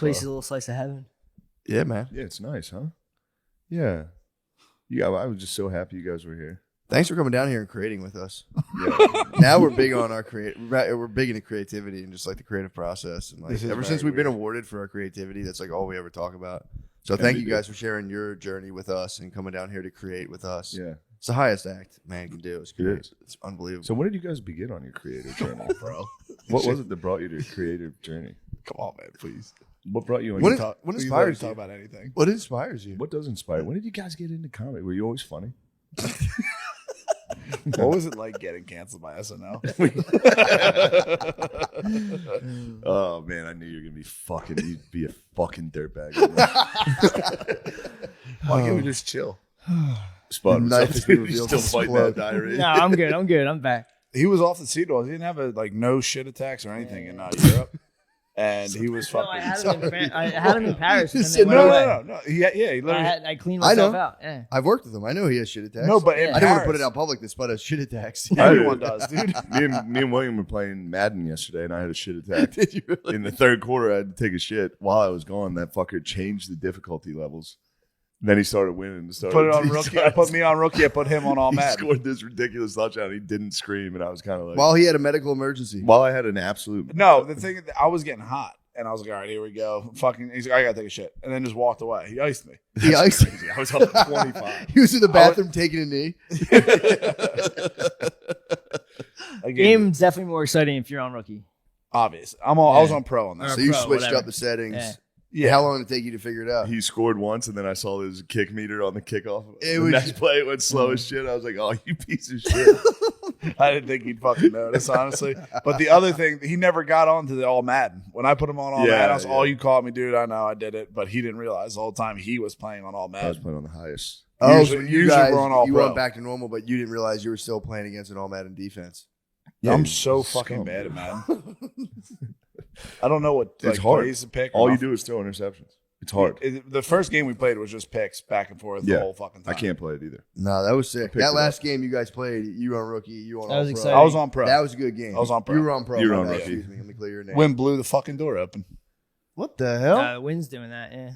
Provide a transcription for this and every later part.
Place is a little slice of heaven. Yeah, man. Yeah, it's nice, huh? Yeah. Yeah, I was just so happy you guys were here. Thanks for coming down here and creating with us. Yeah. Now we're big on our we're big into creativity and just like the creative process. And like ever since we've been awarded for our creativity, that's like all we ever talk about. So thank you guys for sharing your journey with us and coming down here to create with us. Yeah. It's the highest act a man can do. It's great. It's unbelievable. So when did you guys begin on your creative journey, bro? What was it that brought you to your creative journey? Come on, man, please. What brought you on What your what inspires Talk you? about anything. What inspires you? What does inspire? When did you guys get into comedy? Were you always funny? What was it like getting canceled by SNL? Oh man, I knew you were gonna be fucking. You'd be a fucking dirtbag. Why can't we just chill? Spud, Knife what's is up, being dude? You revealed still to fighting explode. that diarrhea? No, I'm good. I'm good. I'm back. He was off the sea dogs. He didn't have no shit attacks or anything in Europe, and he was No, fucking. I had him in Paris. And said then they went away. No. He literally. I cleaned myself know. out. Yeah. I've worked with him. I know he has shit attacks. No, but in Yeah. I didn't want to Paris- put it out public. This but has shit attacks. Everyone does, dude. Me and William were playing Madden yesterday, and I had a shit attack. Did you really? In the third quarter, I had to take a shit. While I was gone, that fucker changed the difficulty levels. Then he started winning. Put it on rookie. I put me on rookie. I put him on all He mad. scored this ridiculous touchdown. He didn't scream, and I was kind of like, While he had a medical emergency. while I had an absolute. No, the thing I was getting hot, and I was like, all right, here we go. Fucking, he's like, I gotta take a shit, and then just walked away. He iced me. He iced. Crazy. I was up 25. He was in the bathroom taking a knee. Again, Game's definitely more exciting if you're on rookie. obvious. I was on pro on that. So you Pro, switched whatever. up the settings. Yeah. Yeah. How long did it take you to figure it out? He scored once, and then I saw his kick meter on the kickoff. It The was- next play, it went slow as shit. I was like, "Oh, you piece of shit!" I didn't think he'd fucking notice, honestly. But the other thing, he never got on to the all Madden. When I put him on all Yeah, Madden, I was, yeah. oh, you caught me, dude. I know I did it. But he didn't realize the whole time he was playing on all I was Madden. playing on the highest. Oh, Usually- so you usually guys we're on all you pro. went back to normal, but you didn't realize you were still playing against an all Madden defense. Yeah, I'm he's so scum, fucking bad dude. at Madden. I don't know what It's hard. plays to pick. All you do is throw interceptions. It's hard. The first game we played was just picks back and forth Yeah. the whole fucking I time. can't play it either. No, that was sick. picked That it last game you guys played, you were on rookie, you were on That all was pro. exciting. I was on pro. That was a good game. I was on pro. You were on pro. You were my on bad. rookie. Excuse me. Let me clear your name. Wind blew the fucking door open. What the hell? Wynn's doing that. Yeah.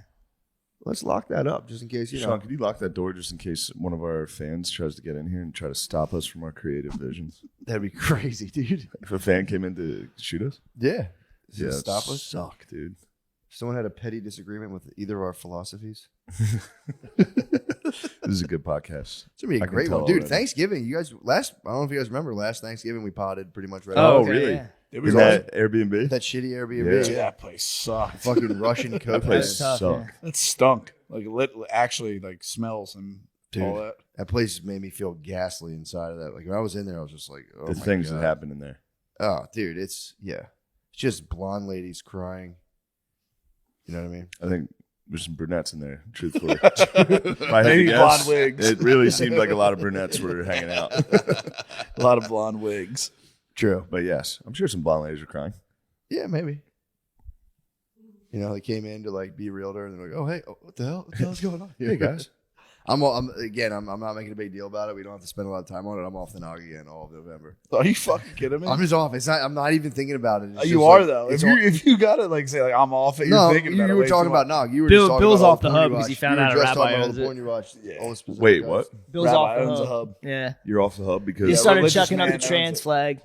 Let's lock that up just in case you Sean, know. could you lock that door just in case one of our fans tries to get in here and try to stop us from our creative visions? That'd be crazy, dude. If a fan came in to shoot us, Yeah. Does it it'd stop us? Suck, dude. Someone had a petty disagreement with either of our philosophies. This is a good podcast. It's gonna be a I can great tell one, dude. already. Thanksgiving, you guys. I don't know if you guys remember. Last Thanksgiving, we potted pretty much right Oh, off. really? Yeah. It In was that Airbnb? That shitty Airbnb. Yeah. Dude, that place sucked. Fucking Russian coke. That place That's tough, sucked. That stunk. Like actually like smells and all Dude. that. That place made me feel ghastly inside of that. Like when I was in there, I was just like, oh The my things God. that happen in there. Oh, dude, it's just blonde ladies crying. You know what I mean? I think there's some brunettes in there, truthfully. If I had to Maybe guess, blonde wigs. it really seemed like a lot of brunettes were hanging out. A lot of blonde wigs. True. But yes, I'm sure some blonde ladies were crying. Yeah, maybe. You know, they came in to like be a realtor, and they're like, "Oh, hey, what the hell? What the hell's going on here, Hey, guys. I'm not making a big deal about it. We don't have to spend a lot of time on it. I'm off the nog again all of November. Are you fucking kidding me? I'm just off. I'm not even thinking about it. It's just you are like- though. it's If you gotta like say like I'm off it, you're No, thinking about it you were way talking too about much. nog. You were Bill- just talking Bill's about all off the porn you hub because watched. he found You were out a just talking rabbi about all owns the it. porn you watched. Yeah. All the specific Wait, guys. what? Bill's Rabbi off the owns hub. a hub. Yeah. You're off the hub because He Yeah, started religious chucking up man the owns trans it. flag.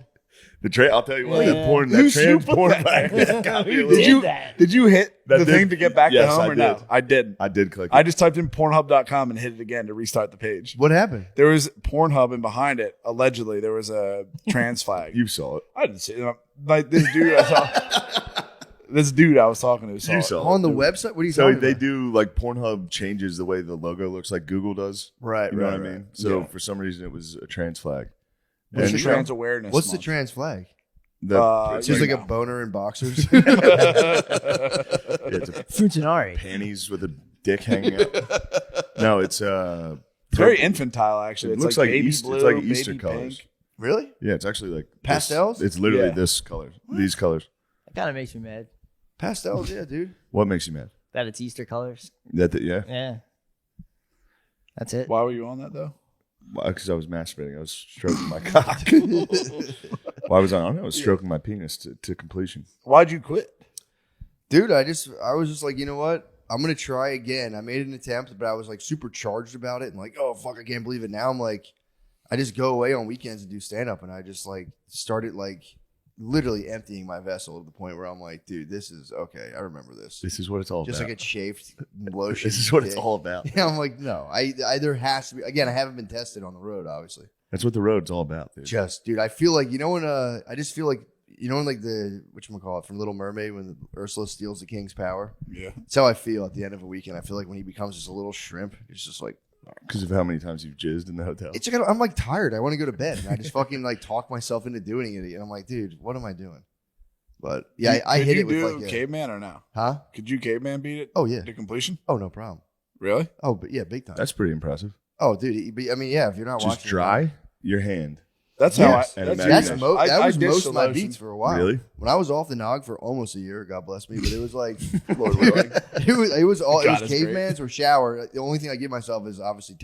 I'll tell you what, Yeah. that porn, that Who's you trans put porn that back. there? Who Did you that? did you hit That the did- thing to get back Yes, to home I or no? did. I did. I did click it. I just typed in Pornhub.com and hit it again to restart the page. What happened? There was Pornhub, and behind it, allegedly, there was a trans flag. You saw it. I didn't see it. Like this dude, I was talking to. Saw You it. saw On it. the website? What are you So talking they about? do, like, Pornhub changes the way the logo looks like Google does. Right, You know right, what I right. mean? So Yeah. for some reason, it was a trans flag. It's And trans awareness. What's the month. trans flag? it's Just like you a know. boner in boxers. it's a Futanari. panties with a dick hanging out. No, it's It's very infantile, actually. It It's looks like like baby Easter- blue, it's like baby Easter colors. pink. Really? yeah, it's actually like this- Pastels? It's literally Yeah. this color, these colors. That kind of makes me mad Pastels, yeah, dude. What makes you mad? that it's Easter colors. Yeah, Yeah. That's it. Why were you on that though? because I was masturbating. I was stroking my cock. Why was I on it? I was stroking my penis to completion. Why'd you quit? Dude, I was just like, you know what? I'm going to try again. I made an attempt, but I was like super charged about it and like, oh, fuck, I can't believe it. Now I'm like, I just go away on weekends and do stand-up, and I just like started like literally emptying my vessel to the point where I'm like, dude, this is okay. I remember this. This is what it's all Just about. like a chafed lotion. This is what it's all about. Yeah, I'm like, no, I there has to be. Again, I haven't been tested on the road, obviously. That's what the road's all about, dude. Dude, I feel like, when I just feel like, in like the, whatchamacallit, from Little Mermaid when Ursula steals the king's power? Yeah. That's how I feel at the end of a weekend. I feel like when he becomes just a little shrimp, it's just like. Because of how many times you've jizzed in the hotel. It's like, I'm like tired. I want to go to bed. And I just fucking like talk myself into doing it. And I'm like, dude, what am I doing? But yeah, I hit it with like. Could you do caveman or no? Huh? Could you caveman beat it? Oh, yeah. To completion? Oh, no problem. Really? Oh, but yeah, big time. That's pretty impressive. Oh, dude. I mean, yeah, if you're not Just watching. dry your hand. That's Yes. how I. And That imagine- was ditched most the of my lotion. beats for a while. Really? When I was off the nog for almost a year, God bless me, but it was like it was all God, it was it's caveman's or shower. The only thing I give myself is obviously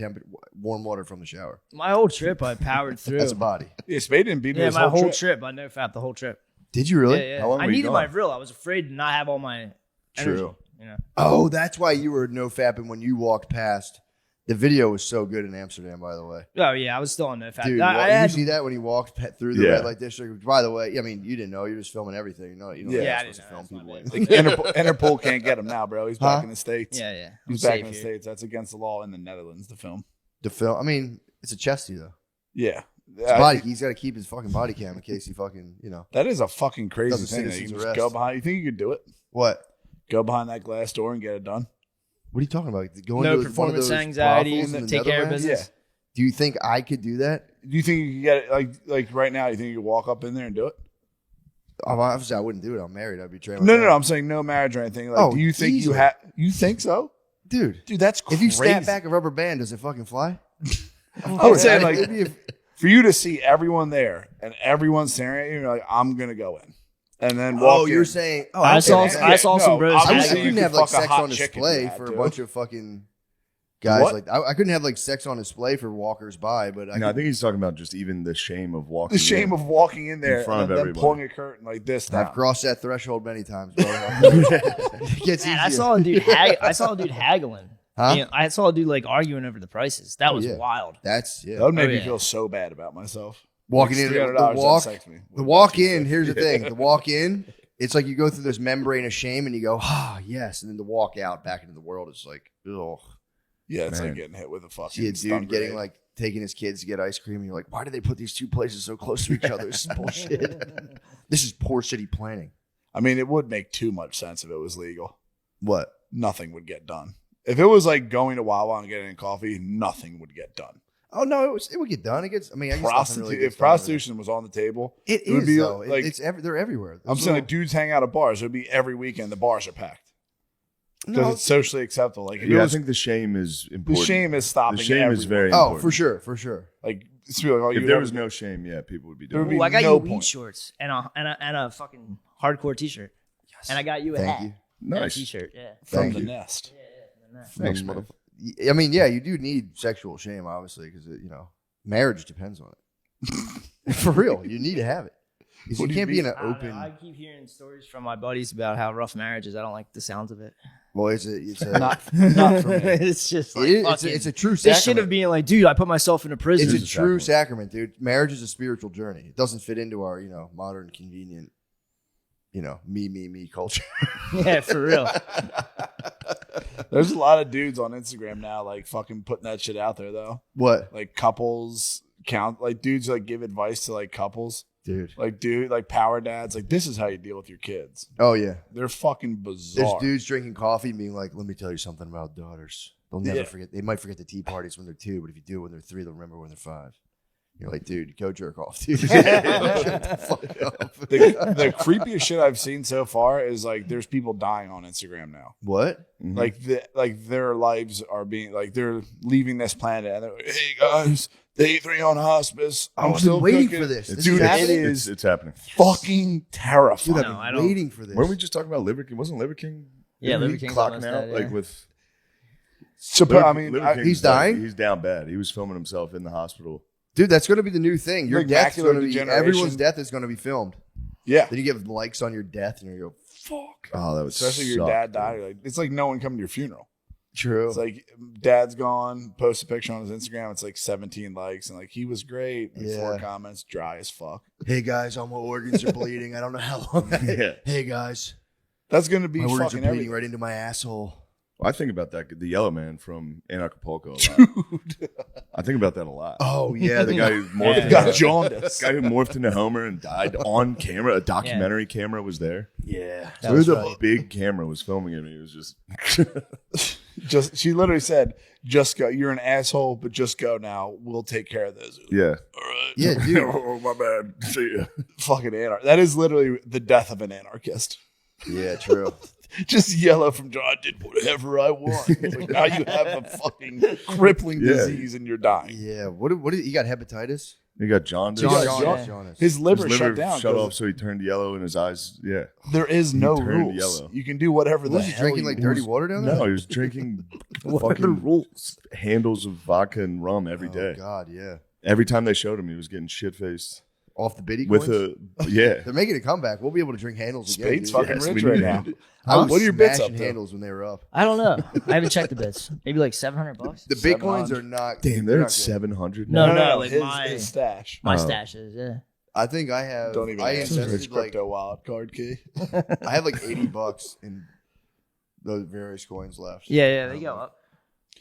warm water from the shower. My whole trip, I powered through. That's a body. Yeah, Spade didn't beat me Yeah, his my whole trip. trip. I no fap the whole trip. Did you really? Yeah, yeah. How long I were you needed gone? my vril. I was afraid to not have all my energy. True. You know? Oh, that's why you were no fapping when you walked past. The video was so good in Amsterdam, by the way. Oh yeah, I was still on no fap. Dude, I you had, see that when he walked through the Yeah. red light district? Which, by the way, I mean, you didn't know. You're just filming everything. You know, Yeah. you're Yeah, not I supposed to didn't film know. people. That's Like, Interpol can't get him now, bro. He's Huh? back in the States. yeah, yeah. He's I'm back safe in the here. States. That's against the law in the Netherlands to film. The film, I mean, it's a chesty, though. Yeah. It's a body. He's got to keep his fucking body cam in case he fucking, That is a fucking crazy Doesn't thing. That you citizen's can just arrest. go behind. You think you could do it? What? Go behind that glass door and get it done? What are you talking about? Going No to one of performance those anxiety. brothels in the Take care of Netherlands? business. Do you think I could do that? Do you think you could get it like right now? You think you could walk up in there and do it? Obviously, I wouldn't do it. I'm married. I'd be trained. No. I'm saying no marriage or anything. Like, Oh, do you think easily. you think so? Dude, Dude, that's if crazy. you snap back a rubber band, does it fucking fly? I would say, like, it'd be for you to see everyone there and everyone staring at you, you're like, I'm gonna go in, and then walk oh, in. you're saying? Oh, I okay. saw Yeah, I saw no, some bros. I obviously wish I you haggling. couldn't could have like fuck a sex hot on chicken display do that, for a too. bunch of fucking guys. What? Like I couldn't have like sex on display for walkers by, but I think he's talking about just even the shame of walking. the shame in. of walking in there In front and of then everybody. pulling a curtain like this. I've Down. crossed that threshold many times. Bro. It gets Man, I easier. saw a dude. I saw a dude haggling. Huh? You know, I saw a dude like arguing over the prices. That was yeah. wild. That's That would make Oh, me yeah. feel so bad about myself. walking Like, in. $300 The doesn't walk. sex me. The walk in. Here's the thing. The walk in. It's like you go through this membrane of shame and you go, ah, yes, and then the walk out back into the world is like, ugh. Yeah, it's Man. like getting hit with a fucking See a stun dude getting grenade. like taking his kids to get ice cream, and you're like, why did they put these two places so close to each other? This is bullshit. This is poor city planning. I mean, it would make too much sense if it was legal. What? Nothing would get done. If it was like going to Wawa and getting a coffee, nothing would get done. Oh no, it would get done. It gets. I mean, I guess nothing really gets If done over prostitution was on the table, there. it would is be though. like They're everywhere. I'm There's saying no- like dudes hang out at bars. It would be every weekend. The bars are packed because no. it's socially acceptable. Like if it Yeah, I was, think the shame is the important. shame is stopping. The shame is everyone. very Oh, important. for sure. like it's really like, oh, If you there have- was no shame, yeah, people would be There would doing be Ooh, I got no you weed point. shorts and a fucking hardcore t-shirt. And I got you a Thank hat. you. And a Nice. t-shirt. Yeah. from Thank the you. nest. Thanks, man. I mean, yeah, you do need sexual shame, obviously, because marriage depends on it. For real, you need to have it. 'Cause What you do you can't be in mean? an I don't open. know. I keep hearing stories from my buddies about how rough marriage is. I don't like the sounds of it. Well, it's a Not for me. It's just like it is, fucking, it's a true this shit of sacrament. being like, dude, I put myself in a prison. It's a a true sacrament. sacrament, dude. Marriage is a spiritual journey. It doesn't fit into our, modern, convenient, me culture. Yeah, for real. There's a lot of dudes on Instagram now, like fucking putting that shit out there though. What, Like couples count, like dudes like give advice to like couples, dude? like power dads. Like this is how you deal with your kids. Oh yeah. They're fucking There's bizarre. dudes drinking coffee and being like, let me tell you something about daughters. They'll never Yeah. forget. They might forget the tea parties when they're 2, but if you do it when they're 3, they'll remember when they're 5. You're like, dude, go jerk off, dude. Shut the fuck up. The creepiest shit I've seen so far is like there's people dying on Instagram now. What? Mhm. Like their lives are being like they're leaving this planet and they're like, hey guys, day 3 on hospice. I've been still waiting cooking." for this. It's, This Dude, is it happening? is it's happening. fucking terrifying. Dude, I've No, I been don't- waiting for this. Weren't we just talking about Liver King? Wasn't Liver King? Yeah, didn't Liver he King's clocking almost out dead, like yeah. with. I mean, Liver I- King's he's dying? He's down bad. He was filming himself in the hospital. Dude, that's going to be the new thing. Your Like death's macular going to be, degeneration. everyone's death is going to be filmed. yeah. Then you get likes on your death and you go, fuck. Oh, that was Especially if your dad died. Like, it's like no one coming to your funeral. True. It's like dad's gone, post a picture on his Instagram. It's like 17 likes and like he was great. Like 4 comments, dry as fuck. Hey guys, all my organs are bleeding. I don't know how long. Yeah. Hey guys, That's gonna be my organs are fucking bleeding everything. right into my asshole. Well, I think about that. The yellow man from Acapulco a lot. Dude. I think about that a lot. Oh Yeah, the guy who morphed into, Got jaundice. guy who morphed into Homer and died on camera. A documentary camera was there. yeah. That was The right. big camera was filming it. And he was just She literally said, "Just go. You're an asshole, but just go now. We'll take care of those." yeah. All right. Yeah, dude. Oh, my bad. See ya. Fucking anarch. That is literally the death of an anarchist. Yeah, true. Just yellow from John. I did whatever I want. It's like, now you have a fucking crippling Yeah. disease and you're dying. Yeah. What did you got hepatitis? He got jaundice. Jaundice. His liver, His liver shut down. shut 'cause off, so he turned yellow in his eyes. Yeah. There is no turned rules. yellow. You can do whatever the Was he hell drinking you like want. dirty water down there? No, he was drinking What are the fucking rules? handles of vodka and rum every day. Oh God, yeah. Every time they showed him, he was getting shit faced Off the biddy with coins? yeah. They're making a comeback. We'll be able to drink handles again. Spade's dude. fucking Yes, rich we right need now. to- I was What are your bits smashing up to? handles when they were up. I don't know. I haven't checked the bits. Maybe like $700. The Bitcoins are not. Damn, they're not at good. 700. No, now. like his, my- his stash. My Oh. stash is, yeah. I think I have. Don't even I answer his invested like crypto wallet card key. I have like $80 in those various coins left. Yeah, they go up.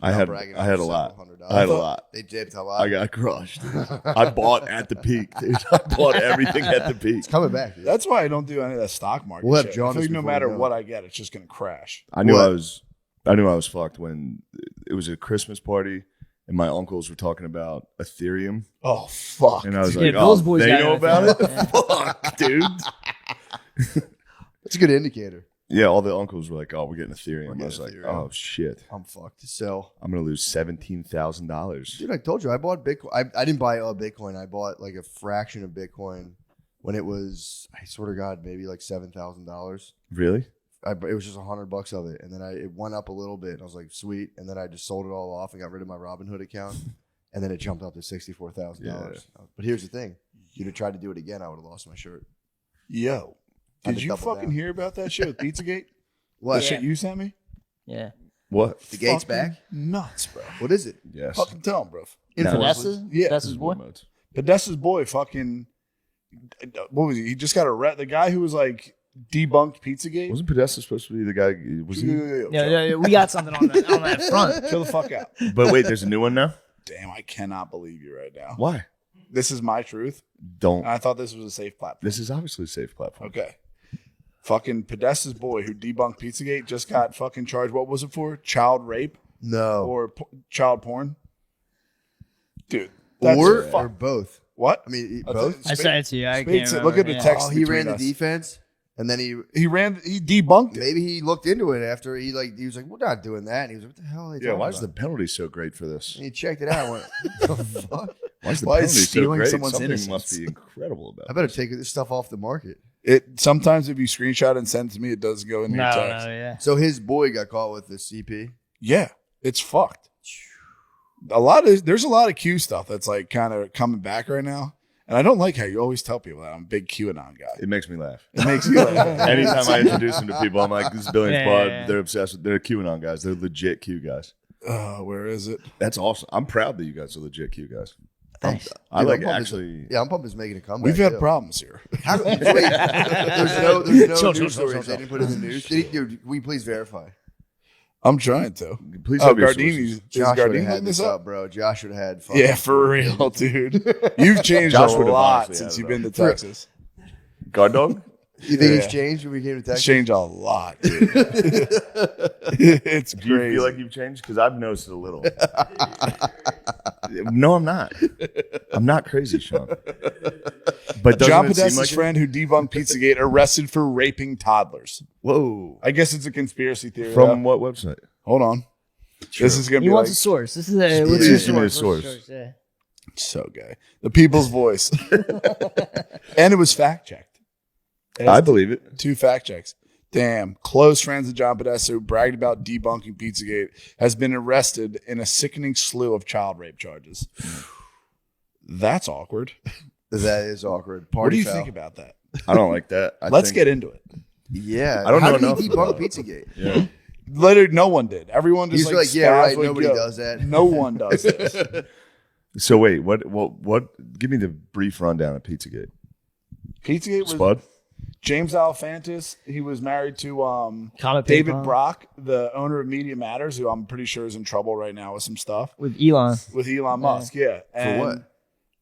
I Not had bragging, I had a several lot. $100. I had a lot. They dipped a lot. I got crushed. I bought at the peak, dude. I bought everything at the peak. It's coming back. Dude. That's why I don't do any of that stock market We'll have shit. I Jonas feel like no before matter we know. what I get, it's just going to crash. I knew What? I knew I was fucked when it was a Christmas party and my uncles were talking about Ethereum, Oh, fuck. and I was Yeah, like, Bill's "Oh, boys they got know it, about I it? think. Fuck, dude." That's a good indicator. Yeah, all the uncles were like, "Oh, we're getting Ethereum." We're I was like, getting Ethereum. "Oh shit, I'm fucked. So, I'm gonna lose $17,000." dude, I told you I bought Bitcoin. I didn't buy a Bitcoin. I bought like a fraction of Bitcoin when it was. I swear to God, maybe like $7,000. Really? It was just $100 of it, and then it went up a little bit. And I was like, sweet. And then I just sold it all off and got rid of my Robinhood account, and then it jumped up to $64,000. But here's the thing: you'd have tried to do it again, I would have lost my shirt. Yo, Had did to you double fucking down. hear about that shit with Pizzagate? What? The shit you sent me? Yeah. What? The gate's Fucking back? Nuts, bro. What is it? Yes. Fucking tell him, bro. Podesta? Yeah. Podesta's boy? Podesta's boy fucking, what was he? He just got arrested. The guy who was like debunked Pizzagate. Wasn't Podesta supposed to be the guy? Was he? Yeah, we got something on that front. Chill the fuck out. But wait, there's a new one now. Damn, I cannot believe you right now. Why? This is my truth. Don't. And I thought this was a safe platform. This is obviously a safe platform. Okay. Fucking Podesta's boy who debunked Pizzagate just got fucking charged. What was it for? Child rape No. or child porn? Dude. That's Or fuck. both. What? I mean, I'll both. tell I sent it to you. I Spade can't said- remember. look at the Yeah. text. Oh, he ran between the us. defense, and then he He debunked it. maybe he looked into it after he was like, we're not doing that. And he was like, what the hell are they Yeah. talking Why is the about? penalty so great for this? And he checked it out. And went, what the fuck? Why is the Why is penalty so stealing great? someone's Something innocence? must be incredible about I better take this stuff off the market. It sometimes if you screenshot and send it to me, it doesn't go in your No, text. yeah. So his boy got caught with the CP. Yeah, it's fucked. There's a lot of Q stuff that's like kind of coming back right now, and I don't like how you always tell people that I'm a big QAnon guy. It makes me laugh. It makes you like, Anytime I introduce them to people, I'm like, "This is Billions Yeah, Pod." yeah, yeah. They're obsessed with. They're QAnon guys. They're legit Q guys. where is it? That's awesome. I'm proud that you guys are legit Q guys. Thanks. I Dude, like I'm pumped actually. Yeah, I'm pumped is making a comeback. We've had too. problems here. How, wait, there's no Chill, news chill, stories they didn't put in the news. Dude, will you please verify? I'm trying to. Please Oh, have your Gardini's. sources. Is Josh would Gardini have had letting this this up, up? bro. Josh would have had fucking Yeah, for real, dude. You've changed Josh a would have lot honestly since had you've it been to up. Texas. Guard dog. You think Yeah. he's changed when we came to It's Texas? changed a lot, dude. It's Do you crazy. feel like you've changed? Because I've noticed it a little. No, I'm not. I'm not crazy, Sean. But doesn't John it seem Podesta's like it? friend who debunked Pizzagate arrested for raping toddlers. Whoa. I guess it's a conspiracy theory. From though. what website? Hold on. This is gonna He be wants like a source. This is a Please what's give me your a source. What's your Yeah. so gay. The People's Voice, and it was fact checked. It I has believe it. 2 fact checks. Damn, close friends of John Podesta who bragged about debunking Pizzagate has been arrested in a sickening slew of child rape charges. That's awkward. That is awkward. Party What do you foul. think about that? I don't like that. Let's get into it. Yeah. I don't How know did enough he debunk about it. Pizzagate? Yeah. Literally, no one did. Everyone just He's like, yeah, spazzed right. with Nobody guilt. does that. No one does this. So wait, what? Give me the brief rundown of Pizzagate. Pizzagate was Spud. James Alefantis. He was married to Comet David Ping-pong. Brock, the owner of Media Matters, who I'm pretty sure is in trouble right now with some stuff With Elon. with Elon Musk. Yeah. And what?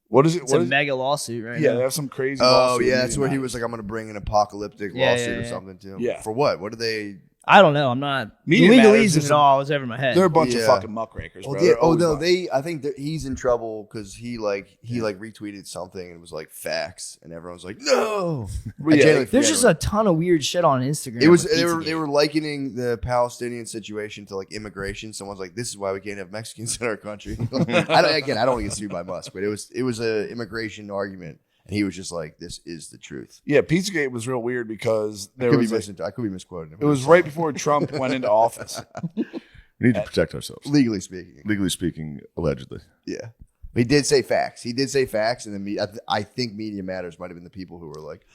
What is it? It's What a is mega lawsuit right Yeah, now. they have some crazy. Oh, lawsuit yeah. with That's Media where he Matters. was like, I'm going to bring an apocalyptic Yeah, lawsuit yeah, or yeah. something to him. Yeah. For what? What do they? I don't know. I'm not. Media The Matters legalese is of it a- all was over my head. They're a bunch of Yeah. fucking muckrakers, bro. Well, They're always no, muck- I think that he's in trouble because he retweeted something and it was like facts, and everyone's like, no. Well, I yeah, genuinely There's forget just it. a ton of weird shit on Instagram. It was with they Pizzagate. were likening the Palestinian situation to like immigration. Someone's like, "This is why we can't have Mexicans in our country." I don't want to get sued by Musk, but it was a immigration argument, and he was just like, "This is the truth." Yeah, Pizzagate was real weird because I there could, was I could be misquoting him. it was right before Trump went into office. We need to protect ourselves. legally speaking. Legally speaking, allegedly. Yeah, but he did say facts. He did say facts, and then I think Media Matters might have been the people who were like,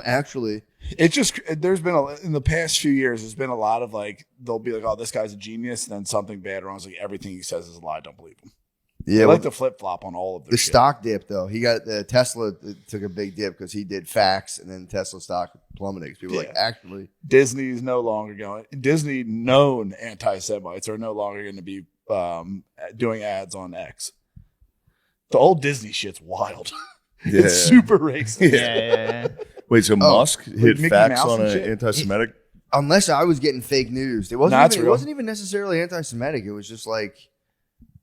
actually, It's just there's been in the past few years there's been a lot of like they'll be like, oh, this guy's a genius, and then something bad wrong. It's like everything he says is a lie. Don't believe him. yeah. They well, like to flip flop on all of their the shit. stock dip though, he got the Tesla took a big dip because he did facts, and then Tesla stock plummeted. 'Cause people were like, Yeah. actually. Disney's no longer going. Disney known anti-Semites are no longer going to be doing ads on X. The old Disney shit's wild. Yeah. It's super racist. Yeah. Wait, so Musk hit Mickey facts Mouse on and an shit? anti-Semitic? Unless I was getting fake news, it Nah, it's it real. wasn't even necessarily anti-Semitic. It was just like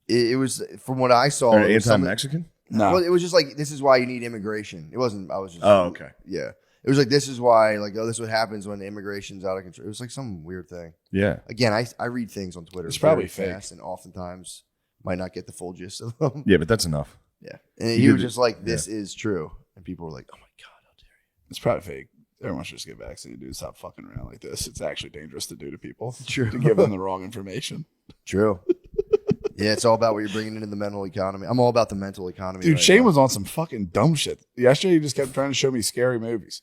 it was from what I saw. Or it was something- anti-Mexican? No. Well, it was just like this is why you need immigration. It wasn't. I was just. Oh, okay. Yeah, it was like this is why like this is what happens when the immigration's out of control. It was like some weird thing. Yeah. Again, I read things on Twitter. It's very probably fake. fast and oftentimes might not get the full gist of them. Yeah, but that's enough. Yeah, and You he was did- just like, "This is true," and people were like, "Oh my god, how dare you!" It's probably fake. Everyone should just get vaccinated, dude. Stop fucking around like this. It's actually dangerous to do to people. True. To give them the wrong information. True. Yeah, it's all about what you're bringing into the mental economy. I'm all about the mental economy. Dude, right Shane now. was on some fucking dumb shit. Yesterday, he just kept trying to show me scary movies.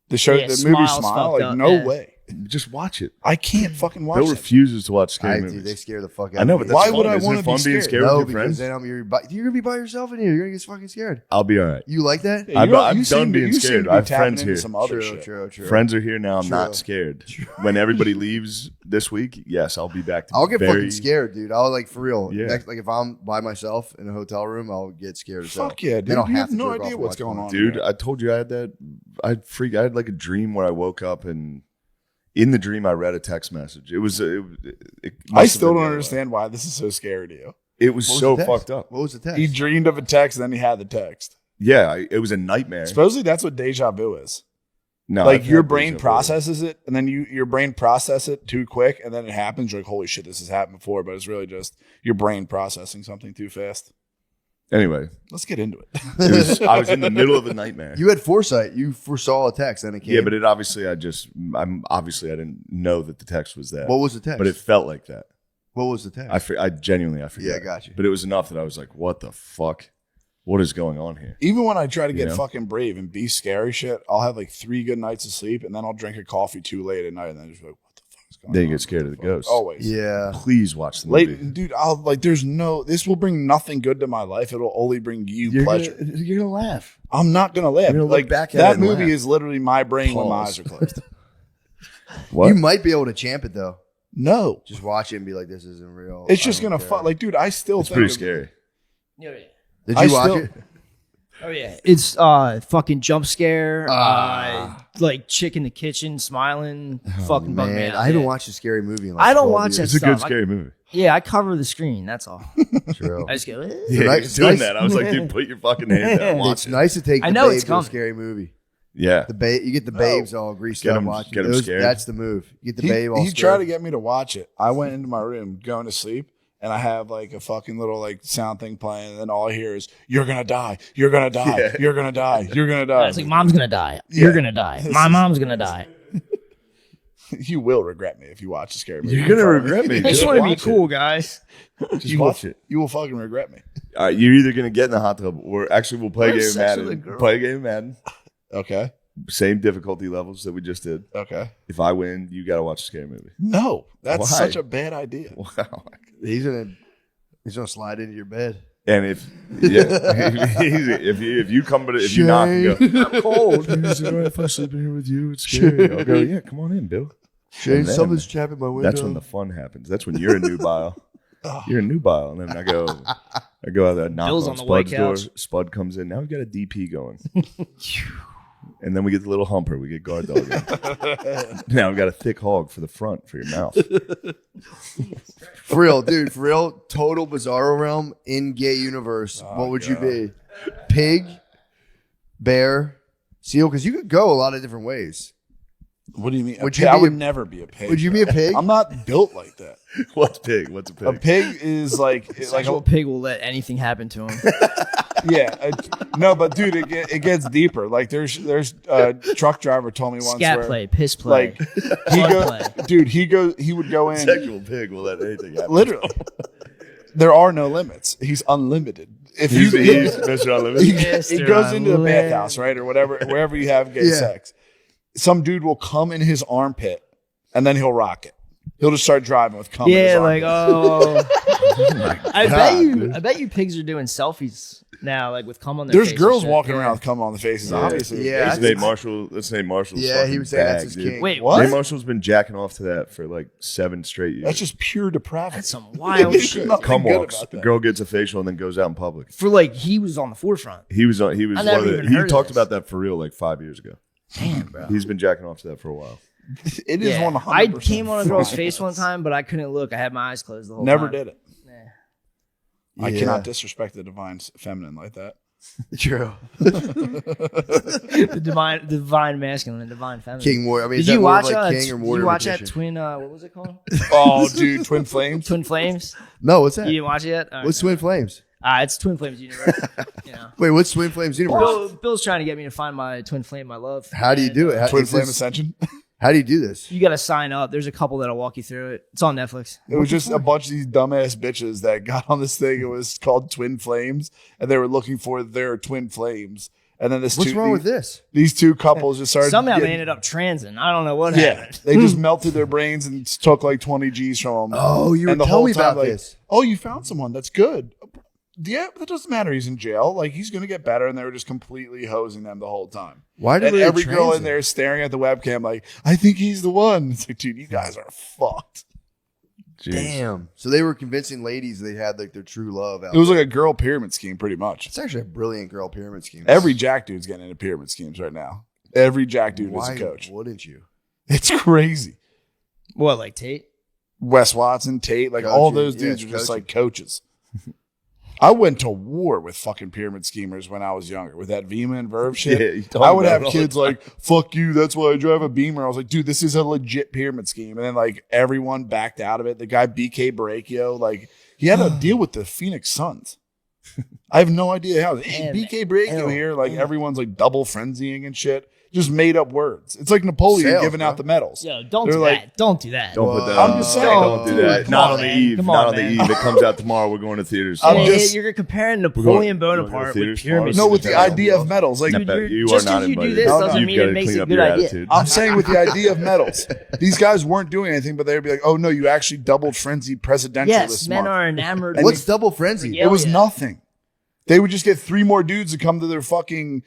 The show, Yeah, the movie Smile's Smile, fucked like, up, no yeah. way. Just watch it. I can't fucking watch Bill it. refuses to watch scary Dude, movies. they scare the fuck out I know, of but me. that's Why would fun. I Isn't wanna it fun be being scared? scared No, with your because friends? then you're gonna be by yourself in here. You're gonna get fucking scared. I'll be all right. You like that? Yeah, I'm you done seem to- being you seem scared. to I be have tapping friends into here. Some other True, shit. true. Friends are here now. I'm True. not scared. When everybody leaves this week, yes, I'll be back. To I'll get very, fucking scared, dude. I'll like for real. Yeah. Like if I'm by myself in a hotel room, I'll get scared as hell. Fuck yeah, dude. Then I'll You have have to no jerk off idea and what's watch going porn. on. Dude, I told you I had that. I had like a dream where I woke up and in the dream I read a text message. It was. It must I have still been don't the other way. understand why this is so scary to you. It was What so the text? fucked up. What was the text? He dreamed of a text, and then he had the text. Yeah, it was a nightmare. Supposedly, that's what deja vu is. No, Like I've your had brain deja vu. processes it, and then your brain process it too quick, and then it happens. You're like, holy shit, this has happened before, but it's really just your brain processing something too fast. Anyway, Let's get into it. I was in the middle of a nightmare. You had foresight. You foresaw a text, and it came. Yeah, but it obviously I didn't know that the text was that. What was the text? But it felt like that. What was the text? I genuinely forget. Yeah, I got you. But it was enough that I was like, what the fuck? What is going on here? Even when I try to get You know? fucking brave and be scary shit, I'll have like 3 good nights of sleep, and then I'll drink a coffee too late at night, and then just be like, what the fuck is going on? Then you get scared of the ghost. Always. yeah. Please watch the movie. Late, dude, I'll like. There's no. This will bring nothing good to my life. It'll only bring you pleasure. You're gonna laugh. I'm not gonna laugh. You're gonna look Like back at it that and movie laugh. is literally my brain when my Pause. eyes are closed. What? You might be able to champ it though. No, Just watch it and be like, "This isn't real." it's I just don't gonna care. fuck. Like, dude, I still It's think pretty of- scary. Yeah. Did I you watch still- it? Oh yeah, it's fucking jump scare, Ah. like chick in the kitchen smiling, fucking bug me Man, out. I haven't Yeah. watched a scary movie in like I don't 12 watch that years. It's a good stuff. scary movie. Yeah, I cover the screen. That's all. True. I just go. Yeah, nice- you're it's doing nice- that. I was like, dude, put your fucking hand down. Watch It's it. nice to take the I know babe it's to a coming. scary movie. Yeah. You get the babes all greased Get up 'em- watching. get 'em scared. That's the move. You get the babe all He scared. tried to get me to watch it. I went into my room going to sleep, and I have like a fucking little like sound thing playing, and then all I hear is "You're gonna die, you're gonna die, Yeah. you're gonna die, you're gonna die." It's like mom's gonna die. Yeah. You're gonna die. My mom's gonna die. You will regret me if you watch a scary movie. You're gonna regret me. I just Just want to be watch it. cool, guys. Just You watch will, it. You will fucking regret me. All right, you're either gonna get in the hot tub, or actually we'll play a game of sex with a Madden. girl. Play a game of Madden. Okay. Same difficulty levels that we just did. Okay. If I win, you got to watch a scary movie. No, that's Why? such a bad idea. Wow. He's gonna slide into your bed. And if you come, but if you knock and go, I'm cold. Is it all right if I sleep in here with you? It's scary. I'll go, yeah, come on in, Bill. Shane, something's tapping my window. That's when the fun happens. That's when you're a nubile. You're a nubile, and then I go out there, knock Bill's on on the white Spud's door. couch. Spud comes in. Now we've got a DP going. And then we get the little humper. We get guard dog in. Now we've got a thick hog for the front for your mouth. For real, dude. For real, total bizarro realm in gay universe. What would you be? Pig, bear, seal? Because you could go a lot of different ways. What do you mean? I would never be a pig. Would you be a pig? I'm not built like that. What's pig? What's a pig? A pig is like Sexual pig will let anything happen to him. yeah. No, but dude, it gets deeper. Like there's truck driver told me once Scat where, play, piss play, like blood play. he would go in. Sexual pig will let anything happen. Literally, there are no limits. He's unlimited. If He's you Mr. Unlimited. he goes into the bathhouse, right, or whatever, wherever you have gay sex. Some dude will come in his armpit, and then he'll rock it. He'll just start driving with cum. in his Like armpit. I bet you pigs are doing selfies now, like with cum on their face. There's girls walking around with cum on the faces. Yeah. Obviously, Yeah. Let's name Marshall's Yeah, he fucking was saying that's bag, his dude. king. Wait, What? Nate Marshall's been jacking off to that for like 7 straight years. that's just pure depravity. That's some wild There's shit. nothing Cum good walks. about The that. girl gets a facial and then goes out in public. For like he was on the forefront. He was I one never of the, even he heard of talked this. about that for real like 5 years ago. Damn, bro. He's been jacking off to that for a while. It is 100%. I came on a girl's face one time, but I couldn't look. I had my eyes closed the whole Never time. did it. Nah. I Yeah. cannot disrespect the divine feminine like that. True. The divine masculine, and divine feminine. King warrior. I mean, Did is that you more watch? of like Did king or you warrior watch that magician? twin? What was it called? Oh, dude, twin flames. Twin Flames. No, what's that? You didn't watch it yet? All right. What's Twin Flames? It's Twin Flames Universe. You know. Wait, what's Twin Flames universe? Bill's trying to get me to find my twin flame, my love. How do you do it? How, Twin is flame this- ascension. how do you do this? You got to sign up. There's a couple that'll walk you through it. It's on Netflix. It was just a bunch of these dumbass bitches that got on this thing. It was called Twin Flames, and they were looking for their twin flames. And then What's wrong with this? These two couples just started. Somehow they getting- ended up transing. I don't know what Yeah, happened. they just melted their brains and took like 20 G's from them. Oh, you were and the telling whole me time, about like, this. oh, you found someone. That's good. Yeah, but that doesn't matter. He's in jail. Like, he's going to get better. And they were just completely hosing them the whole time. Why did And they every girl in transit? there is staring at the webcam like, I think he's the one. It's like, dude, you guys are fucked. Jeez. Damn. So they were convincing ladies they had like their true love out It was there. like a girl pyramid scheme, pretty much. It's actually a brilliant girl pyramid scheme. Every Jack dude's getting into pyramid schemes right now. Every Jack dude Why is a coach. wouldn't you? It's crazy. What, like Tate? Wes Watson, Tate, like Coaching, all those yeah, dudes are it's just coaching. like coaches. I went to war with fucking pyramid schemers when I was younger with that Vima and Verve shit. Yeah, you talk I would about have it all kids the like, fuck you, that's why I drive a Beamer. I was like, dude, this is a legit pyramid scheme. And then like everyone backed out of it. The guy BK Baracchio, like he had to deal with the Phoenix Suns. I have no idea how. Hey, BK Baracchio here, like everyone's like double frenzying and shit. Just made up words. It's like Napoleon Sales, giving out bro. the medals. Yo, don't They're do like- that. Don't do that. Don't put that I'm on. just saying. Don't do that. Come Not on, on the man. eve. Come Not on, on the man. eve. It comes out tomorrow. We're going to theaters. I'm Hey, just- you're comparing going- Napoleon we're going to Bonaparte theaters with pyramids. tomorrow. No, with the Yeah. idea of medals. Like, Dude, You just are not 'cause you do invited. this No, doesn't You've mean got it to makes clean it a up good your idea. attitude. I'm saying with the idea of medals, these guys weren't doing anything, but they'd be like, oh no, you actually doubled frenzied presidential Yes, this men month. are enamored. And What's double frenzy? Yeah. It was yeah. nothing. They would just get 3 more dudes to come to their fucking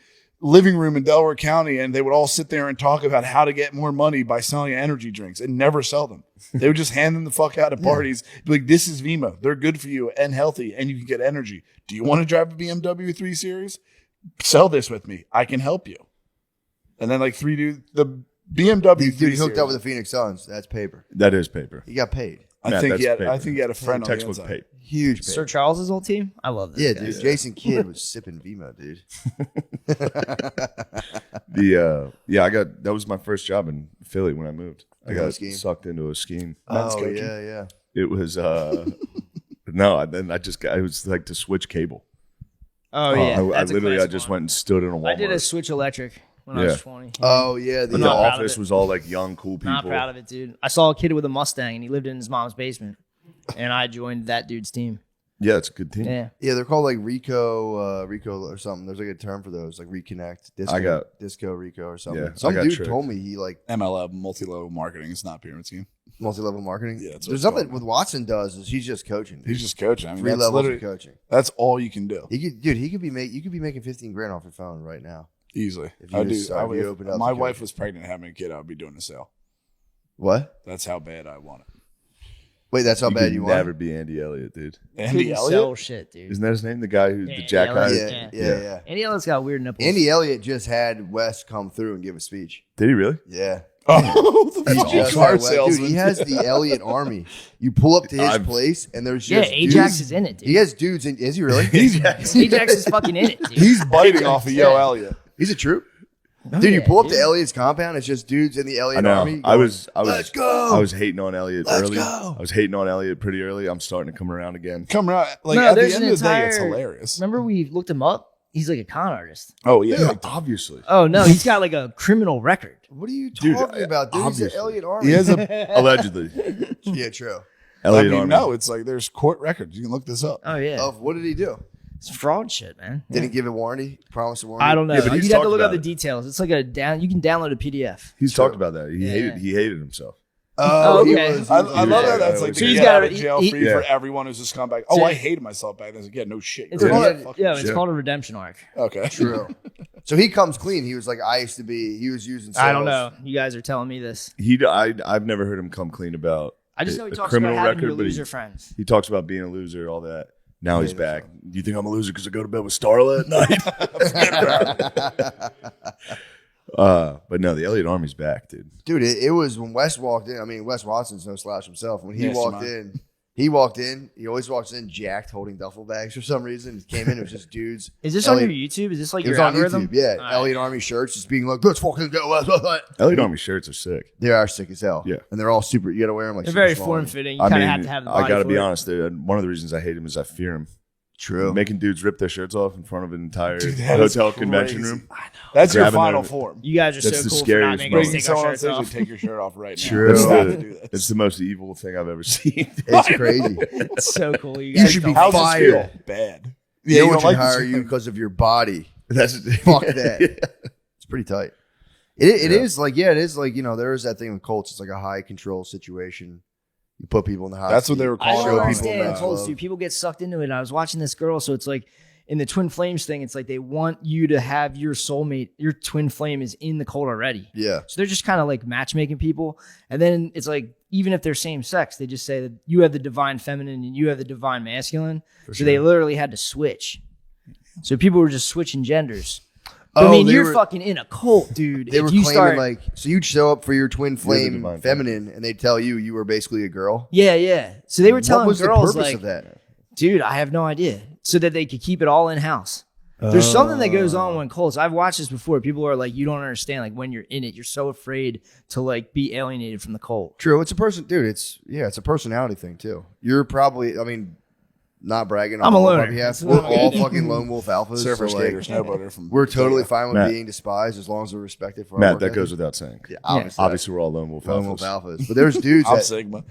living room in Delaware County, and they would all sit there and talk about how to get more money by selling energy drinks and never sell them. They would just hand them the fuck out at parties. Be like, this is Vima. They're good for you and healthy, and you can get energy. Do you want to drive a BMW 3 Series? Sell this with me. I can help you. And then like 3 dudes, the BMW Dude, 3 he hooked Series, up with the Phoenix Suns. That's paper. That is paper. He got paid. I Matt, think that's he had. paper. I think he had a friend on the Textbook inside. paper. Huge paper. Sir Charles's old team. I love this. Yeah, guy. dude. Jason Kidd was sipping Vimo, dude. I got that was my first job in Philly when I moved. I Another got scheme? sucked into a scheme. Men's Oh, coaching. yeah. It was no, then I just got it was like to switch cable. Oh yeah. I That's a literally I classic just one. went and stood in a Walmart. I did a Switch Electric when I Yeah. was 20. Oh, yeah. But I'm the not proud of office it. was all like young, cool people. Not proud of it, dude. I saw a kid with a Mustang and he lived in his mom's basement, and I joined that dude's team. Yeah, it's a good team. Yeah. Yeah, they're called like Rico or something. There's like a term for those, like Reconnect, Disco Rico or something. Yeah, Some I got dude tricked. told me he like MLM, multi-level marketing. It's not pyramid scheme. multi-level marketing. Yeah, that's what there's it's something called. with Watson does is he's just coaching. Dude. He's just coaching. I mean, 3 that's levels literally of coaching. that's all you can do. He could be making 15 grand off your phone right now. Easily. If you I just- do. if you If open up my the wife coach. was pregnant and having a kid, I would be doing a sale. What? That's how bad I want it. Wait, that's how bad could you want. never be Andy Elliott, dude. Andy Couldn't Elliott? sell shit, dude. Isn't that his name? The guy who's Yeah, the Jack Andy guy? Elliott. Yeah. Andy Elliott's got weird nipples. Andy Elliott just had Wes come through and give a speech. Did he really? Yeah. Oh, the He fucking just car had Wes- salesman. Dude, he has the Elliott army. You pull up to his I've- place and there's Yeah, just Ajax dudes. is in it, dude. He has dudes in. Is he really? Ajax is fucking in it, dude. He's biting off of Yo Yeah. Elliott. He's a troop. Oh, Dude, you yeah, pull up dude. to Elliott's compound. It's just dudes in the I Elliott know. army. I was Let's go. I was hating on Elliott Let's early. go. I was hating on Elliott pretty early. I'm starting to come around again. Come around. Like, No, at the there's end an of the day, it's entire- hilarious. Remember we looked him up? He's like a con artist. Oh, yeah. Yeah, obviously. Oh no, he's got like a criminal record. What are you Dude, talking about? Dude, he's the obviously. Elliott army. He has a. Allegedly. Yeah, true. I Elliott mean, Army. no, it's like there's court records. You can look this up. Oh yeah, Of what did he do? it's fraud shit, man. Did he give a warranty? Promise a warranty? I don't know. Yeah, but he's You'd have to talked look up about the it. details. It's like a down. You can download a PDF. He's True. talked about that. He Yeah. hated himself. Oh, okay. he was. I he love was- that. That's like So the he's get got out a- of jail he- free yeah. for everyone who's just come back. Oh, So- I hated myself back then. I was like, yeah, no shit. It's You're called right. a, Fucking yeah, it's shit. called a redemption arc. Okay. True. So he comes clean. He was like, I used to be. He was using. I don't sales. know. You guys are telling me this. I've never heard him come clean about I just know he a talks criminal about having record, your but loser friends. he talks about being a loser, all that. Now he's Yeah, back. Do you think I'm a loser because I go to bed with Starla at night? But no, the Elliott Army's back, dude. Dude, it was when Wes walked in. I mean, Wes Watson's no slouch himself. When he Yes, walked man. he always walks in jacked, holding duffel bags for some reason. He came in, it was just dudes. Is this Elliott- on your YouTube? Is this like It was your on algorithm? YouTube. Yeah, All right. Elliott Army shirts, just being like, "Let's fucking go." Elliott Army shirts are sick. They are sick as hell. Yeah. and they're all super. You got to wear them like They're super very small. form fitting. You I kind mean, of have to have the I body gotta for be it. honest. One of the reasons I hate him is I fear him. True. Making dudes rip their shirts off in front of an entire Dude, that is hotel convention crazy. room. That's your Grabbing final their- form. You guys are That's so the cool for not scariest making us moment. Bringing take our someone on shirts stage and off. take your shirt off right now. True. Let's It's not the, do this. it's the most evil thing I've ever seen. It's crazy. It's so cool. You You guys should be don't- How's this fired. feel? Bad. Yeah, no one should like hire this? you because of your body. That's Fuck that. It's pretty tight. It is like it is like there is that thing with Colts. It's like a high control situation. You put people in the hot That's what seat. they were I calling don't Show it. people understand that Colts, love. dude. People get sucked into it. I was watching this girl, so it's like in the twin flames thing, it's like they want you to have your soulmate, your twin flame is in the Colt already. Yeah. So they're just kind of like matchmaking people. And then it's like, even if they're same sex, they just say that you have the divine feminine and you have the divine masculine. So they literally had to switch. So people were just switching genders. But, I mean, they you're were- fucking in a cult, dude. They if were you claiming start, like so you'd show up for your twin flame divine feminine, and they'd tell you were basically a girl. yeah. So they were telling what was girls the purpose like, of that? dude, I have no idea. So that they could keep it all in house. There's something that goes on when cults. I've watched this before. People are like, you don't understand. Like when you're in it, you're so afraid to like be alienated from the cult. True, it's a person, dude. It's a personality thing too. You're probably, I mean, not bragging. I'm a on loner. our behalf. That's We're what I'm all gonna do. fucking lone wolf alphas. Surfer so, like, skater, snowboarder from. we're totally fine with Matt. being despised as long as we're respected for our Matt, work that ethic. goes without saying. Yeah, obviously. Obviously, we're all lone wolf Lone wolf alphas. alphas. But there's dudes I'm that Sigma.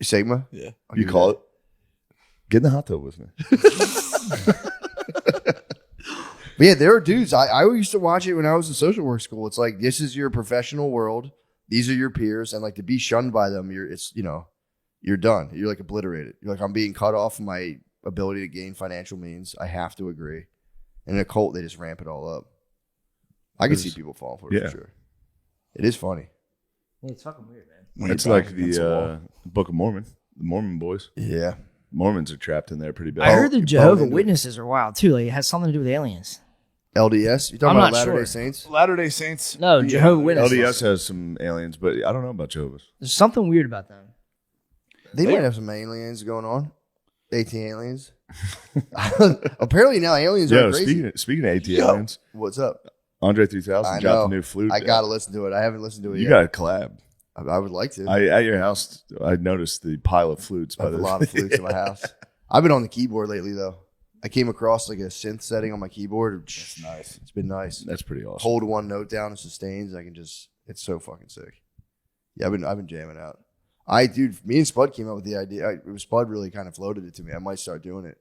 Sigma. Yeah. I'll You give call that. it? Get in the hot tub with me. But yeah, there are dudes. I used to watch it when I was in social work school. It's like this is your professional world. These are your peers, and like to be shunned by them, you're done. You're like obliterated. You're like, I'm being cut off from my ability to gain financial means. I have to agree. And in a cult, they just ramp it all up. I can see people falling for it Yeah. for sure. It is funny. Yeah, it's fucking weird, man. When It's you're like back against the wall. the Book of Mormon. The Mormon boys. Yeah. Mormons are trapped in there pretty bad. I heard the you Jehovah into it. Witnesses are wild too. Like it has something to do with aliens. LDS? You're talking I'm about not Latter-day sure. Saints? Latter-day Saints. No, Yeah. Jehovah Witnesses. LDS has some aliens, but I don't know about Jehovah's. There's something weird about them. They might have some aliens going on. AT aliens. Apparently now aliens are Yo, crazy. speaking of AT Yo. aliens, What's up? Andre 3000 I dropped know. a new flute. I gotta listen to it. I haven't listened to it You yet. got to collab. I would like to. At your house, I noticed the pile of flutes. I have a the- lot of flutes in my house. I've been on the keyboard lately though. I came across like a synth setting on my keyboard. That's nice. It's been nice. That's pretty awesome. Hold one note down and sustains. I can just. It's so fucking sick. Yeah, I've been jamming out. Dude, me and Spud came up with the idea. It was Spud really kind of floated it to me. I might start doing it.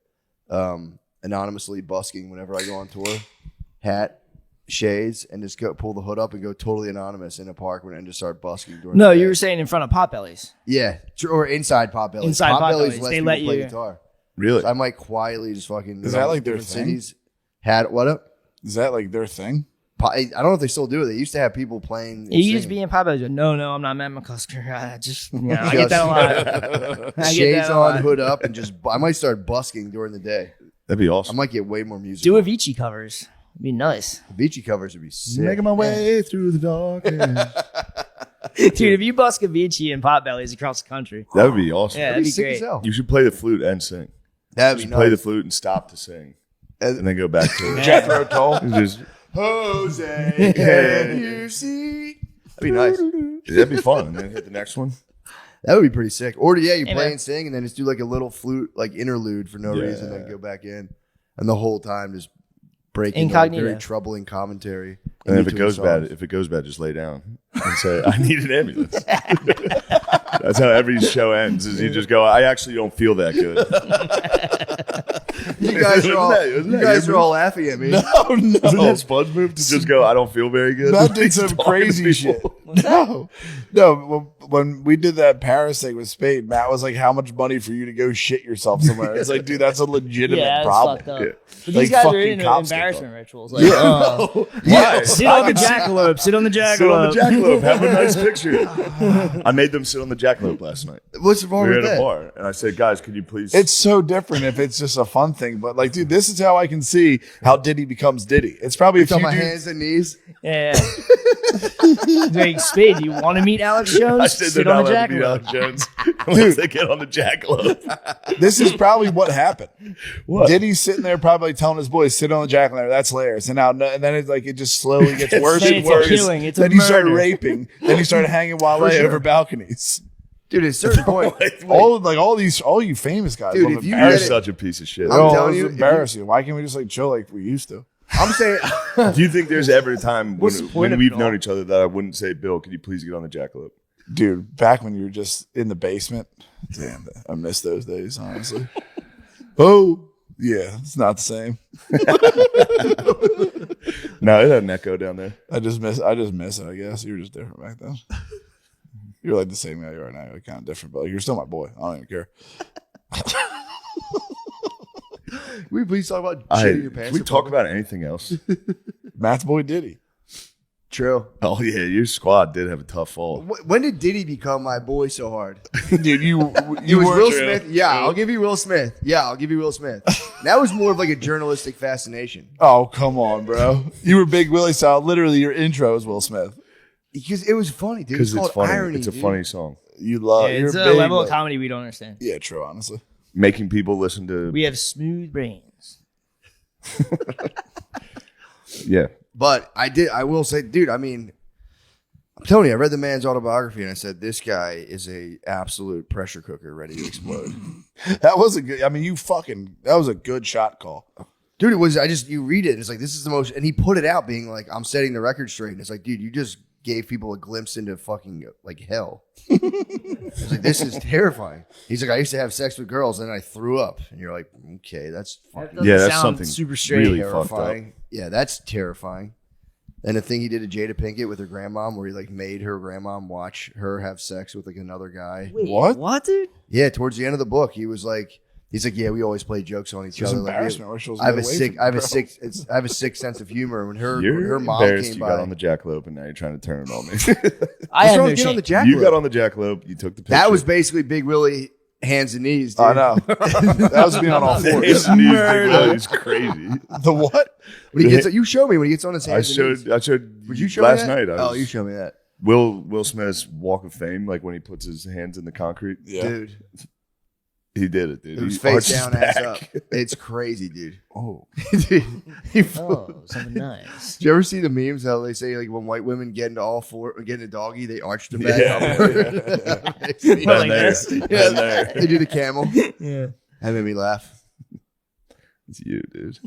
Anonymously busking whenever I go on tour. Hat, shades, and just go pull the hood up and go totally anonymous in a park and just start busking. During No, the day. you were saying in front of Potbellies. Yeah, or inside Potbellies. Inside Potbellies, lets they people let play you. guitar. Really? So I might quietly just fucking. Is that like their different thing? cities. Hat what up? Is that like their thing? I don't know if they still do it. They used to have people playing. and He used to singing. be in Potbellies. No, I'm not Matt McCusker. I get that a lot. I get Shades that a on, lot. hood up, and just. I might start busking during the day. That'd be I awesome. might get way more music. Do Avicii covers. It'd be nice. Avicii covers would be sick. Making my way through the darkness. Dude, if you busk Avicii in Potbellies across the country. That would be awesome. Yeah, That'd that'd be be sick great. as hell. You should play the flute and sing. That'd be Just nice. play the flute and stop to sing, and then go back to it. Jethro Tull. Just, Jose, can you see? That'd be nice. that'd be fun. And then hit the next one. That would be pretty sick. Or you Hey, play man. and sing, and then just do like a little flute, like interlude for no Yeah. reason, then go back in, and the whole time just break into Incognito. very troubling commentary. And in if it between goes bad, songs. just lay down and say, "I need an ambulance." That's how every show ends. Is you just go, "I actually don't feel that good." you guys are all, Wasn't that you guys your are all laughing at me. Oh no. Isn't that Spud's move to just go, "I don't feel very good"? Matt did He's some talking to crazy people. shit. No. When we did that Paris thing with Spade, Matt was like, "How much money for you to go shit yourself somewhere?" It's like, dude, that's a legitimate Yeah, that's problem. fucked up. Yeah. But Like these guys are fucking into cops embarrassment rituals. Like, Why? sit on the jackalope. Sit on the jackalope. Sit on the jackalope. Have a nice picture. I made them sit on the jackalope last night. What's wrong We were with at a that? bar, and I said, "Guys, could you please?" It's so different if it's just a fun thing, but like, dude, this is how I can see how Diddy becomes Diddy. It's probably It's if on you my do, hands and knees. Yeah. Like, Spade, do you want to meet Alex Jones? I said they're Sit not on the allowed to beat jackalope. Alex Jones unless they get on the jackalope. this is probably what happened. What? Diddy's sitting there probably telling his boys, "Sit on the jackalope." That's hilarious. And now, and then it's like it just slowly gets worse Then and it's a worse. killing. It's a Then he started murder. raping. Then he started hanging Wale over balconies. Dude, at a certain point, All you famous guys. Dude, love if you You're get embarrassing. it- such a piece of shit. I'm Oh, telling it's you, embarrassing. Why can't we just like chill like we used to? I'm saying, Do you think there's ever a time What's the when, point when of we've it known all? each other that I wouldn't say, "Bill, could you please get on the jackalope"? Dude, back when you were just in the basement, damn, I miss those days, honestly. Oh, yeah, it's not the same. No, it had an echo down there. I just miss it, I guess. You were just different back then. You're like the same guy you are now. You're kind of different, but like, you're still my boy. I don't even care. can we please talk about shitting your pants? Can we talk about anything else? Matt's boy Diddy. True. Oh yeah, your squad did have a tough fall. When did Diddy become my boy so hard? Dude, you It was were Will Smith. Yeah, I'll give you Will Smith. That was more of like a journalistic fascination Oh, come on, bro. You were Big Willie style. Literally, your intro is Will Smith. because it was funny, dude. Because it's called funny. Irony, It's a dude. funny song. You love Yeah, you're it's a big, level of like- comedy we don't understand. Yeah, true, honestly. Making people listen to We have smooth brains. yeah. But I will say, dude, I mean, I'm telling you, I read the man's autobiography and I said, this guy is a absolute pressure cooker ready to explode. That was a good. I mean, that was a good shot call. Dude, it was, you read it and it's like, this is the most, and he put it out being like, I'm setting the record straight. And it's like, dude, you just gave people a glimpse into fucking like hell. It's like, this is terrifying. He's like, I used to have sex with girls and then I threw up. And you're like, okay, that's fucking Yeah, that's Sound something super straight. really fucked up. terrifying. Yeah, that's terrifying. And the thing he did to Jada Pinkett with her grandmom, where he like made her grandmom watch her have sex with like another guy. Wait, What? What, dude? Yeah, towards the end of the book, he's like, yeah, we always play jokes on each It was other. Like, embarrassment. Where she was I have a away sick, from I have you, a bro. sick, I have a sick sense of humor. When her You're mom embarrassed came you got by, on the jackalope and now you're trying to turn it on me. I What's have wrong no with getting on shame. the jackalope? You got on the jackalope. You took the picture. That was basically Big Willie hands and knees. Dude. I know. That was being on all His fours. knees, Big Willie is crazy. The what? When he gets, you showed me when he gets on his I hands. and knees. showed. Would you show last me that? night? Oh, you showed me that, Will Smith's Walk of Fame, like when he puts his hands in the concrete. Yeah. dude. He did it, dude. It was He face arched his down, ass back. up. It's crazy, dude. Oh. Dude, Oh, something nice. Do you ever see the memes how they say like when white women get into a doggy, they arch their back Yeah. upward? Been Like there. this? Been there. They do the camel. Yeah. That made me laugh. It's you, dude.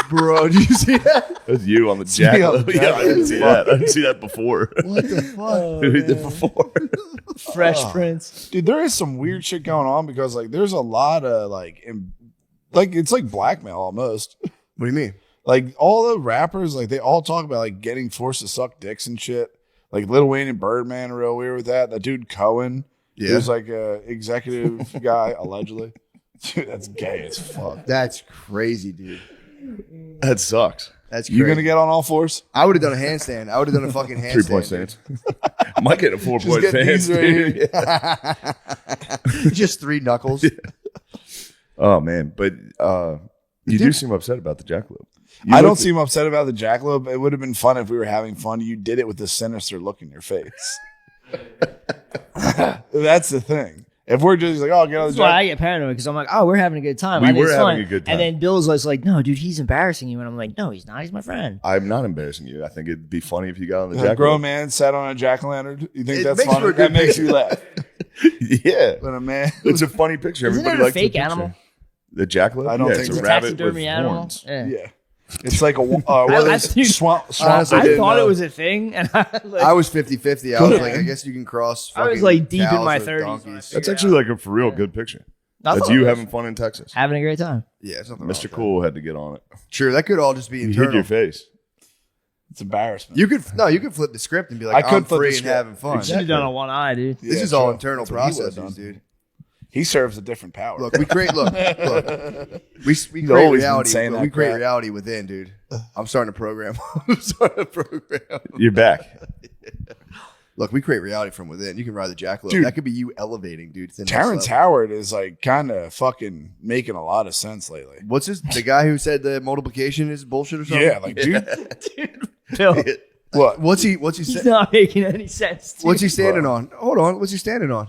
Bro, did you see that? That's you on the me on Jackalope. the Yeah, I didn't see that. I didn't see that before. What the fuck? Who did it before? Fresh Prince. Dude, there is some weird shit going on because like there's a lot of like it's like blackmail almost. What do you mean? Like all the rappers, like they all talk about like getting forced to suck dicks and shit. Like Lil Wayne and Birdman are real weird with that. That dude Cohen, who's like a executive guy allegedly. Dude, that's gay as fuck. That's crazy, dude. That sucks. That's crazy. You gonna get on all fours? I would have done a handstand. I would have done a fucking handstand. 3-point stance. I might get a 4-point get stance, these right dude. here. Just 3 knuckles. Oh man, but you do seem upset about the jackalope. I don't seem upset about the jackalope. It would have been fun if we were having fun. You did it with a sinister look in your face. That's the thing. If we're just like, oh, get on the That's why I jackalope. get paranoid because I'm like, oh, we're having a good time. We I think were it's having fun. a good time. And then Bill's like, no, dude, he's embarrassing you. And I'm like, no, he's not. He's my friend. I'm not embarrassing you. I think it'd be funny if you got on the A jackalope. grown man sat on a jack-o'-lantern. You think It that's makes for funny? a good That makes picture. you laugh. Yeah, When a man, it's a funny picture. Isn't Everybody it a likes the fake picture. animal? The jackalope? I don't yeah, think it's so. a rabbit with Taxidermy animal. horns. Yeah. yeah, it's like a what I- is dude, swamp. honestly, I didn't thought know. it was a thing, and I I was 50-50. I was like, I guess you can cross. I was, fucking like, deep in cows my with 30s. donkeys. That's actually like a for real good picture. I That's thought you it was having fun in Texas. having a great time. Yeah, it's nothing wrong Mr. with Cool had to get on it. that. Sure, that could all just be You internal. hit your face. It's embarrassment. You could flip the script and be like, I could I'm flip the free and script. having fun. Should have done a one eye, dude. This Yeah, is all true. internal That's what he would've processes, done. dude. He serves a different power. Look, we create. Look. We create always been reality. saying But that we create crap. reality within, dude. I'm starting a program. I'm starting a program. You're back. Look, we create reality from within. You can ride the jackalope. Dude. That could be you elevating, dude. to the next Terrence level. Howard is like kind of fucking making a lot of sense lately. What's the guy who said the multiplication is bullshit or something? Yeah, like dude, Dude, Bill, what? What's he he's saying? not making any sense. Dude. What's he standing on? Hold on. What's he standing on?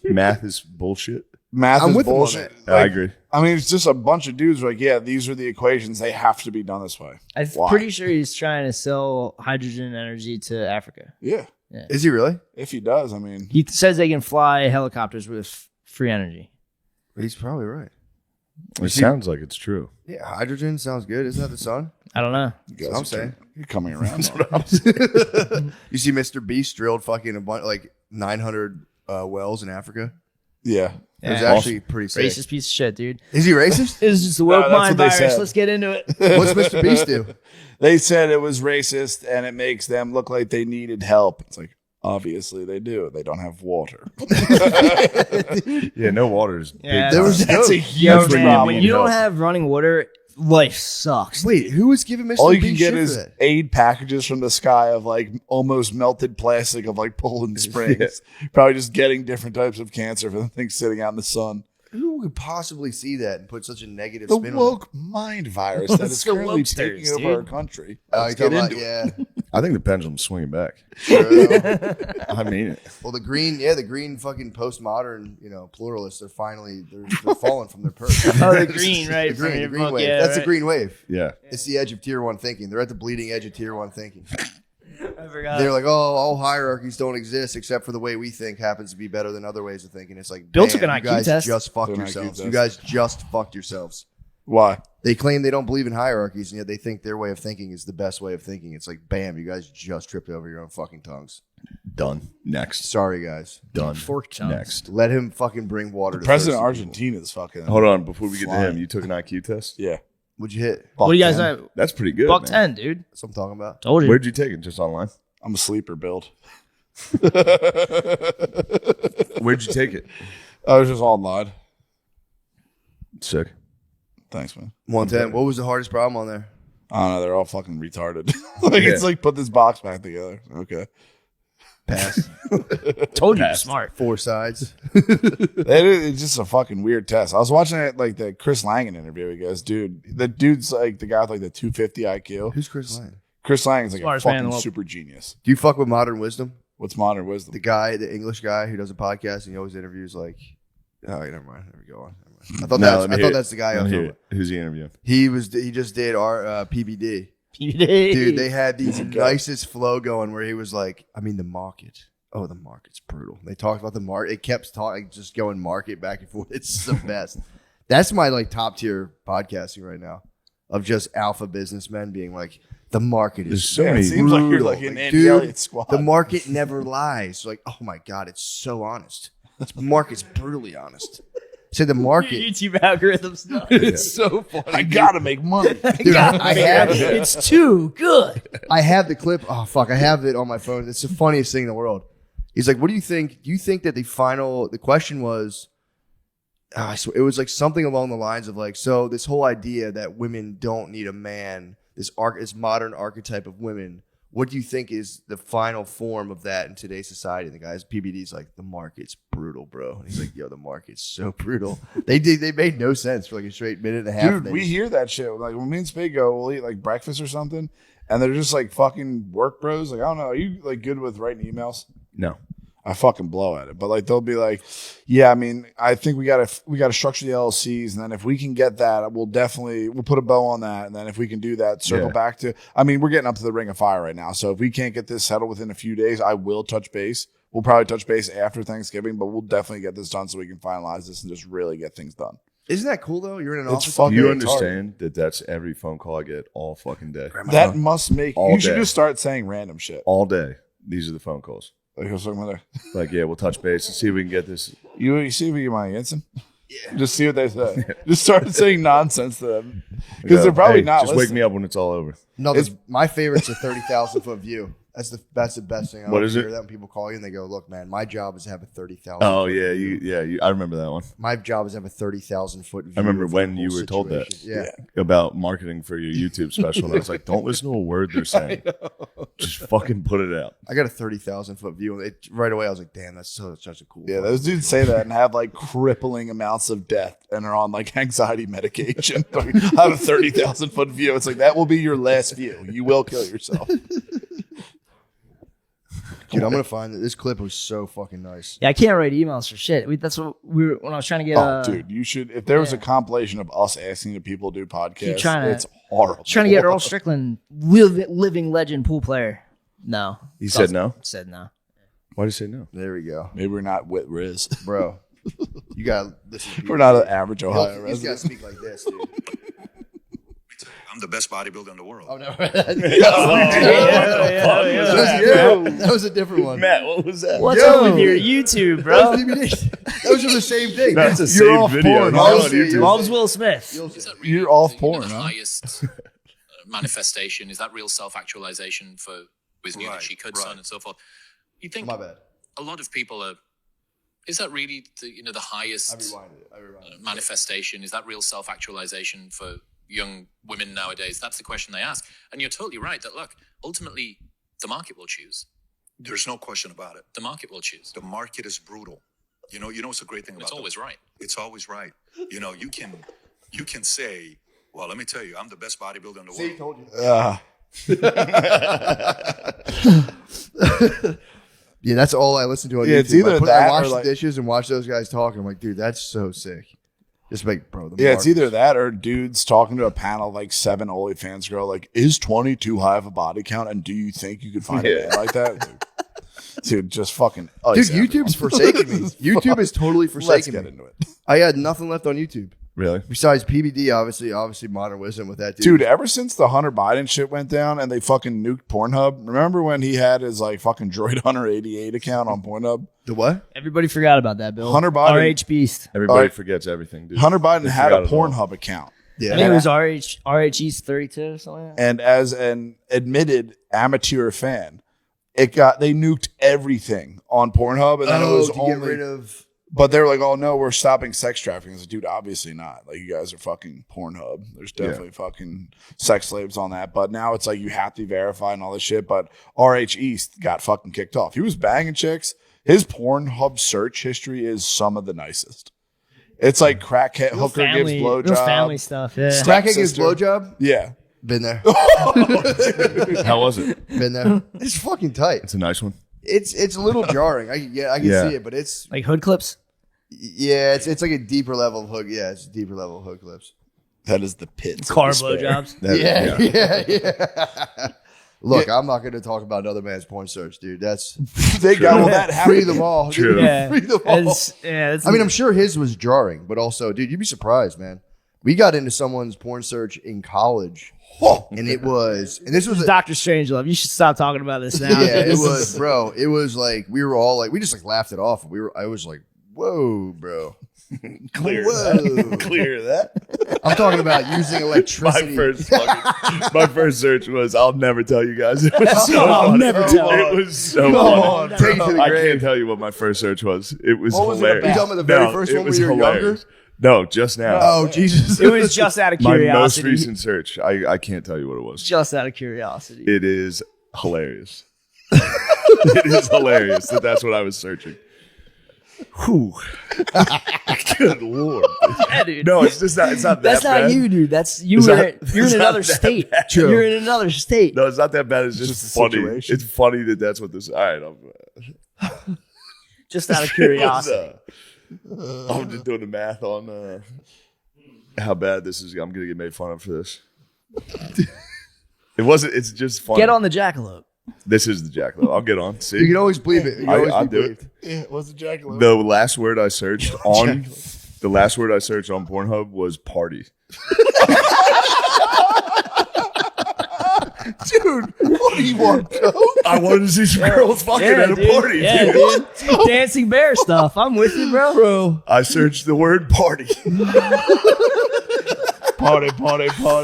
Math is bullshit. Math I'm is with him on bullshit. that. I agree. I mean, it's just a bunch of dudes like, yeah, these are the equations. They have to be done this way. I'm Why? pretty sure he's trying to sell hydrogen energy to Africa. Yeah, Is he really? if he does, I mean, He says they can fly helicopters with free energy. He's probably right. It sounds like it's true. Yeah, hydrogen sounds good. Isn't that the sun? I don't know. you guys I'm are saying. you're coming around. You see, Mr. Beast drilled fucking a bunch, like 900 wells in Africa. Yeah, It was Yeah. actually pretty sick. Racist piece of shit, dude. Is he racist? This is just the woke that's mind what they virus. said. Let's get into it. What's Mr. Beast do? they said it was racist and it makes them look like they needed help. It's like obviously they do. They don't have water. Yeah, no water is Yeah. big. There was That's a no- huge Yo, That's where you man, problem. when you don't help. have running water, life sucks. Wait, who was giving Mr. All you Beast can get shit is for that? aid packages from the sky of like almost melted plastic of like Poland Springs. Probably just getting different types of cancer for the things sitting out in the sun. Who could possibly see that and put such a negative The spin on it? woke mind virus that It's is the currently wokesters, taking dude. over our country. Oh, Let's you get talking into about, it. yeah. I think the pendulum's swinging back. True. I mean it. Well, the green fucking postmodern, pluralists, they're falling from their perch. Oh, the green, right? The from green, your the green book, wave. yeah, That's the right. green wave. Yeah. It's the edge of tier one thinking. They're at the bleeding edge of tier one thinking. I forgot. They're like, oh, all hierarchies don't exist except for the way we think happens to be better than other ways of thinking. It's like, Bill bam, took an you IQ guys test. just fucked Took an IQ yourselves. test. You guys just fucked yourselves. Why? They claim they don't believe in hierarchies, and yet they think their way of thinking is the best way of thinking. It's like, bam, you guys just tripped over your own fucking tongues. Done. Next. Sorry, guys. Done. Forked tongues. Next. Let him fucking bring water to President of thirsty people. Argentina is fucking. Hold on. Before we get to Flying. him, you took an IQ test? Yeah. What'd you hit? What do you guys Buck 10. know? That's pretty good. Buck man. 10, dude. That's what I'm talking about. Told you. Where'd you take it? Just online? I'm a sleeper build. Where'd you take it? I was just online. Sick. Thanks, man. 110. What was the hardest problem on there? I don't know. They're all fucking retarded. It's like put this box back together. Okay. Pass. Told you, you're Passed. smart. 4 sides. It's just a fucking weird test. I was watching it like the Chris Langan interview. He goes, dude, the dude's like the guy with like the 250 IQ. Who's Chris Lane? Chris Langan's like Smartest a man in the fucking world. super genius. Do you fuck with modern wisdom? What's modern wisdom? The English guy who does a podcast and he always interviews like, oh, never mind. There we go on. I thought No, let me I hear thought it. that's the guy. I Let was me talking hear about. it. Who's he interviewing? He just did our PBD. PBD. Dude, they had these nicest flow going where he was like, I mean, the market. Oh, the market's brutal. They talked about the market. It kept talking, just going market back and forth. It's the best. That's my like top tier podcasting right now of just alpha businessmen being like, the market is so It many seems like you're brutal. like in Andy Dude, Elliott squad. the market never lies. Like, oh my God, it's so honest. The market's brutally honest. Say the market. YouTube algorithms. It's so funny. I gotta make money. Dude, I have it. It's too good. I have the clip. Oh fuck, I have it on my phone. It's the funniest thing in the world. He's like, "What do you think? Do you think that the question was, it was like something along the lines of like, so this whole idea that women don't need a man, this modern archetype of women, what do you think is the final form of that in today's society?" And the guy's PBD's like, "The market's brutal, bro." And he's like, "Yo, the market's so brutal." They made no sense for like a straight minute and a half. Dude, we hear that shit. Like when me and Spade go, we'll eat like breakfast or something, and they're just like fucking work bros. Like, I don't know, are you like good with writing emails? No. I fucking blow at it. But like they'll be like, yeah, I mean, I think we gotta structure the LLCs, and then if we can get that, we'll put a bow on that, and then if we can do that, circle back to. I mean, we're getting up to the ring of fire right now. So if we can't get this settled within a few days, I will touch base. We'll probably touch base after Thanksgiving, but we'll definitely get this done so we can finalize this and just really get things done. Isn't that cool though? You're in an It's office. fucking You retarded. understand that that's every phone call I get all fucking day. That must make All you should day. just start saying random shit. All day. These are the phone calls. Like I was talking about Like, yeah, we'll touch base and see if we can get this. you see what you mind answering? Yeah. Just see what they say. Just start saying nonsense to them because they're probably Hey, not. Just wake listening. me up when it's all over. No, my favorite's a 30,000 foot view. That's the best thing. What is hear it? that when people call you and they go, "Look, man, my job is to have a 30,000." Oh, yeah. I remember that one. My job is to have a 30,000 foot view. I remember of when the you whole were told that. situation. Yeah. About marketing for your YouTube special. And I was like, don't listen to a word they're saying. Just fucking put it out. I got a 30,000 foot view. Right away, I was like, "Damn, that's such a cool." Yeah, those dudes say that and have like crippling amounts of death and are on like anxiety medication. Like, I have a 30,000 foot view. It's like that will be your last view. You will kill yourself. Dude, I'm gonna find that. This clip was so fucking nice. Yeah, I can't write emails for shit. That's what we were when I was trying to get. Oh, dude, you should. If there was a compilation of us asking the people to do podcasts, it's horrible. Trying to get Earl Strickland, living legend pool player. No, He said no? Said no. Why did he say no? There we go, Maybe we're not with Riz. bro. You got listen. We're not an average Ohio He's got to resident. speak like this, dude. I'm the best bodybuilder in the world. Oh no, Yeah. that was a different one. Matt, what was that? What's Yo. up with your YouTube, That bro? was DVD. Those are the same thing. That's a You're saved off video. porn. Not on I'll see YouTube. you. Loves Will Smith. Is that You're off the, porn, the huh? highest manifestation? Is that real self-actualization for was knew that Right, she could, right. so on and so forth? You think My bad. a lot of people are? Is that really the I highest rewinded it. manifestation? Is that real self-actualization for young women nowadays? That's the question they ask. And you're totally right that look, ultimately, the market will choose. There's no question about it. The market will choose. The market is brutal. You know what's a great thing about It's always right. It's always right. You know, you can say, well, let me tell you, I'm the best bodybuilder in the See, world. told you. Yeah, that's all I listen to on Yeah, YouTube. it's either I that watch or the like- dishes and watch those guys talk. I'm like, dude, that's so sick. Just like, bro. Yeah, it's either that or dudes talking to a panel of like 7 OnlyFans girl. Like, is 20 too high of a body count? And do you think you could find a man like that? Dude, just fucking. Dude, YouTube's forsaken me. YouTube is totally Let's forsaken get me. into it. I had nothing left on YouTube Really? besides PBD. Obviously, Modern Wisdom with that Dude, ever since the Hunter Biden shit went down and they fucking nuked Pornhub, remember when he had his like fucking Droid Hunter 88 account on Pornhub? The what? Everybody forgot about that, Bill. Hunter Biden- RH Beast. Everybody Alright. forgets everything, dude. Hunter Biden They had a forgot it all. Pornhub account. Yeah, I think it was RH East 32 or something like that. And as an admitted amateur fan, they nuked everything on Pornhub, and then it was to only. get rid of. But they were like, "Oh no, we're stopping sex trafficking." I was like, dude, obviously not. Like, you guys are fucking Pornhub. There's definitely fucking sex slaves on that. But now it's like you have to be verified and all this shit. But RH East got fucking kicked off. He was banging chicks. His Pornhub search history is some of the nicest. It's like crackhead hooker gives real blowjob. family stuff. Yeah. Crackhead gives sister. blowjob. Yeah. Been there. How was it? Been there. It's fucking tight. It's a nice one. It's a little jarring. I can Yeah. see it, but it's Like hood clips. it's like a deeper level of hook. Yeah, it's a deeper level of hook clips. That is the pits. of Car despair. blowjobs. That- Yeah. Look, I'm not going to talk about another man's porn search, dude. That's They got all that free happening. them all. True. Dude. Yeah. Free them all. That's, I mean, I'm sure his was jarring, but also, dude, you'd be surprised, man. We got into someone's porn search in college, and it was, and this was, Dr. Strangelove. You should stop talking about this now. yeah, it was, bro. It was like we were all like, we just like laughed it off. I was like, whoa, bro. Clear Whoa. that. Clear that. I'm talking about using electricity. My first search was, I'll never tell you guys. It was so I'll funny. never tell. It was so Come funny. on, take it to the I grave. can't tell you what my first search was. It was What was it hilarious. about? You talking about the very first it one when was you were hilarious. younger? No, just now. Oh, Jesus. It was just out of My curiosity. most recent search. I can't tell you what it was. Just out of curiosity. It is hilarious. It is hilarious that's what I was searching. Whew. Good Lord. Yeah, dude. No, it's just not. It's not that That's not bad. you, dude. That's you. It's You're not- in it's not another that state. bad. You're in another state. No, it's not that bad. It's It's just just a funny. situation. It's funny that's what this. All right, Just out of curiosity. I'm just doing the math on how bad this is. I'm gonna get made fun of for this. It wasn't. It's just funny. Get on the jackalope. This is the Jackalope. I'll get on. See, You can always believe it. You can always I'll be do believed. it. Yeah, what's the jackalope? The last word I searched on Pornhub was party. Dude, what do you want, Joe? I wanted to see some girls fucking at a dude. party. Yeah, dude. dude. Dancing bear stuff. I'm with you, bro. I searched the word party. Party.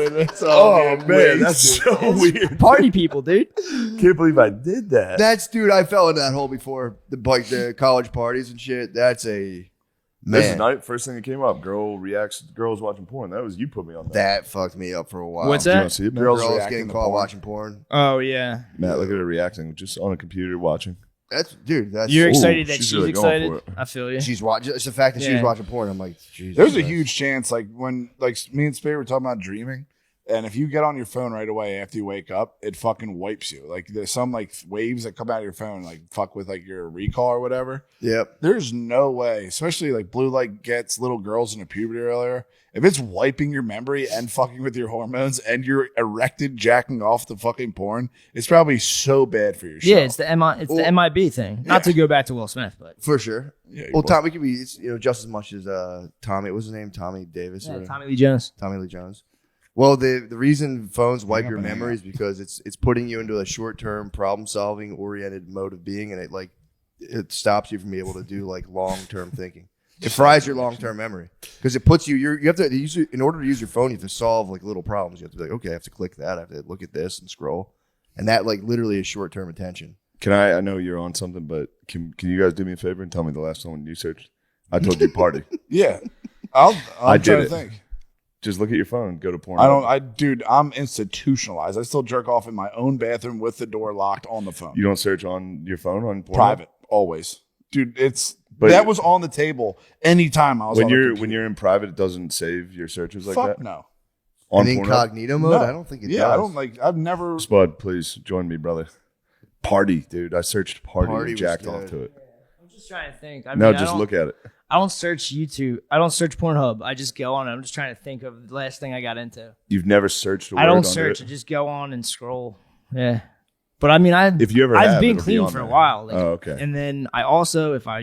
That's all. Oh man, that's so weird. Party people, dude. Can't believe I did that. That's, dude, I fell into that hole before. The college parties and shit. That's a, This is man, night. First thing that came up. Girls watching porn. That was you put me on that. that fucked me up for a while. What's Do you that? want to see it, Matt? Girls reacting getting to caught porn. watching porn. Oh yeah. Matt, look at her reacting just on a computer watching. That's, dude, that's, You're Ooh, excited that she's she's really going excited. for it. I feel you. she's watching. It's the fact that she's Yeah. watching porn. I'm like, Jesus. There's a Christ. huge chance, like when like me and Spade were talking about dreaming, and if you get on your phone right away after you wake up, it fucking wipes you. Like there's some like waves that come out of your phone, like fuck with like your recall or whatever. Yep. There's no way, especially like blue light gets little girls into puberty earlier. If it's wiping your memory and fucking with your hormones and you're erected jacking off the fucking porn, it's probably so bad for your show. Yeah, it's the the MIB thing. Not to go back to Will Smith, but For sure. Yeah, Well, Tommy could be, it's, just as much as Tommy. What was his name? Tommy Davis. yeah, or Tommy Lee Jones. Tommy Lee Jones. Well, the reason phones wipe up your and hang memory is because it's putting you into a short term problem solving oriented mode of being, and it stops you from being able to do like long term thinking. It fries your long term memory because it puts you have to use, in order to use your phone, you have to solve like little problems. You have to be like, okay, I have to click that, I have to look at this and scroll, and that like literally is short term attention. Can I know you're on something, but can you guys do me a favor and tell me the last one you searched? I told you party. Yeah. I'm I trying did to it. think. Just look at your phone. Go to porn. Dude, I'm institutionalized. I still jerk off in my own bathroom with the door locked on the phone. You don't search on your phone on porn. Private, always. Dude, But- that was on the table anytime I was When on the you're computer. in private, it doesn't save your searches like Fuck that. no. On In Pornhub? incognito mode, No. I don't think it Yeah, does. I don't like. I've never. Spud, please join me, brother. Party, dude. I searched party, Party and was jacked off good. to it. I'm just trying to think. I No, mean, just look at it. I don't search YouTube. I don't search Pornhub. I just go on. I'm just trying to think of the last thing I got into. You've never searched a word I don't under search. it? I just go on and scroll. Yeah. But I mean, If you ever I've have, been it'll be clean on for a there. while. Like, Oh, okay. And then I also, if I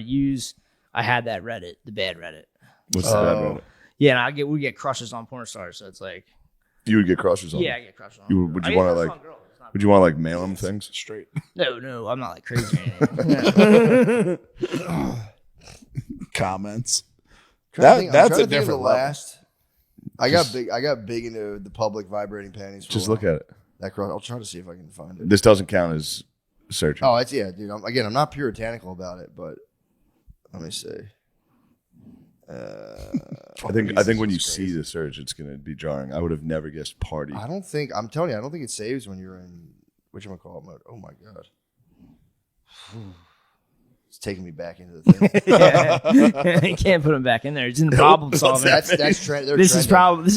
had that Reddit, the bad Reddit. What's the bad about it? Yeah, and we get crushes on porn stars. So it's like, You would get crushes on yeah, it. I get crushes on. You- them. would I you get wanna, crushes like- on girls. It's not- Would you want to like mail them things? Straight. No, I'm not like crazy or anything. Comments. Trying to think- I'm That's trying a to think of different the level. last. I got big into the public vibrating panties. For Just a while. look at it. that cross. I'll try to see if I can find it. This doesn't count as searching. Oh, it's dude. I'm not puritanical about it, but let me see. I think when you see the search, it's going to be jarring. I would have never guessed party. I'm telling you, I don't think it saves when you're in whatchamacallit mode. Oh my god. It's taking me back into the thing. Yeah. You can't put them back in there. It's in the problem solving. That's trend. This is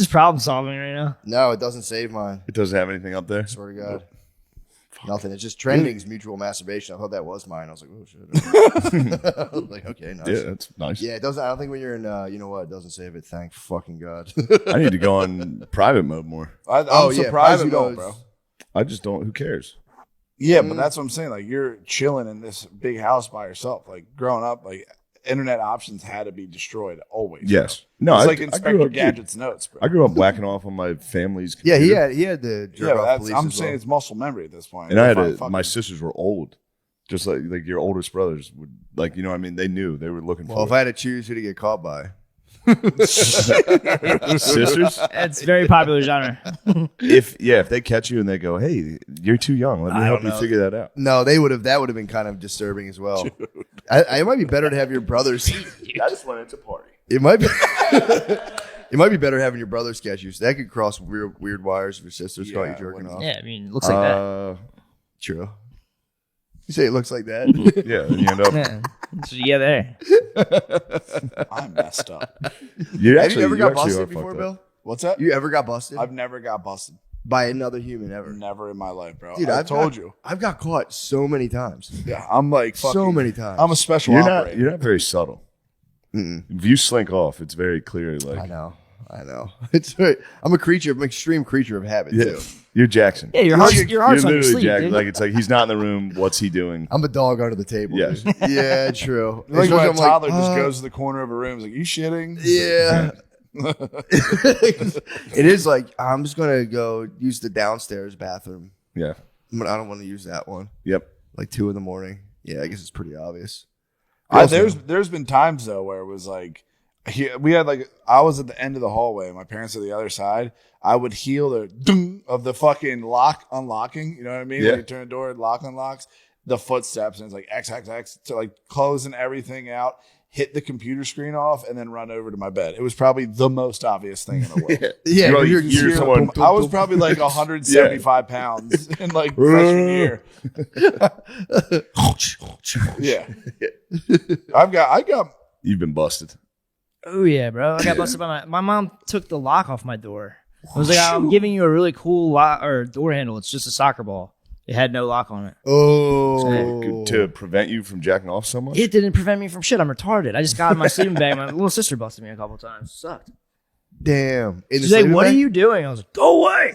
problem solving right now. No, it doesn't save mine. It doesn't have anything up there. Swear to God. Nothing. It's just trending's mutual masturbation. I thought that was mine. I was like, oh shit. I was like, okay, nice. Yeah, that's nice. Yeah, it doesn't. I don't think when you're in, you know what? It doesn't save it. Thank fucking God. I need to go on private mode more. I'm Oh, yeah, surprised you private don't, modes. bro. I just don't. Who cares? Yeah, but that's what I'm saying. Like, you're chilling in this big house by yourself. Like, growing up, like, internet options had to be destroyed always. Yes. Bro. No, It's I like grew Inspector up- Gadget's notes, bro. I grew up whacking off on my family's Yeah, computer. he had the jerk Yeah, but off that's, police. I'm as saying well. it's muscle memory at this point. And I had Fucking- my sisters were old. Just like your oldest brothers would, like, you know what I mean? They knew. They were looking Well, for if I had to choose who to get caught by, sisters. It's very popular genre. If they catch you and they go, hey, you're too young. Let me help you figure that out. no, they would have. That would have been kind of disturbing as well. It might be better to have your brothers. I just went into party. It might be. It might be better having your brothers catch you. So that could cross weird wires if your sisters caught you jerking off. Yeah, I mean, it looks like that. True. You say it looks like that. Yeah, and you end up. Yeah. That's what you get there. I messed up. Have you ever got busted before, Bill? What's that? You ever got busted I've never got busted. by another human ever? Never in my life, bro. Dude, I've told got, you. I've got caught so many times. Yeah, I'm like fucking, So many times. I'm a special You're operator. not very subtle. If you slink off, it's very clear. Like I know. It's right. I'm an extreme creature of habit too. You're Jackson. Yeah, your heart's on your literally sleeve, Jackson. dude. Like it's like he's not in the room. What's he doing? I'm a dog under the table. Yes. Yeah, true. Like when a I'm toddler just goes to the corner of a room, is like, "You shitting?" Yeah. It is like I'm just gonna go use the downstairs bathroom, Yeah. but I don't want to use that one. Yep. Like 2 a.m. Yeah, I guess it's pretty obvious. There's been times though where it was like, we had like, I was at the end of the hallway, my parents are the other side. I would heal the ding of the fucking lock unlocking. You know what I mean? Yeah. When you turn the door, lock unlocks. The footsteps and it's like XXX to like closing everything out. Hit the computer screen off and then run over to my bed. It was probably the most obvious thing in the world. Yeah, You're someone. I was probably like 175 pounds in like freshman year. Yeah. I got You've been busted. Oh yeah, bro. I got busted by my mom took the lock off my door. I was like, I'm giving you a really cool lock or door handle. It's just a soccer ball. It had no lock on it. Oh, To prevent you from jacking off so much? It didn't prevent me from shit. I'm retarded. I just got in my sleeping bag. My little sister busted me a couple times. Sucked. damn. In the She's like, sleeping "What bag? are you doing?" I was like, "Go away."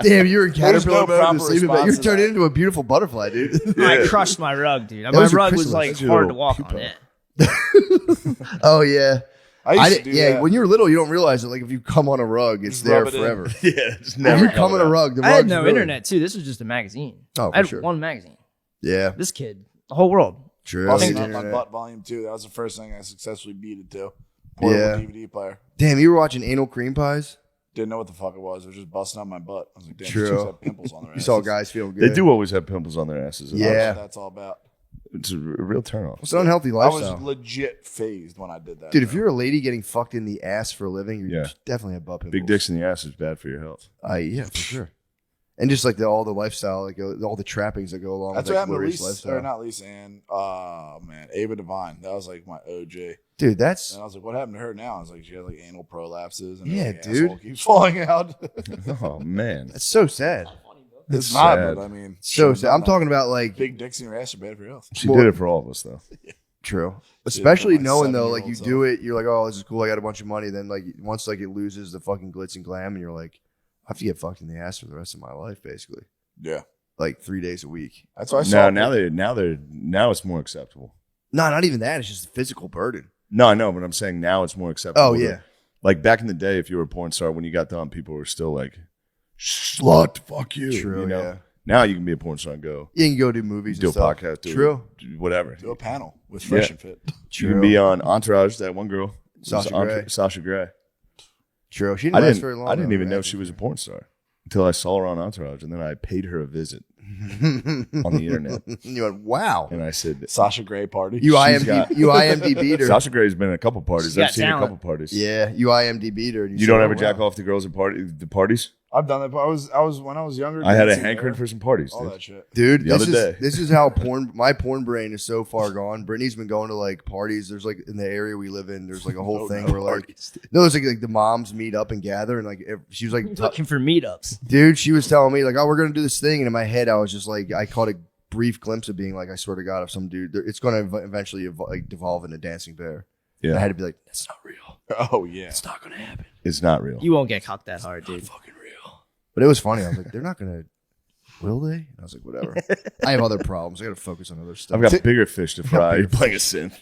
Damn, you're a There's caterpillar no mode in proper the sleeping bag. response You're to turning that. into a beautiful butterfly, dude. I crushed my rug, dude. My was your rug was chrysalis. like That's your hard to little walk pupa. on it. Oh yeah. I used to do that. when you're little, you don't realize it. Like if you come on a rug, it's Just there rub it in. forever. Yeah, it's If never you come on a rug, the I had rug's no really- internet too. This was just a magazine. Oh, for I had sure. one magazine. Yeah, This kid, the whole world. true. Busting The Up My internet. Butt Volume 2. That was the first thing I successfully beat it to. Portable Yeah. DVD player. Damn, you were watching anal cream pies. Didn't know what the fuck it was. It was just busting up my butt. I was like, damn, True. these chicks have pimples on their You asses. saw guys feel good. They do always have pimples on their asses. Yeah. That's what that's all about. It's a real turnoff. It's an unhealthy I lifestyle. was legit phased when I did that. Dude, if you're a lady getting fucked in the ass for a living, you Yeah. definitely have butt pimples. Big dicks in the ass is bad for your health. Yeah, for sure. And just like all the lifestyle, like all the trappings that go along That's with what that happened to glorious Lisa, lifestyle. or not Lisa Ann. Oh, man. Ava Devine. That was like my OJ. Dude, that's And I was like, what happened to her now? I was like, she had like anal prolapses. And Yeah, her, like, dude. asshole keeps falling out. Oh man, that's so sad. It's not, sad. but I mean. So sad. I'm talking about like Big dicks in your ass are bad for your health. she did it for all of us though. true, especially my knowing though, like you 7-year-old do it, you're like, oh, this is cool. I got a bunch of money. Then like once like it loses the fucking glitz and glam, and you're like, I have to get fucked in the ass for the rest of my life, basically, Yeah. like 3 days a week. That's why I saw. Now it's more acceptable. No, not even that. It's just a physical burden. No, I know, but I'm saying now it's more acceptable. Oh yeah, Like back in the day, if you were a porn star, when you got done, people were still like, "Slut, fuck you." True, You know? yeah. Now you can be a porn star and go you can go do movies, do a and stuff. podcast, True. do whatever. Do a panel with Fresh Yeah. and Fit. You can be on Entourage. That one girl, Sasha Grey. Sasha Grey. True. She didn't I last didn't. very long. I didn't though, even know right? she was a porn star until I saw her on Entourage, and then I paid her a visit on the internet, You went, wow. and I said, Sasha Grey party. You She's got- IMDb'd her. "Sasha Grey's been in a couple parties. She's got I've seen talent. a couple parties. Yeah, you IMDb'd her. And You said, don't oh, ever jack wow. off the girls at the parties? I've done that. But I was when I was younger. I had a dancing hankering there, for some parties. all dude. that shit. Dude, The this other is day. this is how my porn brain is so far gone. Brittany's been going to like parties. There's like in the area we live in, there's like a whole thing where like there's like the moms meet up and gather, and like she was like, Looking for meetups. dude, she was telling me like, oh, we're gonna do this thing, and in my head I was just like, I caught a brief glimpse of being like, I swear to God, if some dude, it's gonna eventually devolve into Dancing Bear. And I Yeah, had to be like, that's not real. Oh yeah. It's not gonna happen. it's not real. You won't get cocked that hard, dude. Fucking real. But it was funny. I was like, they're not gonna will they? And I was like, whatever. I have other problems. I got to focus on other stuff. I've got bigger fish to fry. You're playing a synth.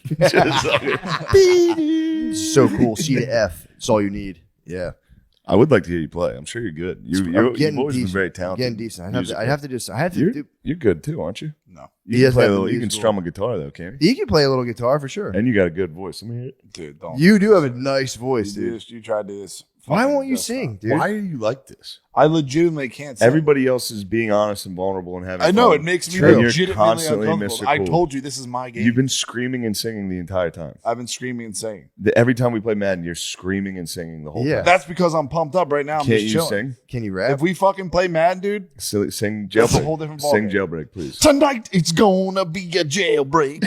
It's so cool. C to F. It's all you need. Yeah. I would like to hear you play. I'm sure you're good. Your getting voice is decent. very talented. Getting decent. I'd have to do. You're good too, aren't you? No. You can play a little. You can strum a guitar though, can't you? You can play a little guitar for sure. And you got a good voice. Let me hear it. Dude, don't. You do have a nice voice, dude. You tried to do this. Why fucking won't you just sing, now. dude? Why are you like this? I legitimately can't sing. Everybody else is being honest and vulnerable and having I know fun. it makes me And you're legitimately constantly uncomfortable. Mr. I Cool. told you this is my game. You've been screaming and singing the entire time. I've been screaming and singing. Every time we play Madden, you're screaming and singing the whole Yeah. time. That's because I'm pumped up right now. I'm Can't just you chilling. sing? Can you rap? If we fucking play Madden, dude, Sing That's jailbreak. a whole different Sing ballgame. jailbreak, please. tonight it's gonna be a jailbreak.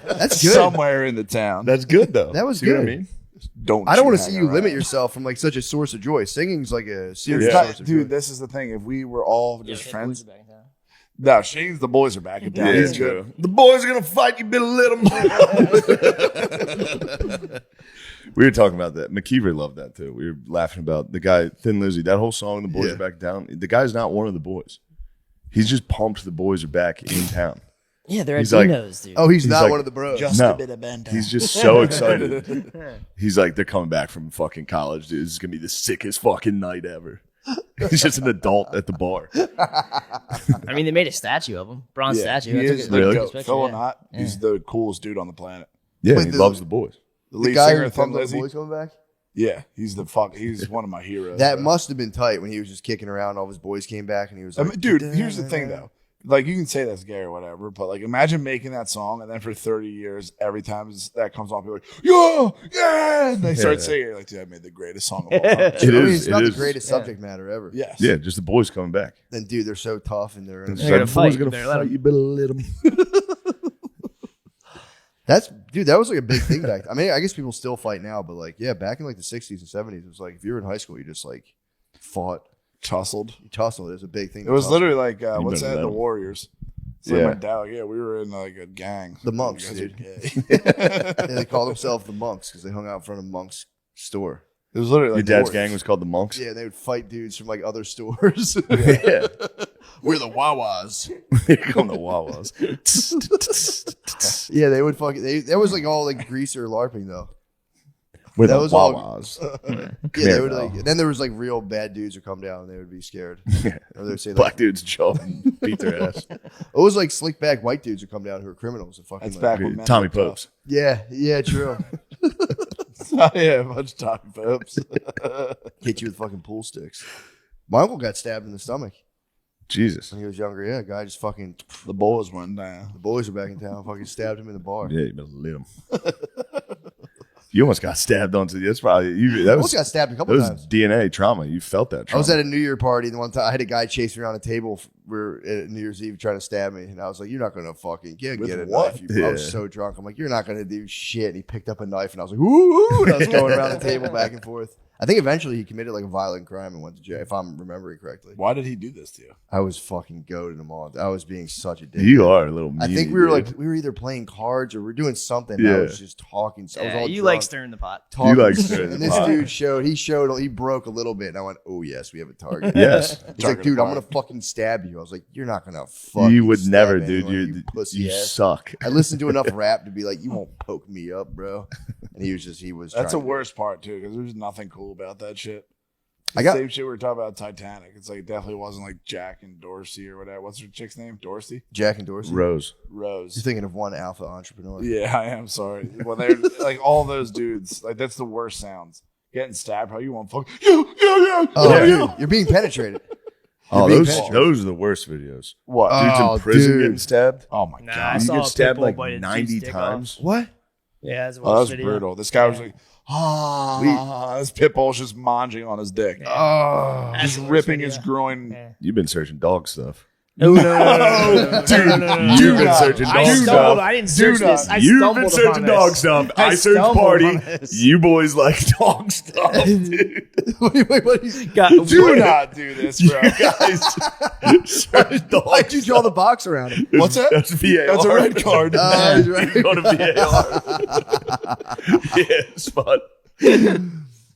That's good. Somewhere in the town. That's good though. That was See what I good. mean? I don't want to hang see you around. limit yourself from like such a source of joy. Singing's like a It's serious not- source of dude, joy. this is the thing. If we were all Yeah, just Shane friends, Boys are back in town. no, Shane's the boys are back in town. He's good. The boys are gonna fight. You better let them. We were talking about that. McKeever loved that too. We were laughing about the guy Thin Lizzy. That whole song, "The Boys Yeah. Are Back Down." The guy's not one of the boys. He's just pumped. The boys are back in town. Yeah, they're at He's like- Dino's, dude. Oh, he's not like- one of the bros. Just No. a bit of bend down. He's just so excited. He's like, they're coming back from fucking college, dude. This is gonna be the sickest fucking night ever. He's just an adult at the bar. I mean, they made a statue of him, bronze statue. He I took is a- the Really? goat. picture, Phil yeah. Knott, he's the coolest dude on the planet. Yeah, Wait, he the- loves the boys. The The lead guy singer who of Thin pumped up the Lizzy. boys coming back? Yeah, he's he's one of my heroes. That bro. must have been tight when he was just kicking around. All of his boys came back and he was I like, mean, dude, here's the thing though. Like, you can say that's gay or whatever, but like, imagine making that song and then for 30 years, every time that comes on, people are like, yeah, and they start singing. You're like, dude, I made the greatest song of all time. It I mean, is. it's not It the is. greatest subject matter ever. Yes. Yeah, just the boys coming back. Then, dude, they're so tough and they're. It's They're gonna the boys fight. are gonna You better let fight. 'em. You better let them. That was like a big thing back. I mean, I guess people still fight now, but like, yeah, back in like the 60s and 70s, it was like if you were in high school, you just like fought. Tussled. You tussled. It was a big thing. It was to tussle. literally like, what's better that? let The 'em. Warriors. It's Yeah. like my dad. Yeah, we were in like a gang. The monks, You guys are dude. gay. Yeah, they called themselves the monks because they hung out in front of Monk's store. It was literally Your like dad's the gang was called the Monks. Yeah, they would fight dudes from like other stores. Yeah. We're the Wawas. They call them the Wawas. Yeah, they would fucking. That was like all like greaser LARPing though. We're That the was all- Wawas. Yeah, they here, would pal. like. Then there was like real bad dudes who come down and they would be scared. Or they'd say like, Black dudes show up and beat their ass. it was like slick back white dudes who come down who are criminals and fucking. That's like, back when men Tommy were tough. Popes. Yeah, true. Yeah, a bunch of Tommy Popes. Hit you with fucking pool sticks. My uncle got stabbed in the stomach Jesus. when he was younger. Yeah, a guy just fucking. The boys went down. The boys are back in town. Fucking stabbed him in the bar. Yeah, you better let him. You almost got stabbed onto. That's probably you. That I was almost got stabbed a that couple was times. DNA trauma. You felt that I trauma. was at a New Year party, and one time I had a guy chase me around a table. We were at New Year's Eve trying to stab me, and I was like, "You're not gonna fucking get With a what? knife." I was Yeah. so drunk. I'm like, "You're not gonna do shit." And he picked up a knife, and I was like, "Ooh!" And I was going around the table back and forth. I think eventually he committed like a violent crime and went to jail, if I'm remembering correctly. Why did he do this to you? I was fucking goading him on. I was being such a dick. You are a little. Meanie, I think we were dude. we were either playing cards or we were doing something. Yeah. I was just talking. I was Yeah, all you drunk, like stirring the pot. talking. You like stirring the And this pot. dude he broke a little bit, and I went, "Oh yes, we have a target." Yes. He's like, "Dude, I'm gonna fucking stab you." I was like, "You're not gonna fucking." You would stab never, anyone, dude. You pussy You ass. suck. I listened to enough rap to be like, "You won't poke me up, bro." And he was. That's trying the to- worst part too, because there's nothing cool about that shit. I got- Same shit we were talking about Titanic. It's like it definitely wasn't like Jack and Dorsey or whatever. What's her chick's name? Dorsey? Jack and Dorsey. Rose. Rose. You're thinking of one alpha entrepreneur. Yeah, I am sorry. Well, they're like all those dudes. Like that's the worst sounds. Getting stabbed. How you want fuck? Yeah. Oh, Yeah. dude, you're being penetrated. Oh, being those penetrated. are the worst videos. What? Dudes Oh, in prison dude. getting stabbed. Oh my Nah, I god. You saw get a stabbed pit like bull bite a 90 dude's dick times. What? Yeah, that's Oh, that's brutal. This guy was like, this pit bull's just manging on his dick. Oh, That's Just the worst ripping video. his groin. Yeah. You've been searching dog stuff. No, You've been searching I dog stumbled. stuff. I didn't search Do this. not. I You've stumbled been upon searching this. dog stuff. I searched stumbled party. upon this. You boys like dog stuff, dude. wait, what? Is, Got- Do not do this, bro. You guys search dog why'd you draw the box around it? What's that? That's VAR. That's a red card. Oh, he's right. Go to VAR. Yeah, it's fun.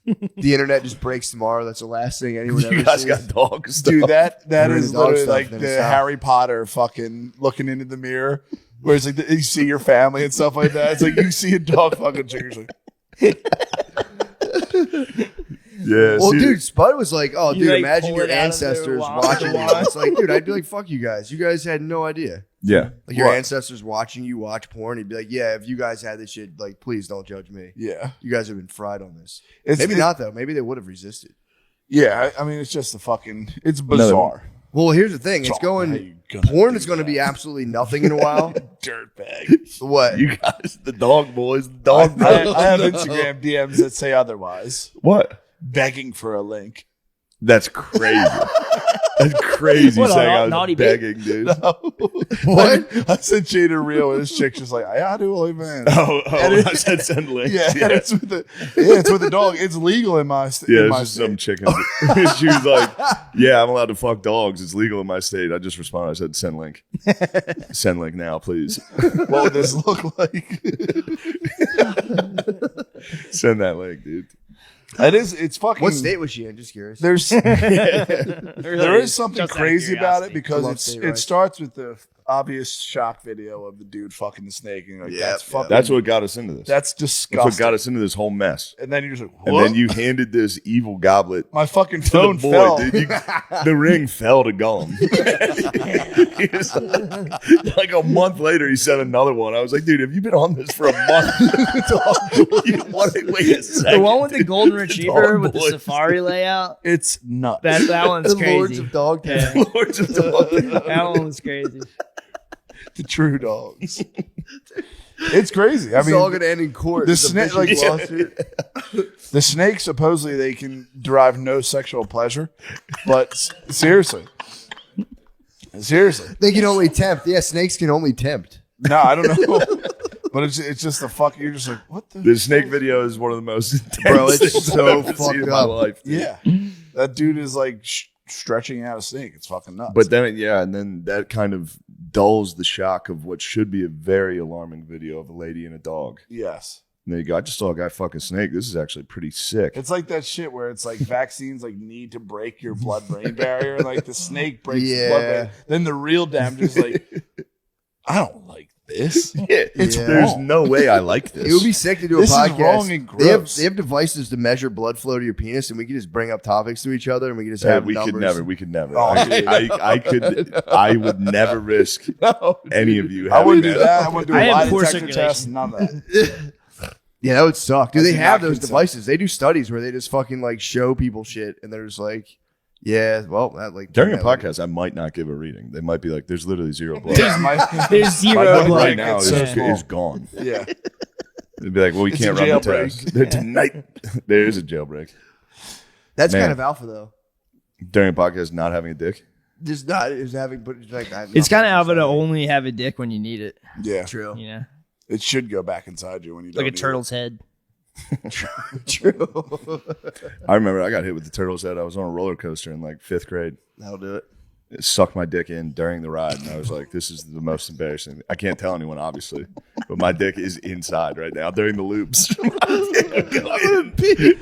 the internet just breaks tomorrow. That's the last thing anyone ever You guys sees. got dogs, Dude, that We're is into dog literally stuff, like then the it's out. Harry Potter fucking looking into the mirror, where it's like you see your family and stuff like that. It's like you see a dog fucking chick. You're like, Yeah. Well, see, dude, Spud was like, "Oh, You, dude, like, imagine pull your it out of ancestors their wallet. watching you." It's like, dude, I'd be like, "Fuck you guys. You guys had no idea." Yeah. Like your What? ancestors watching you watch porn. He'd be like, "Yeah, if you guys had this shit, like, please don't judge me. yeah, You guys have been fried on this." it's Maybe not though. Maybe they would have resisted. Yeah, I mean, it's just it's bizarre. Well, here's the thing. It's How you going. gonna Porn do is going to that? be absolutely nothing in a while. Dirtbag. What? You guys, the dog boys, the dog I boys. have Instagram DMs that say otherwise, What? begging for a link. That's crazy. That's crazy What, saying on I was Naughty Bit? begging, dude. What? I sent Jade a reel, and this chick's just like, I do OnlyFans. Oh, And it- I said send links. Yeah, it's with the dog. It's legal in my state. Yeah, in it's my just state. some chicken. She was like, "Yeah, I'm allowed to fuck dogs. It's legal in my state." I just responded. I said, "Send link. Send link now, please. What would this look like? Send that link, dude." It's fucking. What state was she in? Just curious. There's there is something Just out of crazy about it curiosity. because Love state it rights. starts with the obvious shock video of the dude fucking the snake, and you're like, Yeah, that's yeah. fucking. That's what got us into this. That's That's disgusting. what got us into this whole mess. And then you're just like, And what? then you handed this evil goblet My fucking to phone the boy, fell. dude. The ring fell to Gollum. He was like a month later, he sent another one. I was like, "Dude, have you been on this for a month?" Wait a second. The one with the golden Dog retriever with the boys. safari layout. It's nuts. That one's The crazy. Lords of Dog Town. Yeah. Lords of Dog. That one was crazy. the true dogs. It's crazy. I It's all mean, going to end in court. the It's a snake- vicious like- lawsuit. the snakes supposedly they can derive no sexual pleasure, but seriously, They can only tempt. Yeah, snakes can only tempt. no, I don't know. But it's just the fuck. You're just like, what the? The snake video is one of the most intense Bro, it's things so I've ever fucked seen in my up. life. dude. Yeah, that dude is like stretching out a snake. It's fucking nuts. But then, and then that kind of dulls the shock of what should be a very alarming video of a lady and a dog. yes, And then you go, "I just saw a guy fuck a snake. This is actually pretty sick." it's like that shit where it's like vaccines like need to break your blood-brain barrier. Like the snake breaks the Yeah. blood-brain. Then the real damage is like, I don't like this. It's There's wrong. no way I like this. It would be sick to do a This is podcast. wrong and They have, gross. they have devices to measure blood flow to your penis, and we can just bring up topics to each other, and we can just have we numbers. could never. Oh, I would never risk any of you. I wouldn't having do that. I wouldn't do I a have lie poor detector circulation. test. None of that. Yeah, that would suck. Do I they do have not those consent. devices? They do studies where they just fucking like show people shit, and they're just like, "Yeah, well, that like During a that, like- podcast, I might not give a reading. They might be like, "There's literally zero blood." Yeah, my- There's My zero blood blood. right now It's is, so is small. gone. yeah. They'd be like, "Well, we It's can't a run the jailbreak. test tonight." There is a jailbreak That's Man. kind of alpha though. during a podcast. Not having a dick. Just not is having, but it's like It's kind of alpha to only have a dick when you need it. Yeah. true. You know, It should go back inside you when you like don't a need turtle's head. True. I remember I got hit with the turtle's head. I was on a roller coaster in like 5th grade. That'll do it. It sucked my dick in during the ride, and I was like, "This is the most embarrassing." I can't tell anyone, obviously, but my dick is inside right now during the loops. My dick would go in.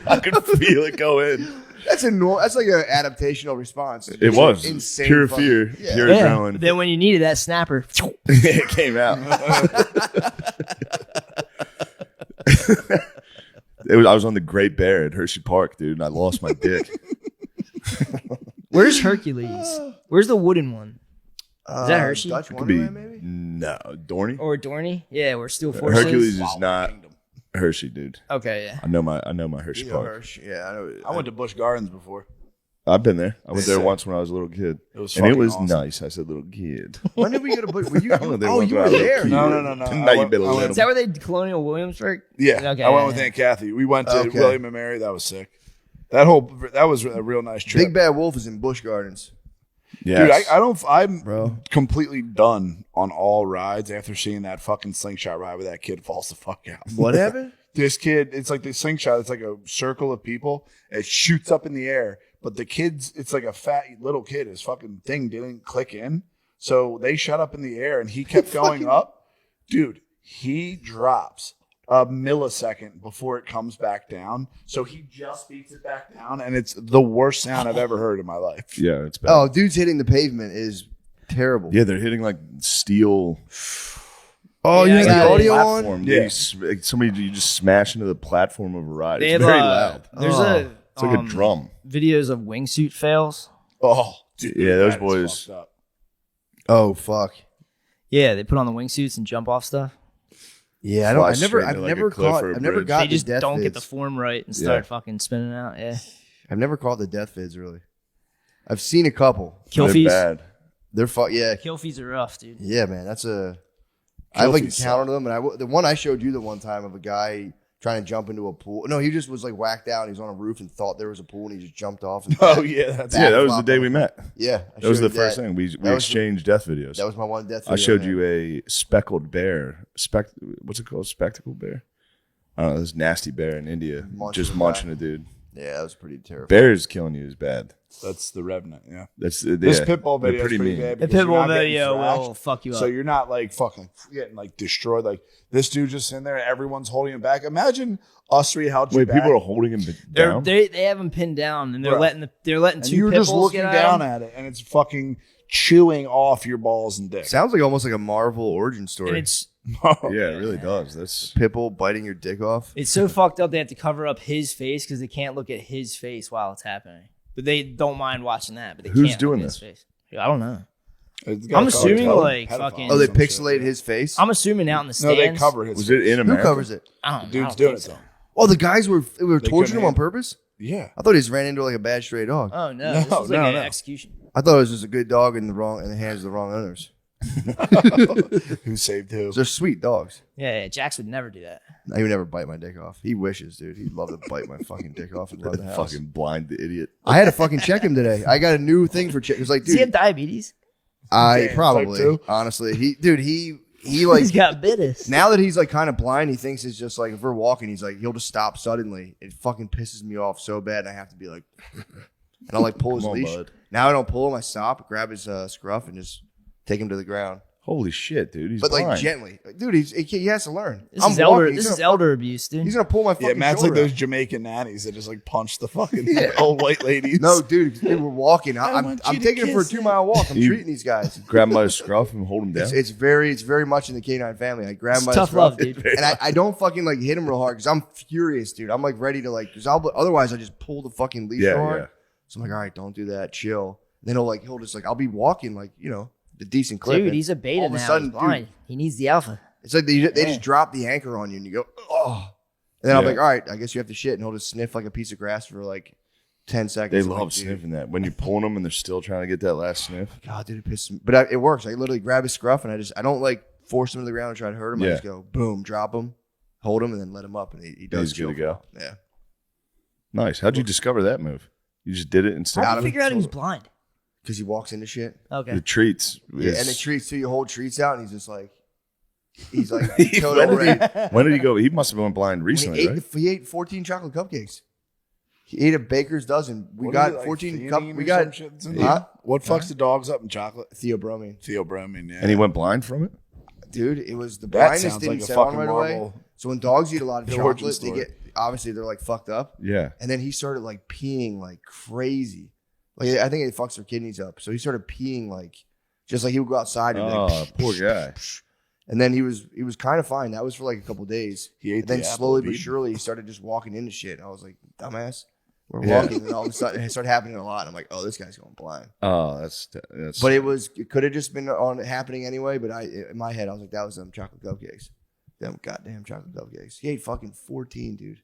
I could feel it go in. That's that's like an adaptational response. It was insane. pure fucking- fear, Yeah. pure Yeah. adrenaline. Then when you needed that snapper, It came out. I was on the Great Bear at Hershey Park, dude, and I lost my dick. where's Hercules? Where's the wooden one? Is that Hershey? Dutch Could be Wonderland, maybe? no Dorney. Or Dorney? Yeah, we're Steel Forces. Hercules is not Hershey, dude. Okay, yeah. I know my Hershey Yeah, Park. Hirsch. Yeah, I know. I went to Busch Gardens before. I've been there. I went there Sick. once when I was a little kid, It was and it fucking was awesome. nice. I said little kid. When did we go to Bush? Were you? I went there Oh, once you when I were was a there. kid. No. Now you've been a I went- little. Is that where they did Colonial Williamsburg? Yeah. Okay, I went yeah, with yeah. Aunt Kathy. We went to Okay. William and Mary. That was sick. That was a real nice trip. Big Bad Wolf is in Busch Gardens. Yes. Dude, I'm Bro. completely done on all rides after seeing that fucking slingshot ride where that kid falls the fuck out. What happened? This kid, it's like the slingshot. It's like a circle of people. It shoots up in the air, but the kid's, it's like a fat little kid. His fucking thing didn't click in, so they shot up in the air, and he kept going up. Dude, he drops a millisecond before it comes back down. So he just beats it back down, and it's the worst sound I've ever heard in my life. Yeah, it's bad. Oh, dudes hitting the pavement is terrible. Yeah, they're hitting like steel. Oh, Yeah, you I have got the it. audio on? Platform. Yeah. Somebody you just smash into the platform of a ride. They It's have, very loud. There's It's like a drum. videos of wingsuit fails. Oh, dude, Yeah, those that is boys- fucked up. Oh, fuck. Yeah, they put on the wingsuits and jump off stuff. Yeah, Fly I've straight into, like, never a cliff caught, or a I've never bridge. got They just the death don't vids. get the form right and start fucking spinning out. Yeah, I've never caught the death vids, really. I've seen a couple. kill They're fees. bad. They're yeah. Kill fees are rough, dude. Yeah, man, that's a. I like fees encountered them, and the one I showed you the one time of a guy trying to jump into a pool. No, he just was like whacked out. And he was on a roof and thought there was a pool, and he just jumped off. And Oh yeah, that's Yeah, that was the day we met. Yeah, That was the showed you first thing. We That was exchanged death videos. That was my one death. I video, showed man. you a speckled bear. What's it called? Spectacled bear? I don't know. This nasty bear in India Munching just a munching guy. a dude. Yeah, that was pretty terrible. Bears killing you is bad. That's the Revenant. Yeah, That's this yeah, pitbull they're video is pretty mean. bad. The because you're pitbull not getting video thrashed. will fuck you up. So you're not like fucking getting like destroyed. Like this dude just in there, everyone's holding him back. Imagine us three held you Wait, back. people are holding him down. They have him pinned down and they're Bro. letting and two you're pit just bulls looking get down at him. at it, and it's fucking chewing off your balls and dick. Sounds like almost like a Marvel origin story. And it's Yeah, it really does. That's Pitbull biting your dick off. it's so fucked up they have to cover up his face because they can't look at his face while it's happening. But they don't mind watching that. But they Who's can't doing look at his face. I don't know. It's I'm got assuming, pedophile- like, pedophile fucking- Oh, they or some shit. pixelate his face. I'm assuming out in the No, stands. they cover his. was it in Who America? covers it? I don't, Dude's I don't doing think it so. though. Oh, the guys were torturing couldn't him on purpose. Yeah. I thought he just ran into like a bad stray dog. Oh no, No, this was like no, an no. execution. I thought it was just a good dog in the hands of the wrong owners. Who saved who? They're sweet dogs. Yeah, Jax would never do that. He would never bite my dick off. He wishes, dude. He'd love to bite my fucking dick off and run the house. Fucking blind idiot. I had to fucking check him today. I got a new thing for check. It's like, Does he have dude, diabetes? I Damn, probably type 2? honestly, he like He's got bitis. now that he's like kind of blind, he thinks it's just like if we're walking, he's like he'll just stop suddenly. It fucking pisses me off so bad, and I have to be like, and I'll like pull his Come on, leash. bud. Now I don't pull him. I stop, grab his scruff, and just take him to the ground. Holy shit, dude. He's But like blind. gently, like, dude. He has to learn. This I'm is elder. walking, This he's is gonna- elder abuse, dude. He's gonna pull my fucking Yeah, Matt's like shoulder those out. Jamaican nannies that just like punch the fucking old white ladies. No, dude, we're walking. I I'm want you to taking him for a kiss it. 2-mile walk. I'm You- treating these guys. Grab him by the scruff and hold him down. It's very much in the canine family. I grab It's my tough scruff, love, dude. and I don't fucking like hit him real hard because I'm furious, dude. I'm like ready to like because otherwise I just pull the fucking leash Yeah, real hard. yeah. So I'm like, all right, don't do that, chill. And then he'll just like I'll be walking like the decent clip. Dude, and he's a beta all of now. a sudden, He's blind. He needs the alpha. it's like they just drop the anchor on you and you go oh, and then I'm Yeah. like, all right, I guess you have to shit, and he'll just sniff like a piece of grass for like 10 seconds. They I'm like, love dude, sniffing that. When you're pulling them and they're still trying to get that last sniff. God, dude, it pisses me. But it works. I literally grab his scruff and I don't like force him to the ground and try to hurt him. I Yeah. just go boom, drop him, hold him, and then let him up, and he does. He's good to chill. go. Yeah. Nice. How'd you discover that move? You just did it instead How Got do you him. figure out he was blind? Because he walks into shit. Okay. the treats. Yeah, is- and the treats too. You hold treats out, and he's like when, totally. did he, when did he go? He must have been blind He recently, right? ate 14 chocolate cupcakes. He ate a baker's dozen. We What got is it, like 14 cup. theanine We or got some shit that's in Huh? there? What fucks the dogs up in chocolate? theobromine. Theobromine, yeah. And he went blind from it? Dude, it was the That blindness sounds didn't like a set on fucking right away. Marvel So when dogs eat a lot of origin chocolate, they story. get obviously they're like fucked up. Yeah. And then he started like peeing like crazy. Like I think it fucks their kidneys up. So he started peeing like just like he would go outside and be Oh, like, poor guy. and then he was kind of fine. That was for like a couple days. He ate And then the apple, slowly but dude. surely he started just walking into shit. And I was like, dumbass. We're Yeah. walking, and all of a sudden it started happening a lot. And I'm like, oh, this guy's going blind. Oh, that's. But it could have just been on happening anyway. But in my head, I was like, that was them chocolate cupcakes. Them goddamn chocolate cupcakes. He ate fucking 14, dude.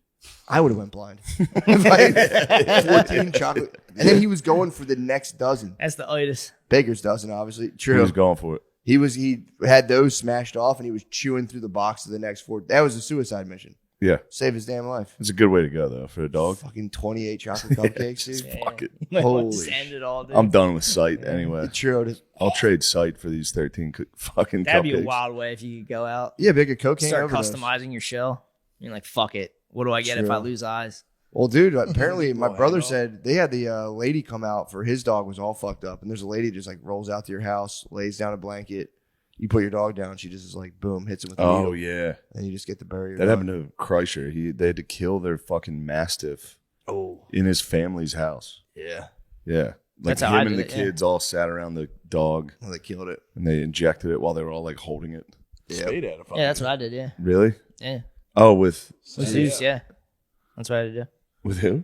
I would have went blind. If I ate 14 chocolate. And then he was going for the next dozen. That's the itis. Baker's dozen, obviously. he True. was going for it. He had those smashed off, and he was chewing through the box of the next 4. That was a suicide mission. Yeah. Save his damn life. It's a good way to go, though, for a dog. Fucking 28 chocolate cupcakes, dude. Just fuck it. Like, Holy just end it all, dude. I'm done with sight anyway. True. I'll trade sight for these 13 fucking That'd cupcakes. be a wild way if you could go out, Yeah, big a cocaine start overdose. customizing your shell. I mean, like, fuck it. What do I get if True. I lose eyes? Well, dude, apparently my Well, brother hang on. said they had the lady come out for his dog was all fucked up. And there's a lady just like rolls out to your house, lays down a blanket, You put your dog down, she just is like, boom, hits it with the Oh needle, yeah, and you just get to bury your that dog. happened to Kreischer. They had to kill their fucking mastiff in his family's house. Yeah. Yeah, like That's how I him and did the it, yeah. kids all sat around the dog Well, they killed it. and they injected it while they were all like holding it. Spade had a fucking- Yeah, that's what I did. Yeah, Really? yeah. Oh, with With Zeus, yeah. That's what I did. who?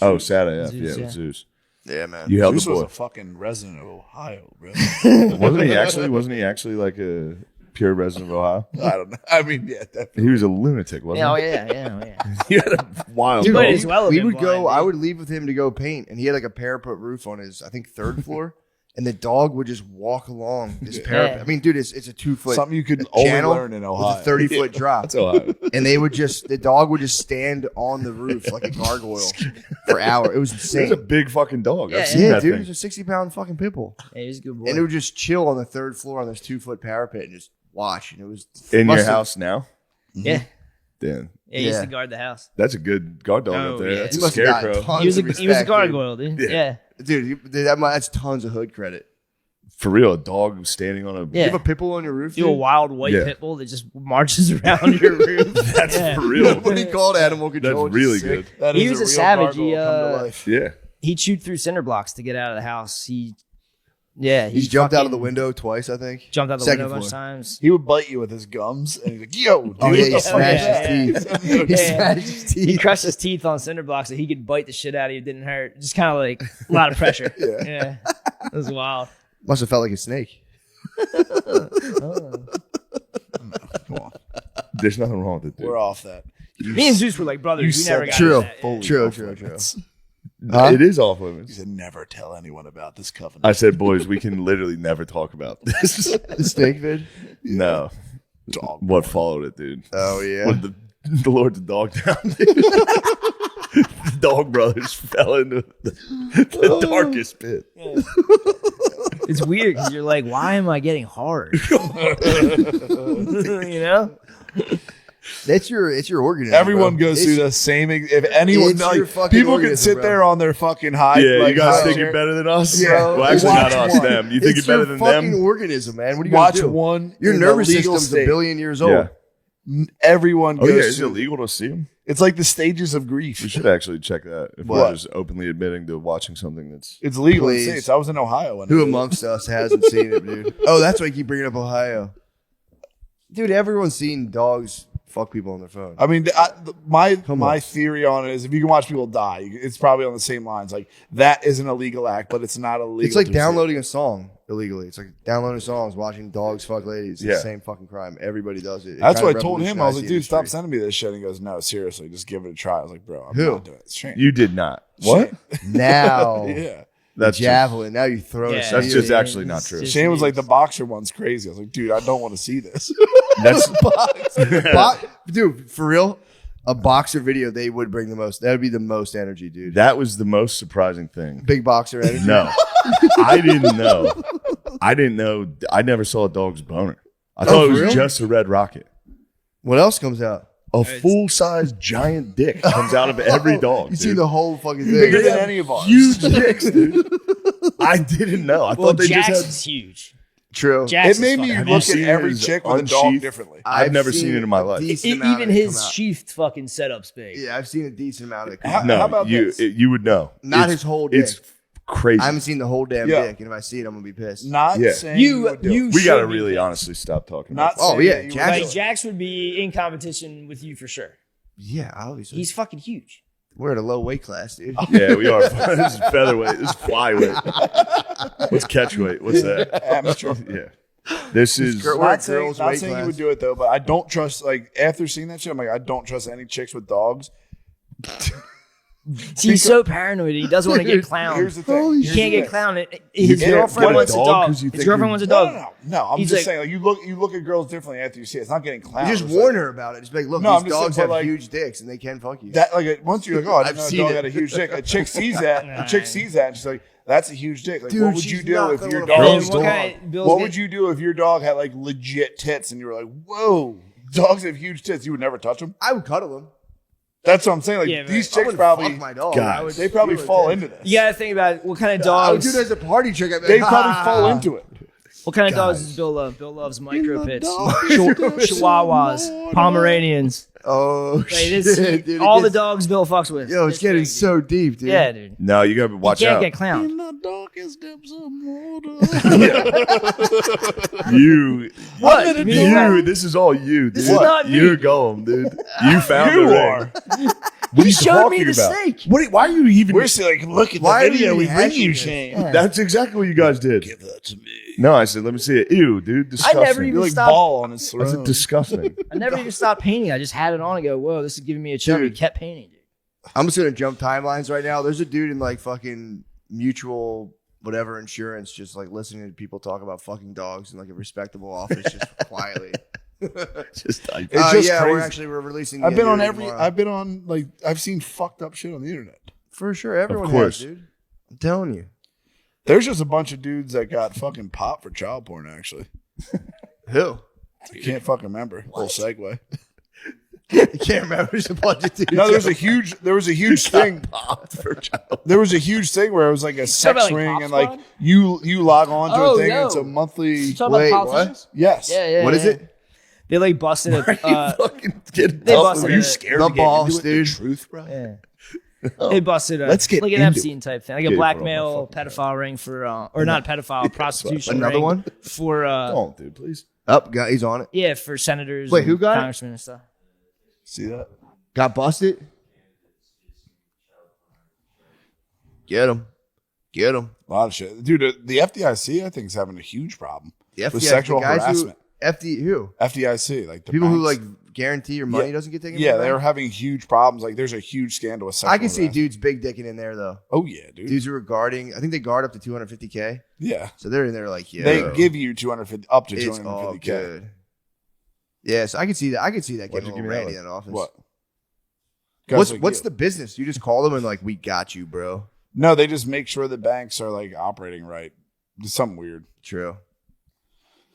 Oh, Sada F. Zeus, Yeah, yeah. with Zeus. Yeah, man. You held Zeus the was boy. a fucking resident of Ohio, bro. Wasn't he actually? Wasn't he actually like a pure resident of Ohio? I don't know. I mean, yeah, definitely. He was a lunatic, wasn't Yeah, oh he? yeah. He had a wild Dude, dog. but it's well we been would go. blind, I dude. would leave with him to go paint, and he had like a parapet roof on his, I think, third floor, and the dog would just walk along this parapet. Yeah. I mean, dude, it's a 2-foot Something you could only channel learn in with Ohio. a 30-foot drop, That's Ohio. and the dog would just stand on the roof like a gargoyle for hours. It was He's insane. a big fucking dog. I've Yeah, seen Yeah, that dude, thing. he's a 60-pound fucking pit bull, Yeah, he's a good boy. and it would just chill on the third floor on this 2-foot parapet and just watch. And it was In your must have- house now? yeah. Damn. Yeah, he used Yeah. to guard the house. That's a good guard dog Oh, up there. yeah. That's He a must have gotten scarecrow. tons He was of a respect, he was a dude. gargoyle, dude. Yeah. Yeah. Dude, that's tons of hood credit. For real, a dog standing on a. Yeah. You have a pit bull on your roof, You a dude? wild white Yeah. pit bull that just marches around your roof. That's Yeah. for real. Nobody called animal control. That's which is really sick. good. That He is was a real savage. gargoyle He, come to life. Yeah. He'd shoot through cinder blocks to get out of the house. He He's jumped out of the fucking window twice, I think. Jumped out the Second window a bunch of floor. times. He would bite you with his gums, and he's like, "Yo, dude, Oh yeah, he what the fuck smashed is his that?" teeth. He Yeah. smashed his He teeth. crushed his teeth on cinder blocks so he could bite the shit out of you. It didn't hurt. Just kind of like a lot of pressure. Yeah. It was wild. Must have felt like a snake. Come on, There's nothing wrong with it, dude. we're off that. Me and Zeus were like brothers. You We never said got True. into that. Yeah. True. Huh? It is off He limits. said, "Never tell anyone about this covenant." I said, boys, we can literally never talk about this. The snake vid? No. Dog. What followed it, dude? Oh yeah. When the Lord the dog down, dude. The Dog Brothers fell into the darkest pit. It's weird because you're like, why am I getting hard? You know? It's your organism. Everyone bro. goes through the same. If anyone, it's your like, fucking people can organism, sit bro. there on their fucking high. Yeah, like, you guys high think chair, you're better than us? Yeah. Well, actually, Watch not us, one. them. You think It's you're better your than fucking them? organism, man. What are you gonna Watch do? one. Your in the nervous legal system's state. a billion years old. Yeah. Everyone Oh, goes yeah. Is it through. illegal to see them? It's like the stages of grief. We should actually check that. If What? we're just openly admitting to watching something that's. It's legal in Please. states. I was in Ohio. When Who I did it. amongst us hasn't seen it, dude? Oh, that's why I keep bringing up Ohio. Dude, everyone's seen dogs fuck people on their phone. I mean, my on. theory on it is if you can watch people die, it's probably on the same lines. Like that is an illegal act, but it's not illegal. It's like to downloading a song illegally. It's like downloading songs, watching dogs fuck ladies. It's Yeah. the same fucking crime. Everybody does it. It That's kinda what I told him. I was like, revolutionized dude, the stop industry. sending me this shit. And he goes, no, seriously, just give it a try. I was like, bro, I'm Who? not doing it. It's shame. You did not. What? Now, Yeah. That's just, javelin. Now you throw Yeah. it. that's just actually not It's true. just- Shane was like, the boxer one's crazy. I was like, dude, I don't want to see this. That's Dude, for real, a boxer video, they would bring the most. That would be the most energy, dude. that was the most surprising thing. Big boxer energy. No, I didn't know. I didn't know. I never saw a dog's boner. I thought it for was real? just a red rocket. What else comes out? A full-size giant dick comes out of every dog. You see dude. the whole fucking thing. Bigger than any of ours. Huge dicks, dude. I didn't know. I Well, thought they Jax just had. is huge. True. Jax It made is me fucking- Have you look at seen every his chick with a dog unsheathed? differently. I've never seen it in my a life. decent amount Even of it his come out. sheathed fucking setup's big. Yeah, I've seen a decent amount of it. Come How- out. No, about you this? you would know. Not It's- his whole dick. It's crazy. I haven't seen the whole damn Yeah. dick, and if I see it, I'm gonna be pissed. Not Yeah. saying You would do it. we got to should be really pissed. honestly stop talking. Not About this. Oh, saying yeah, that you Jax- would Like Jax would be in competition with you for sure. Yeah, obviously. He's fucking huge. We're at a low weight class, dude. Yeah, we are. This is featherweight. This is flyweight. What's catchweight? What's that? amateur. Yeah. This is. We're Not at saying, girls' not weight saying you class. would do it though, but I don't trust. Like after seeing that shit, I'm like, I don't trust any chicks with dogs. He's so paranoid. He doesn't want to get clowned. Here's the thing. He Here's can't the get thing. clowned. His get girlfriend a wants a dog dog. 'cause you His think girlfriend you- wants a No, dog. no. I'm He's just like- saying, like you look at girls differently after you see it. It's not getting clowned. You just It's warn like, her about it. Just be like, look, No, I'm these just dogs saying, have but, like, huge dicks, and they can fuck you. that. Like once you're like, oh, I didn't I've know a seen dog it. had a huge dick. A chick sees that. A chick sees that, and she's like, that's a huge dick. Like, Dude, what would she's you do not if gonna your wanna fuck dog? And Girls what dog. kind of Bill's What get- would you do if your dog had like legit tits, and you were like, whoa, dogs have huge tits. You would never touch them. I would cuddle them. That's what I'm saying. Like Yeah, these but I chicks wouldn't probably fuck my dog. Guys. I would they probably feel fall it. into this. You gotta think about what kind of I would dogs. do it as a party trick. I'd be They like, probably "Ah." fall into it. What kind of dogs does Bill love? Bill loves micro pits, Chihuahuas, Pomeranians. Oh, Like, shit, dude. all the dogs Bill fucks with. Yo, it's getting so deep, dude. Yeah, dude. No, you gotta watch You can't out. get clowned. You, What? You mean you. This is all you, dude. This is not me. You're going, dude. You found You the are. ring. What are He you showed me talking the about? snake. Why are you even? We're still like, look at Why the are video. you We bring hashing you, this? Shane. That's exactly what you guys did. Give that to me. No, I said, let me see it. Ew, dude. Disgusting. never even You're like stopped. ball on his I said, throne. disgusting. I never even stopped painting. I just had it on and go, whoa, this is giving me a chubby. Dude. Kept painting, dude. I'm just gonna jump timelines right now. There's a dude in like fucking mutual whatever insurance, just like listening to people talk about fucking dogs in like a respectable office, just quietly. Just type. It's just yeah, crazy. we're releasing. I've been on tomorrow. I've been on like I've seen fucked up shit on the internet. For sure, everyone Of course. has, dude. I'm telling you. There's just a bunch of dudes that got fucking popped for child porn. Actually, Who? I can't fucking remember. Little segue. You can't remember. There's a bunch of dudes. No, there was a huge thing. There was a huge thing where it was like a sex about, like, ring, Pop and like Squad? you log on to Oh, a thing. yo. And it's a monthly. Talking Wait, about what? politicians? Yes. Yeah. What is it? They like busted a. Fucking get They up. busted Are you it. scared The to get boss, into it? dude. Truth, bro. Yeah. They busted a, Let's get like an into Epstein type thing, like Get a it blackmail from my pedophile ring for, or not pedophile, prostitution Another ring one? for, Don't, dude, please. Up, guy, he's on it. yeah, for senators. Wait, and who got it? congressmen and stuff. See that? Got busted. Get him. Get him. A lot of shit, dude. The FDIC, I think, is having a huge problem The with FBI, sexual the guys harassment. Who? FDIC, like the People who banks. like guarantee your money Yeah. doesn't get taken. Yeah, from the they're bank? having huge problems. Like, there's a huge scandal with sexual I can see harassment. dudes big dicking in there though. Oh yeah, dude. Dudes who are guarding. I think they guard up to 250K. Yeah, So they're in there like, yeah. they give you 250 up to it's all 250K. good. Yes, I can see that. I can see that Why'd getting a you little give me randy that in that office. What? What's the business? You just call them and like, we got you, bro. No, they just make sure the banks are like operating right. It's something weird. True.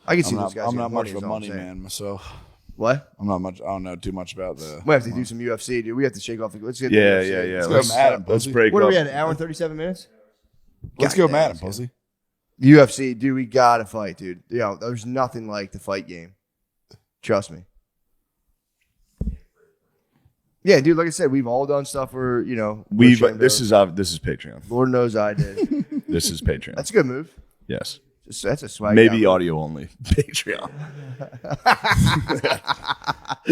I can see those guys. I'm getting not much horny, of is a all I'm money saying. man myself. What? I'm not much. I don't know too much about the. We have to do some UFC, dude. We have to shake off the. Let's get Yeah, the UFC. yeah. Let's go Let's, Madden, let's pussy. break What up. are we at? An hour and 37 minutes? Let's God go damn, Madden, let's go. pussy. UFC, dude. We gotta fight, dude. Yo, there's nothing like the fight game. Trust me. Yeah, dude. Like I said, we've all done stuff where we're We've ashamed this of. is Patreon. Lord knows I did. This is Patreon. That's a good move. Yes. That's a swag. Maybe down. audio only. Patreon.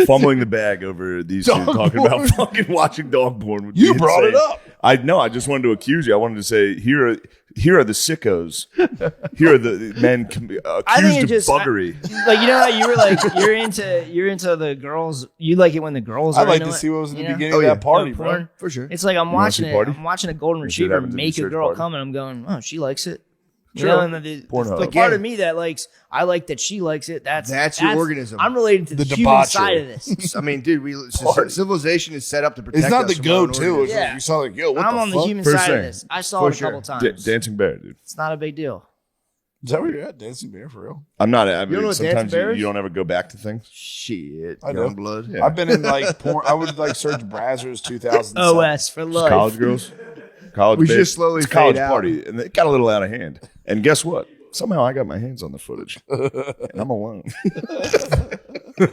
Fumbling the bag over these two talking about fucking watching dog porn. Would You be brought it insane. up. I know. I just wanted to accuse you. I wanted to say here are the sickos. Here are the men I think accused it of just buggery. like you know how you were like you're into the girls. You like it when the girls. I'd are like into to it, see what was in the you know? beginning Oh, of yeah. that party, No, bro. porn. For sure. It's like I'm wanna see watching it. party? I'm watching a golden should retriever have it to the make a search girl party. come, and I'm going, oh, she likes it. You True. know, and the Pornhub. part of me that likes, I like that she likes it. That's your organism. I'm related to the The human debauchery. side of this. I mean, dude, civilization is set up to protect It's not us the from go our own to. organism. It's Yeah. like, you saw like, yo, what I'm the on fuck? the human First side of thing. this. I saw For it a couple sure. times. Dancing bear, dude. It's not a big deal. Is that where you're at? Dancing Bear for real? I'm not. You I don't know mean, what sometimes dancing bear is? you don't ever go back to things. Shit, I know. young blood. Yeah. I've been in like porn. I would like search Brazzers 2007. OS for life. College girls, college. We should babes. just slowly It's a college fade out. party, and it got a little out of hand. And guess what? Somehow I got my hands on the footage, and I'm alone. All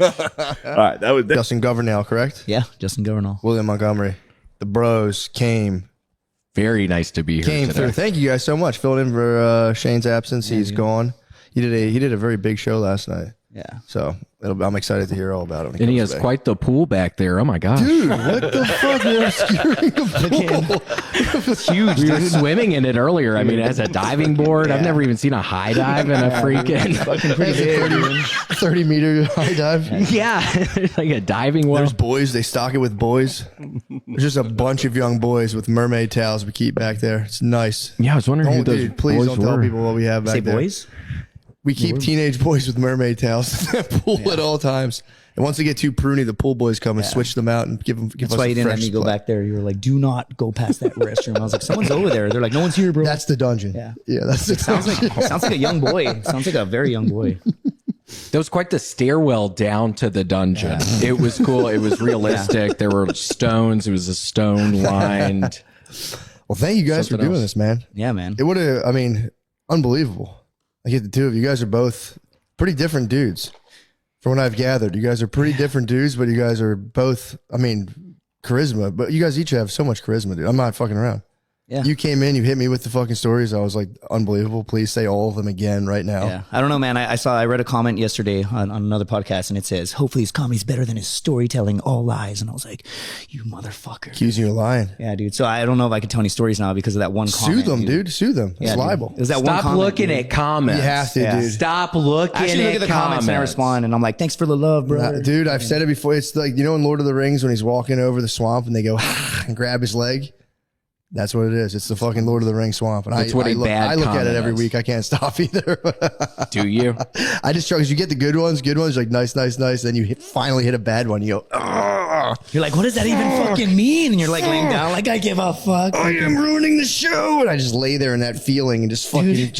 right, that was Justin Governale, correct? Yeah, Justin Governal. William Montgomery. The bros came Very nice to be here through. today. Thank you guys so much. Filling in for Shane's absence. He's gone. He did a very big show last night. Yeah. So I'm excited to hear all about it. When And he comes has back. quite the pool back there. Oh my gosh. Dude, what the fuck? You're obscuring the pool. It's huge. We were swimming in it earlier. I mean, it has a diving board. I've never even seen a high dive in a freaking fucking pretty big. 30-meter high dive. Yeah. Like a diving well. There's boys. They stock it with boys. There's just a bunch of young boys with mermaid towels we keep back there. It's nice. Yeah, I was wondering who Don't, those dude, please boys don't tell were. people what we have back Say there. boys? We keep teenage boys with mermaid towels in the pool at all times. And once they get too pruny, the pool boys come and switch them out and give That's us why a you didn't fresh let me go supply. back there. You were like, do not go past that restroom. I was like, someone's over there. They're like, no one's here, bro. That's the dungeon. Yeah. That's the dungeon. Sounds like a young boy. Sounds like a very young boy. That was quite the stairwell down to the dungeon. It was cool. It was realistic. There were stones. It was a stone lined. Well, thank you guys Something for doing else. this, man. Yeah, man. It would have, unbelievable. I get the two of you guys are both pretty different dudes. From what I've gathered, you guys are pretty different dudes, but you guys are both, I mean, charisma. But you guys each have so much charisma, dude. I'm not fucking around. Yeah. You came in, you hit me with the fucking stories. I was like, unbelievable. Please say all of them again right now. Yeah, I don't know, man. I read a comment yesterday on another podcast, and it says, "Hopefully his comedy's better than his storytelling. All lies." And I was like, "You motherfucker!" Accusing you of lying. Yeah, dude. So I don't know if I can tell any stories now because of that one Sue comment. them, dude. Sue them. It's Yeah, dude. libel. It was that one Stop comment, looking dude. at comments. You have to, Yeah. dude. Stop looking I actually look at the comments and I respond, and I'm like, "Thanks for the love, bro." Nah, dude, I've said it before. It's like, you know, in Lord of the Rings when he's walking over the swamp and they go and grab his leg. That's what it is. It's the fucking Lord of the Rings swamp. And That's what a bad I look at it comment every is. week. I can't stop either. Do you? I just try because you get the good ones, like nice. Then you finally hit a bad one. You go, "Ugh, You're like, "What does that even fucking mean?" And you're like laying down, like, "I give a fuck." I am ruining the show. And I just lay there in that feeling and just fucking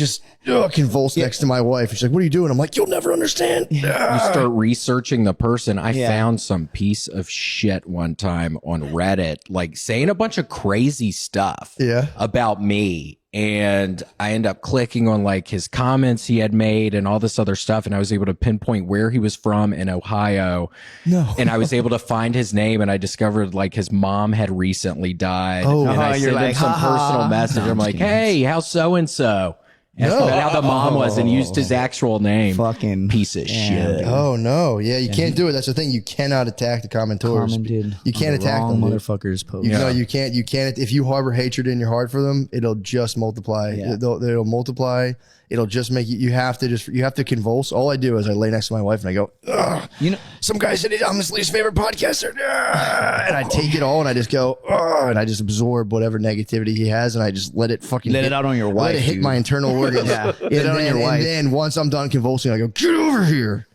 convulse next to my wife. She's like, "What are you doing?" I'm like, "You'll never understand." You start researching the person. I Yeah. found some piece of shit one time on Reddit, like saying a bunch of crazy stuff Yeah. about me. And I end up clicking on like his comments he had made and all this other stuff. And I was able to pinpoint where he was from in Ohio. No. And I was able to find his name and I discovered like his mom had recently died. Oh. and I You're sent him like, some "Ha ha." personal message. No, I'm like, "Hey, how's so-and-so?" Asked No. about how the mom was and used his actual name. Fucking Piece of shit. Oh no. Yeah, you can't do it. That's the thing. You cannot attack the commentors. Commented You can't on the attack wrong them, dude. motherfuckers post. No, you can't. You can't. If you harbor hatred in your heart for them, it'll just multiply. Yeah. It'll multiply. It'll just make you. You have to convulse. All I do is I lay next to my wife and I go, "Ugh, You know, some guy said I'm his least favorite podcaster," and I take it all and I just go, "Ugh," and I just absorb whatever negativity he has and I just let it fucking Let it out on your Let wife, it hit dude. my internal organs. Yeah. And Let it out on then- your wife. And then once I'm done convulsing, I go, "Get over here.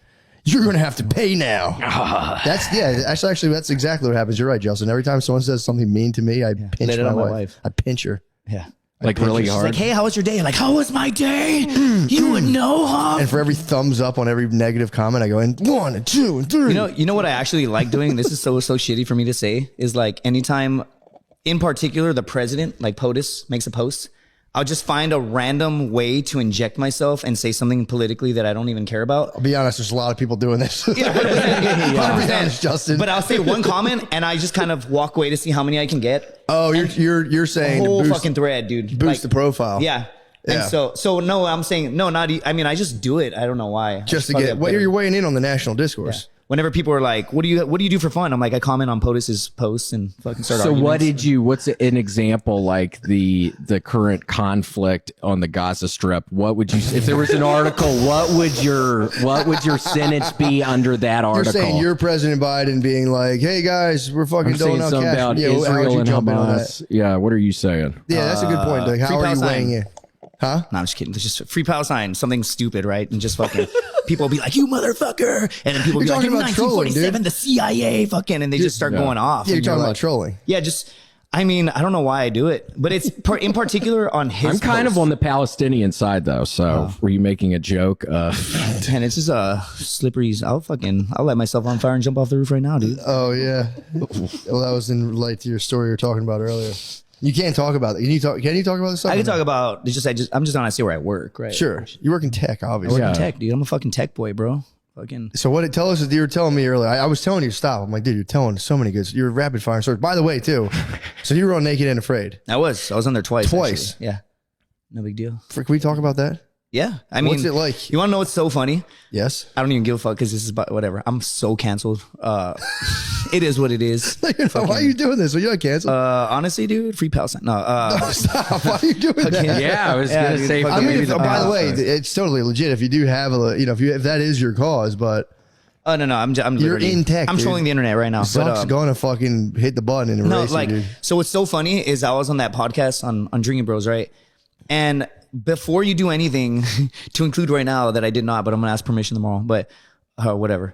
You're going to have to pay now." Actually, that's exactly what happens. You're right, Jelson. Every time someone says something mean to me, I pinch Let it my on my wife. wife. I pinch her. yeah. Like really She's hard. like, "Hey, how was your day?" Like, "How was my day? You would know, huh?" And for every thumbs up on every negative comment, I go in 1 and 2 and 3. You know what I actually like doing? This is so shitty for me to say. Is like anytime, in particular, the president, like POTUS, makes a post, I'll just find a random way to inject myself and say something politically that I don't even care about. I'll be honest, there's a lot of people doing this. Yeah, I'll be honest, Justin. But I'll say one comment and I just kind of walk away to see how many I can get. Oh, you're saying Whole to boost, fucking thread, dude. boost the profile. Yeah. And Yeah. so no, I'm saying no, not. I mean, I just do it. I don't know why. Just to Probably get a well, better- you're weighing in on the national discourse. Whenever people are like, "What do you do for fun?" I'm like, I comment on POTUS's posts and fucking start. So what arguments. what's an example like the current conflict on the Gaza Strip? What would you, if there was an article, what would your sentence be under that You're article? saying you're President Biden being like, "Hey guys, we're fucking I'm saying doling out something cash." about Yeah, how would Israel you and jump in on Hamas. that? Yeah, what are you saying? Yeah, that's a good point. Like, how Free are you Palestine. weighing in? Huh? No, I'm just kidding. It's just free Palestine, something stupid, right? And just fucking people will be like, "You motherfucker," and then people will You're be like, talking "In about trolling, 1947, the CIA fucking," and they just start going off. Yeah, you're and talking like, about trolling. Yeah, just. I mean, I don't know why I do it, but it's in particular on his. I'm kind of post. on the Palestinian side though. So were you making a joke? And it's just slippery. I'll let myself on fire and jump off the roof right now, dude. Oh yeah. Well, that was in relate to your story you were talking about earlier. You can't talk about it. Can you talk about this stuff? I can talk about. It's just I'm just on. I see where I work, right? Sure. You work in tech, obviously. Yeah. Tech, dude. I'm a fucking tech boy, bro. Fucking. So what it tell us is you were telling me earlier. I was telling you to stop. I'm like, dude, you're telling so many good. You're rapid fire stories. By the way, too. So you were on Naked and Afraid. I was on there twice. Twice? Actually. Yeah. No big deal. Can we talk about that? Yeah. I mean, What's it like? You want to know what's so funny? Yes. I don't even give a fuck because this is whatever. I'm so canceled. It is what it is. Why are you doing this? Are you not canceled? Honestly, dude, free Palestine. No. Stop. Why are you doing that? Yeah, I was Yeah, gonna dude, say. fucking I mean, maybe if, the by the way, Palestine. it's totally legit. If you do have if that is your cause, but Oh no, I'm You're literally- in tech, I'm dude. trolling the internet right now. Zuck's gonna fucking hit the button and No, erase like, you, dude. so what's so funny is I was on that podcast on Drinking Bros, right? And before you do anything, to include right now that I did not, but I'm gonna ask permission tomorrow. But whatever.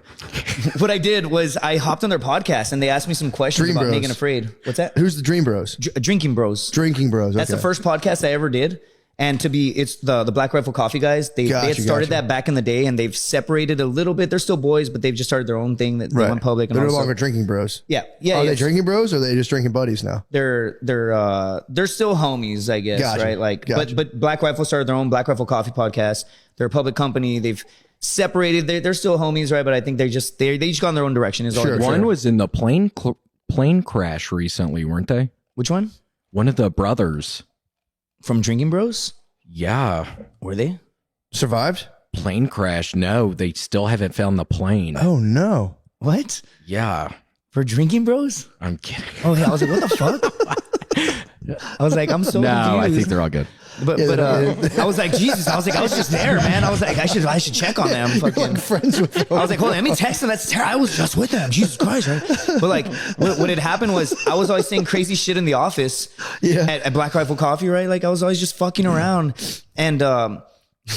What I did was I hopped on their podcast and they asked me some questions Dream about Bros. Megan Afraid. What's that? Who's the Dream Bros? Drinking Bros. Drinking Bros. That's okay. the first podcast I ever did. And it's the Black Rifle Coffee guys. They had started that back in the day, and they've separated a little bit. They're still boys, but they've just started their own thing that they went public. And they're no longer drinking bros. Yeah. Are they drinking bros, or are they just drinking buddies now? They're still homies, I guess, right? Like, but Black Rifle started their own Black Rifle Coffee podcast. They're a public company. They've separated. They're still homies, right? But I think they just gone their own direction. One was in the plane crash recently, weren't they? Which one? One of the brothers from Drinking Bros. Yeah, were they survived? Plane crash? No, they still haven't found the plane. Oh no! What? Yeah, for Drinking Bros. I'm kidding. Oh yeah, I was like, what the fuck? I was like, I'm so confused. I think they're all good. But I was like, Jesus. I was just there, man. I was like, I should check on them. Fucking friends with them. I was like, hold on, let me text them. That's terrible. I was just with them. Jesus Christ, right? But like, what had happened was I was always saying crazy shit in the office. Yeah. At Black Rifle Coffee, right? Like I was always just fucking around, and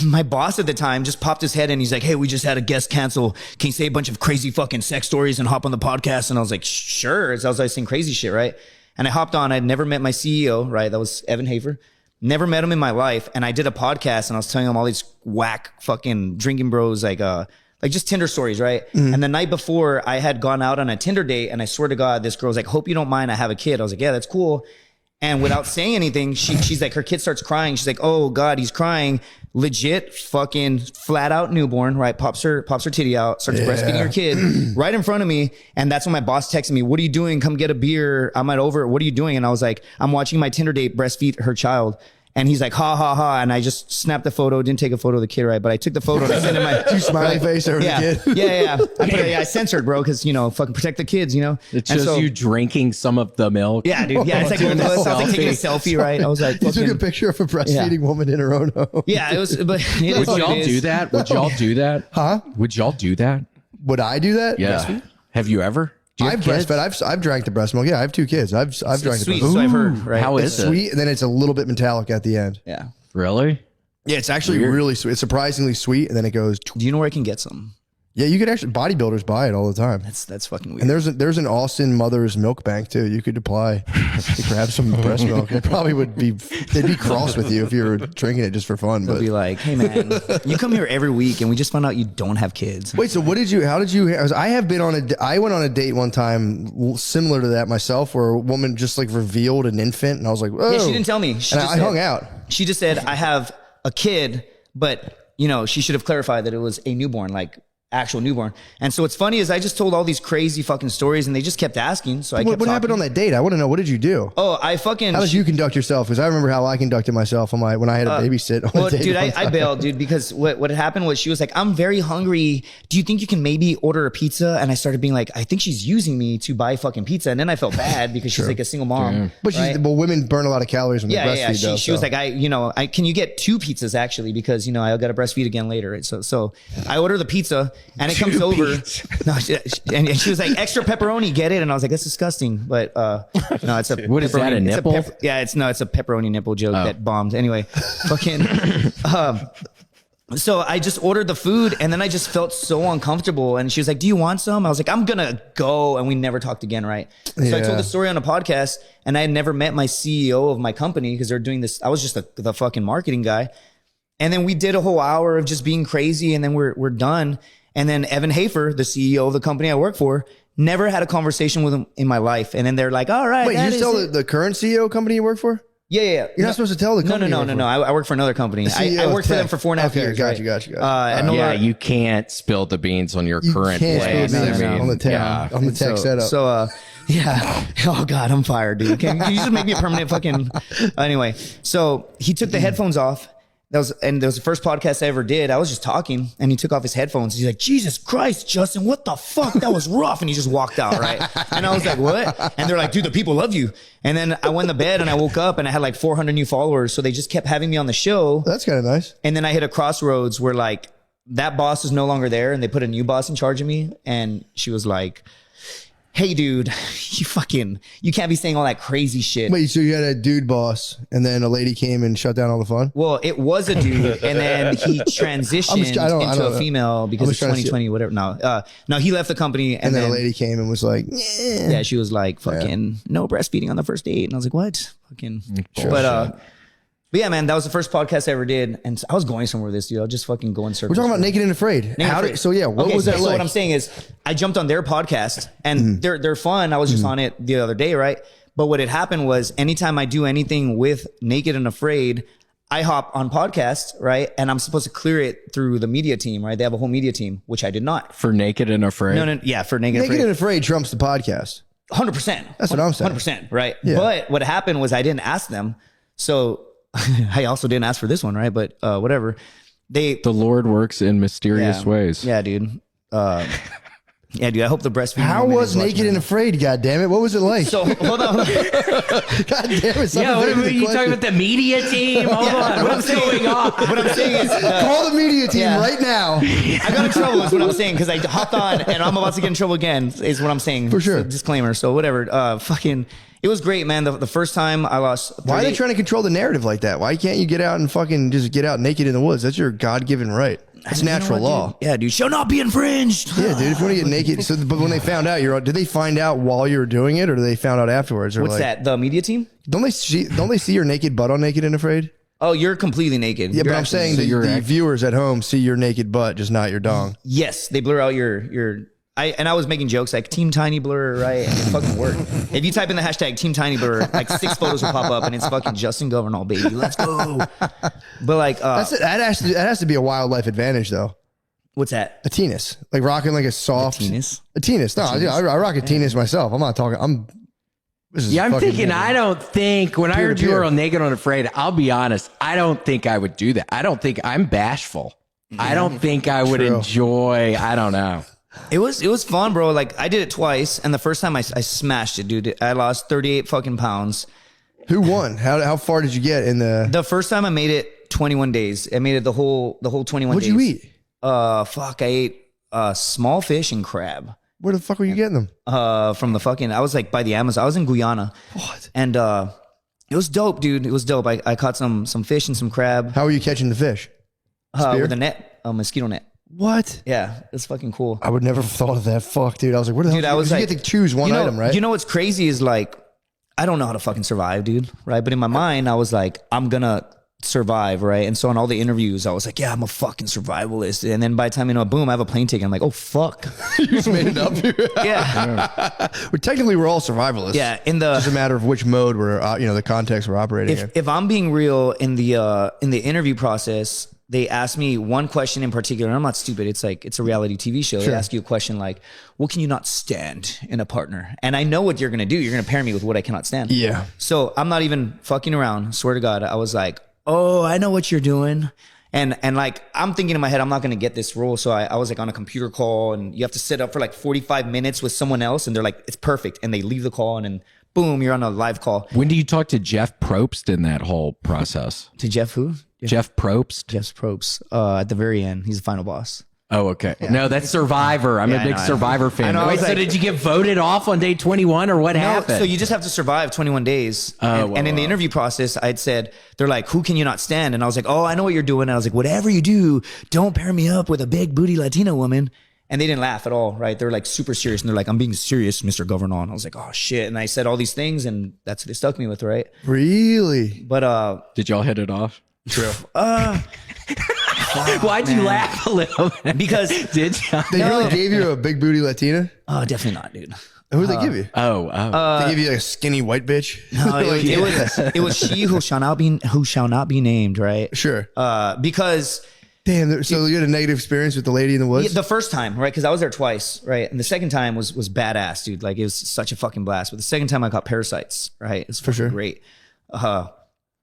my boss at the time just popped his head in. He's like, hey, we just had a guest cancel. Can you say a bunch of crazy fucking sex stories and hop on the podcast? And I was like, sure. So I was like saying crazy shit, right? And I hopped on. I'd never met my CEO, right? That was Evan Hafer. Never met him in my life. And I did a podcast and I was telling him all these whack fucking Drinking Bros, like just Tinder stories, right? Mm-hmm. And the night before I had gone out on a Tinder date, and I swear to God, this girl's like, hope you don't mind, I have a kid. I was like, yeah, that's cool. And without saying anything, she's like, her kid starts crying. She's like, oh God, he's crying. Legit fucking flat out newborn, right? Pops her titty out, starts breastfeeding her kid right in front of me. And that's when my boss texted me, what are you doing? Come get a beer. I'm at over. What are you doing? And I was like, I'm watching my Tinder date breastfeed her child. And he's like, ha, ha, ha. And I just snapped the photo, didn't take a photo of the kid, right? But I took the photo and I sent it my... Too smiley face over the kid. I censored, bro, because, fucking protect the kids, It shows you drinking some of the milk. Yeah, dude. Yeah, it's like, I was like taking a selfie, right? I was like... You took a picture of a breastfeeding woman in her own home. Yeah, it was... But would y'all do that? Would y'all do that? Huh? Would y'all do that? Would I do that? Yeah. Breastfeed? Have you ever? I've breastfed. I've drank the breast milk. Yeah, I have 2 kids. I've drank the breast milk. So I've heard, right? How it's is it? Sweet, and then it's a little bit metallic at the end. Yeah. Really? Yeah, it's actually really sweet. It's surprisingly sweet, and then it goes. Do you know where I can get some? Yeah, you could actually bodybuilders buy it all the time. That's fucking weird. And there's an Austin Mother's milk bank too. You could apply to grab some breast milk. It probably they'd be cross with you if you were drinking it just for fun. They'll be like, hey man, you come here every week and we just found out you don't have kids. Wait, so how did you, I went on a date one time similar to that myself, where a woman just like revealed an infant, and I was like, whoa. Yeah, she didn't tell me. I hung out. She just said, I have a kid, but she should have clarified that it was a newborn, like actual newborn. And so what's funny is I just told all these crazy fucking stories, and they just kept asking. So what happened on that date? I want to know, what did you do? Oh, how did you conduct yourself? Because I remember how I conducted myself when I had a babysit on a date. Dude, I bailed, dude, because what had happened was she was like, I'm very hungry. Do you think you can maybe order a pizza? And I started being like, I think she's using me to buy fucking pizza. And then I felt bad because she's like a single mom. Yeah. But women burn a lot of calories when they breastfeed. Yeah. She was like, can you get 2 pizzas actually? Because, I got to breastfeed again later. Right? So I order the pizza and it comes over. No, and she was like, extra pepperoni, get it? And I was like, that's disgusting. But no, it's a what is that, a nipple? It's a pepperoni nipple joke that bombed. Anyway, fucking so I just ordered the food, and then I just felt so uncomfortable. And she was like, do you want some? I was like, I'm gonna go. And we never talked again, right? So I told the story on a podcast, and I had never met my CEO of my company because they're doing this. I was just the fucking marketing guy. And then we did a whole hour of just being crazy, and then we're done. And then Evan Hafer, the CEO of the company I work for, never had a conversation with him in my life. And then they're like, all right. Wait, you tell the current CEO company you work for? Yeah. You're not supposed to tell the company. No. I work for another company. I worked for them for 4.5 years. Got you. You can't spill the beans on your current place. On the tech setup. So, yeah. Oh God, I'm fired, dude. Can you just make me a permanent fucking? Anyway, so he took the headphones off. That was the first podcast I ever did. I was just talking, and he took off his headphones. He's like, Jesus Christ, Justin, what the fuck? That was rough. And he just walked out, right? And I was like, what? And they're like, dude, the people love you. And then I went to bed, and I woke up, and I had like 400 new followers. So they just kept having me on the show. That's kind of nice. And then I hit a crossroads where like that boss is no longer there, and they put a new boss in charge of me. And she was like, hey, dude, you can't be saying all that crazy shit. Wait, so you had a dude boss, and then a lady came and shut down all the fun? Well, it was a dude, and then he transitioned into a female because it's 2020, whatever. No, he left the company, and then a lady came and was like, yeah, she was like, fucking no breastfeeding on the first date, and I was like, what? Fucking, but But yeah, man, that was the first podcast I ever did. And I was going somewhere with this, dude. I'll just fucking go in circles. We're talking about Naked and Afraid. What was that like? So what I'm saying is I jumped on their podcast and they're fun. I was just on it the other day, right? But what had happened was anytime I do anything with Naked and Afraid, I hop on podcasts, right? And I'm supposed to clear it through the media team, right? They have a whole media team, which I did not. For Naked and Afraid? No, yeah, for Naked and Afraid. Naked and Afraid trumps the podcast. 100%. That's what I'm saying. 100%, right? Yeah. But what happened was I didn't ask them. So I also didn't ask for this one, right? But whatever. The Lord works in mysterious ways. Yeah, dude. Yeah, dude. I hope the breastfeeding. How was Naked and Afraid? God damn it! What was it like? So hold on. God damn it! Yeah, what are you talking about? The media team? Hold on. What's going on? What I'm saying is, call the media team right now. I got in trouble. Is what I'm saying because I hopped on and I'm about to get in trouble again. Is what I'm saying for sure. So, disclaimer. So whatever. Fucking. It was great, man. The first time I lost. Why are they trying to control the narrative like that? Why can't you get out and fucking just get out naked in the woods? That's your God-given right. That's natural law. Dude? Yeah, dude. Shall not be infringed. Yeah, dude. If you want to get naked, but when they found out, did they find out while you were doing it, or did they found out afterwards? Or what's that? The media team? Don't they see your naked butt on Naked and Afraid? Oh, you're completely naked. Yeah, but I'm saying the viewers at home see your naked butt, just not your dong. Yes, they blur out your. I was making jokes like Team Tiny Blur, right? And it fucking worked. If you type in the hashtag Team Tiny Blur, like 6 photos will pop up, and it's fucking Justin Governal, baby. Let's go. But like, that has to be a wildlife advantage, though. What's that? A tennis, like rocking like a soft tennis. A tennis. No, I rock a tennis myself. I'm not talking. I'm thinking. I don't think when I heard you were on Naked and Afraid. I'll be honest. I don't think I would do that. I don't think I'm bashful. I don't think I would enjoy. I don't know. It was fun, bro. Like I did it twice, and the first time I smashed it, dude. I lost 38 fucking pounds. Who won? How far did you get in the? The first time I made it 21 days. I made it the whole 21 days. What'd you eat? I ate small fish and crab. Where the fuck were you getting them? From the fucking. I was like by the Amazon. I was in Guyana. What? And it was dope, dude. It was dope. I caught some fish and some crab. How were you catching the fish? With a net, a mosquito net. What? Yeah, it's fucking cool. I would never have thought of that. Fuck, dude. I was like, where the hell? Dude, I was you like, get to choose one item, right? You know what's crazy is like, I don't know how to fucking survive, dude. Right? But in my mind, I was like, I'm gonna survive, right? And so in all the interviews, I was like, yeah, I'm a fucking survivalist. And then by the time boom, I have a plane ticket. I'm like, oh fuck, you just made it up. Yeah. Well, technically, we're all survivalists. Yeah. It's just a matter of which mode we're, the context we're operating in. If I'm being real in the interview process. They asked me one question in particular, and I'm not stupid. It's like, it's a reality TV show. Sure. They ask you a question like, what can you not stand in a partner? And I know what you're going to do. You're going to pair me with what I cannot stand. Yeah. So I'm not even fucking around. Swear to God. I was like, oh, I know what you're doing. And like, I'm thinking in my head, I'm not going to get this role. So I was like on a computer call, and you have to sit up for like 45 minutes with someone else. And they're like, it's perfect. And they leave the call, and then boom, you're on a live call. When do you talk to Jeff Probst in that whole process? To Jeff who? Jeff Probst. Jeff Probst. At the very end, he's the final boss. Oh, okay. Yeah. No, that's Survivor. I'm a big Survivor fan. Wait, so did you get voted off on day 21 or what happened? So you just have to survive 21 days. And in the interview process, I'd said, they're like, who can you not stand? And I was like, oh, I know what you're doing. And I was like, whatever you do, don't pair me up with a big booty Latina woman. And they didn't laugh at all, right? They're like super serious. And they're like, I'm being serious, Mr. Governor. And I was like, oh shit. And I said all these things, and that's what they stuck me with, right? Really? But did y'all hit it off? True. Why'd you laugh a little bit? Because they really gave you a big booty Latina? Oh, definitely not, dude. Who did they give you? They give you like a skinny white bitch. No, it was she who shall not be named, right? Sure. Because damn, so you had a negative experience with the lady in the woods? The first time, right? Because I was there twice, right? And the second time was badass, dude. Like, it was such a fucking blast. But the second time I got parasites, right? It's for sure great.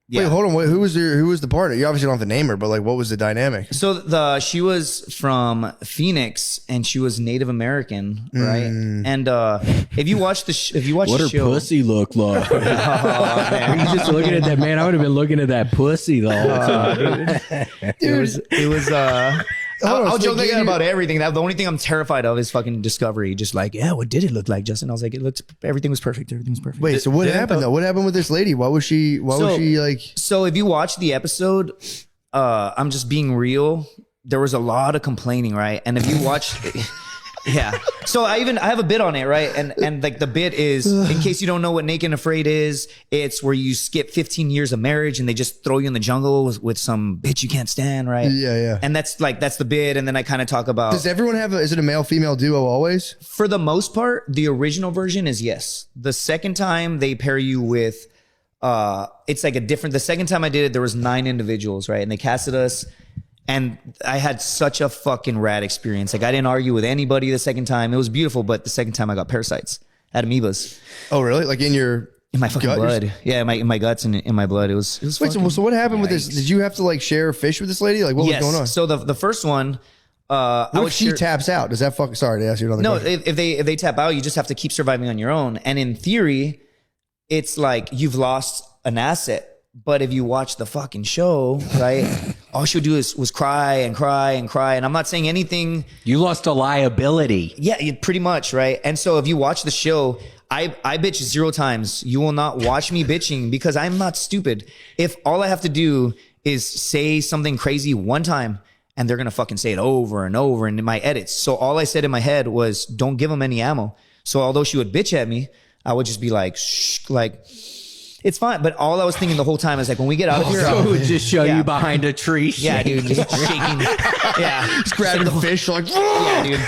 Yeah. Wait, hold on. Who was the partner? You obviously don't have to name her, but like, what was the dynamic? So she was from Phoenix, and she was Native American, right? And if you watch the show, what her pussy look like? Oh, man. You just looking at that, man. I would have been looking at that pussy the whole time. It was. I'll joke about everything. The only thing I'm terrified of is fucking Discovery. Just like, yeah, what did it look like, Justin? I was like, everything was perfect. Everything was perfect. Wait, so what happened though? What happened with this lady? Why was she like? So if you watch the episode, I'm just being real. There was a lot of complaining, right? And if you watch, Yeah. So I have a bit on it, right? And like the bit is, in case you don't know what Naked and Afraid is, it's where you skip 15 years of marriage and they just throw you in the jungle with some bitch you can't stand, right? Yeah. And that's the bit. And then I kind of talk about. Does everyone have is it a male female duo always? For the most part, the original version is yes. The second time they pair you with, it's like the second time I did it, there was 9 individuals, right? And they casted us. And I had such a fucking rad experience. Like I didn't argue with anybody the second time. It was beautiful, but the second time I got parasites. I had amoebas. Oh, really? Like in my fucking gut? blood. Yeah, in my guts and in my blood. It was Wait, so what happened with this? Did you have to like share a fish with this lady? Like what was going on? So the first one, what if she taps out? Does that fuck? Sorry to ask you another question. If they tap out, you just have to keep surviving on your own. And in theory, it's like you've lost an asset. But if you watch the fucking show, right, all she would do was cry and cry and cry. And I'm not saying anything. You lost a liability. Yeah, pretty much, right? And so if you watch the show, I bitch 0 times. You will not watch me bitching because I'm not stupid. If all I have to do is say something crazy one time and they're going to fucking say it over and over in my edits. So all I said in my head was, don't give them any ammo. So although she would bitch at me, I would just be like, shh, like, it's fine. But all I was thinking the whole time is like, when we get out of here, So it would just show you behind a tree. Yeah, dude, just shaking. Yeah. Just grabbing the fish like, yeah, dude.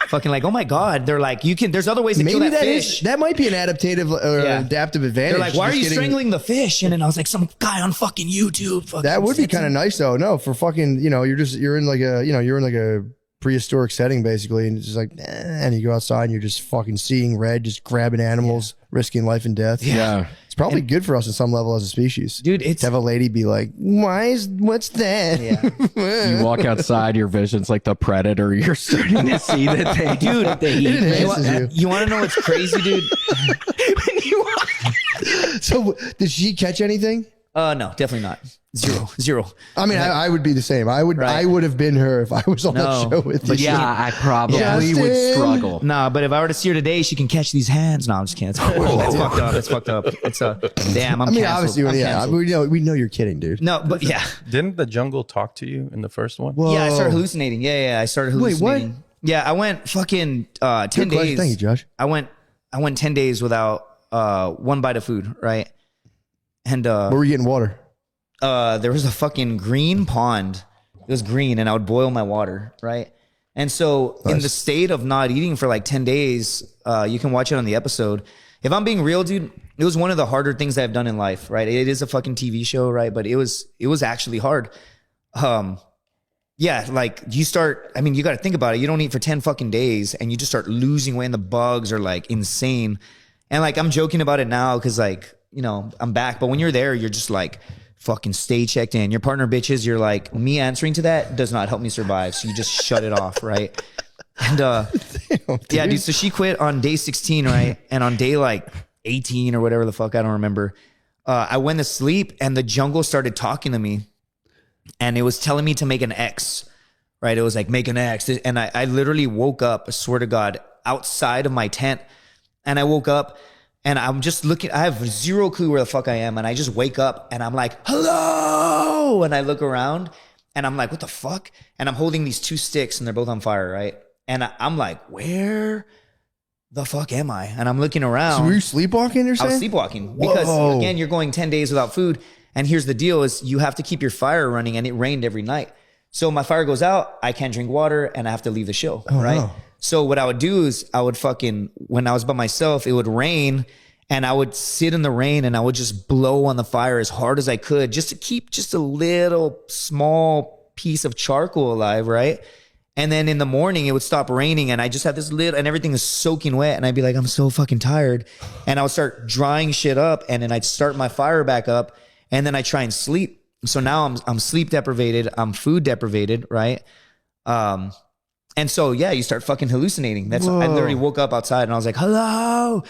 Fucking like, oh my God. They're like, there's other ways to kill that fish. That might be an adaptive advantage. They're like, why are you strangling the fish? And then I was like, some guy on fucking YouTube. Fucking that would be kind of nice though. No, for fucking, you're in like a prehistoric setting basically. And it's just like, and you go outside and you're just fucking seeing red, just grabbing animals, risking life and death. Yeah. Probably good for us on some level as a species. Dude, it's to have a lady be like, what's that? Yeah. You walk outside, your vision's like the predator. You're starting to see that they dude, they eat. You want to know what's crazy, dude? So did she catch anything? No, definitely not. Zero. I mean, I would be the same. I would have been her if I was on that show with you. Yeah, I probably would struggle. Nah, but if I were to see her today, she can catch these hands. No, I'm just kidding. That's fucked up. It's fucked up. It's damn. I'm canceled. Obviously, we know you're kidding, dude. No, but yeah. Didn't the jungle talk to you in the first one? Whoa. Yeah, I started hallucinating. Yeah, I started hallucinating. Wait, what? Yeah, I went fucking 10 days. Thank you, Josh. I went 10 days without one bite of food, right? And where were you getting water? There was a fucking green pond. It was green, and I would boil my water, right? And so in the state of not eating for like 10 days, you can watch it on the episode. If I'm being real, dude, it was one of the harder things I've done in life, right? It is a fucking TV show, right? But it was actually hard. Yeah, like you got to think about it. You don't eat for 10 fucking days and you just start losing weight and the bugs are like insane. And like, I'm joking about it now because like, I'm back. But when you're there, you're just like, fucking stay checked in. Your partner bitches, you're like, me answering to that does not help me survive. So you just shut it off, right? And damn, yeah, dude. So she quit on day 16, right? And on day like 18 or whatever the fuck, I don't remember. I went to sleep and the jungle started talking to me. And it was telling me to make an X, right? It was like, make an X. And I literally woke up, I swear to God, outside of my tent. And I woke up and I'm just looking, I have zero clue where the fuck I am. And I just wake up and I'm like, hello. And I look around and I'm like, what the fuck? And I'm holding these 2 sticks and they're both on fire, right? And I'm like, where the fuck am I? And I'm looking around. So were you sleepwalking, you're saying? I was sleepwalking because again, you're going 10 days without food. And here's the deal is you have to keep your fire running and it rained every night. So my fire goes out, I can't drink water and I have to leave the show, right? No. So what I would do is I would when I was by myself, it would rain and I would sit in the rain and I would just blow on the fire as hard as I could just to keep just a little small piece of charcoal alive, right? And then in the morning it would stop raining and I just had this little, and everything is soaking wet and I'd be like, I'm so fucking tired. And I would start drying shit up and then I'd start my fire back up and then I try and sleep. So now I'm sleep deprivated, I'm food deprivated, right? And so, yeah, you start fucking hallucinating. I literally woke up outside and I was like, hello.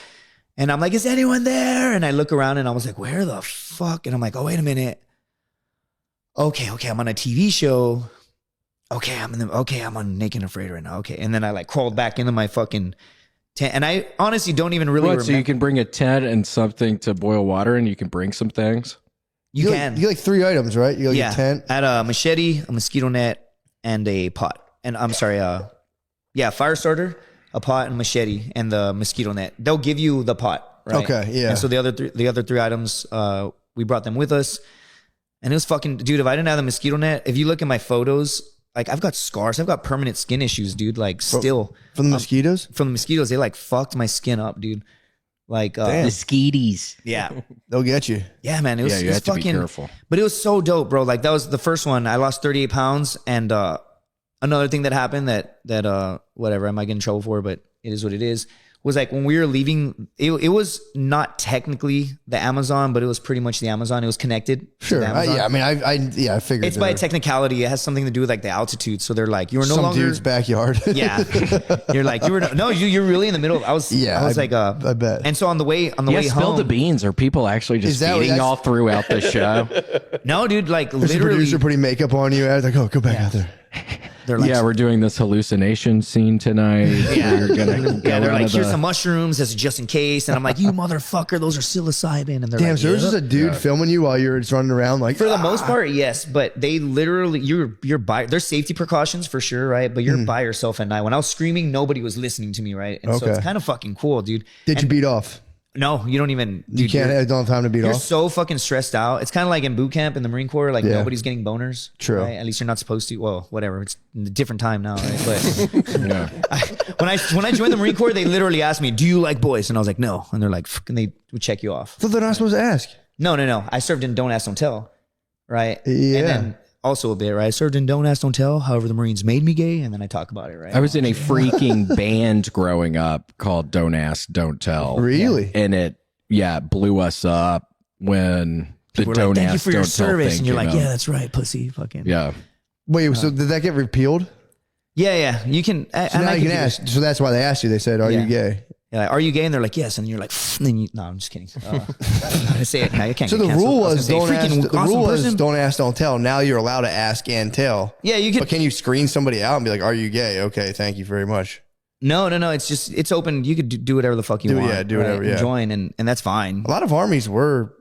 And I'm like, is anyone there? And I look around and I was like, where the fuck? And I'm like, oh, wait a minute. Okay, I'm on a TV show. Okay, I'm on Naked and Afraid right now. Okay. And then I like crawled back into my fucking tent. And I honestly don't even really remember. So you can bring a tent and something to boil water and you can bring some things? You can. You like 3 items, right? You got a tent. I had a machete, a mosquito net, and a pot. And I'm sorry, Yeah, fire starter, a pot, and machete, and the mosquito net. They'll give you the pot, right? Okay, yeah. And so the other three items, we brought them with us, and it was fucking, dude. If I didn't have the mosquito net, if you look at my photos, like I've got scars, I've got permanent skin issues, dude. Like still from the mosquitoes. From the mosquitoes, they like fucked my skin up, dude. Like mosquitoes. Yeah, they'll get you. Yeah, man. It was, you it was have to fucking, be careful. But it was so dope, bro. Like that was the first one. I lost 38 pounds, and another thing that happened that whatever I might get in trouble for, but it is what it is. Was like when we were leaving, it was not technically the Amazon, but it was pretty much the Amazon. It was connected. Sure. To the Amazon. I figured It's by technicality. It has something to do with like the altitude. So they're like, you were no some longer dude's backyard. Yeah. You're like, you're really in the middle. I was I bet. And so on the way Spill home, the beans. Are people actually just feeding all throughout the show? No, dude, like There's literally. a producer putting makeup on you. I was like, oh, go back out there. They're like, We're doing this hallucination scene tonight. Yeah. We're gonna they're like, here's some mushrooms, that's just in case. And I'm like, you motherfucker, those are psilocybin. And they're Damn, like, so there's just a dude filming you while you're just running around like. For the most part, yes, but they literally, you're by. There's safety precautions for sure, right? But you're by yourself at night. When I was screaming, nobody was listening to me, right? And so it's kind of fucking cool, dude. Did you beat off? No, you don't even. You don't have time to beat You're off. so fucking stressed out. It's kind of like in boot camp in the Marine Corps. Like nobody's getting boners. True. Right? At least you're not supposed to. Well, whatever. It's a different time now, right? But when I joined the Marine Corps, they literally asked me, "Do you like boys?" And I was like, "No." And they're like, "And they would check you off." So they're not supposed to ask. No. I served in Don't Ask, Don't Tell, right? Yeah. And then also a bit, right? I served in Don't Ask, Don't Tell. However, the Marines made me gay, and then I talk about it, right? I was in a freaking band growing up called Don't Ask, Don't Tell. Really? And it blew us up when the We're Don't like, thank you Ask, for your Don't Tell service, thing and you're came like, out. yeah, that's right, pussy, fucking. Yeah. Wait, so did that get repealed? Yeah. You can. So now you can ask. So that's why they asked you. They said, "Are you gay?" Yeah, like, are you gay? And they're like, yes. And you're like, and then no, I'm just kidding. I say it now. You can't. So get the canceled. rule I was gonna don't say, ask. freaking The awesome rule was person. don't ask, don't tell. Now you're allowed to ask and tell. Yeah, you can. But can you screen somebody out and be like, "Are you gay?" Okay, thank you very much. No. It's open. You could do whatever the fuck you want. Yeah, do whatever. Right? Yeah, And join, and that's fine. a lot of armies were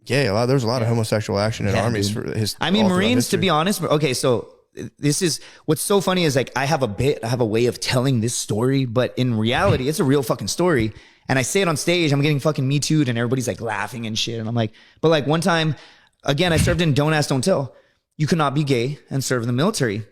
gay. There's a lot of homosexual action in armies dude. for his. I mean, all throughout Marines. To history. be honest, okay. So this is what's so funny is like I have a way of telling this story, but in reality, it's a real fucking story. And I say it on stage, I'm getting fucking Me Too'd, and everybody's like laughing and shit. And I'm like, but like one time, again, I served in Don't Ask, Don't Tell. You could not be gay and serve in the military.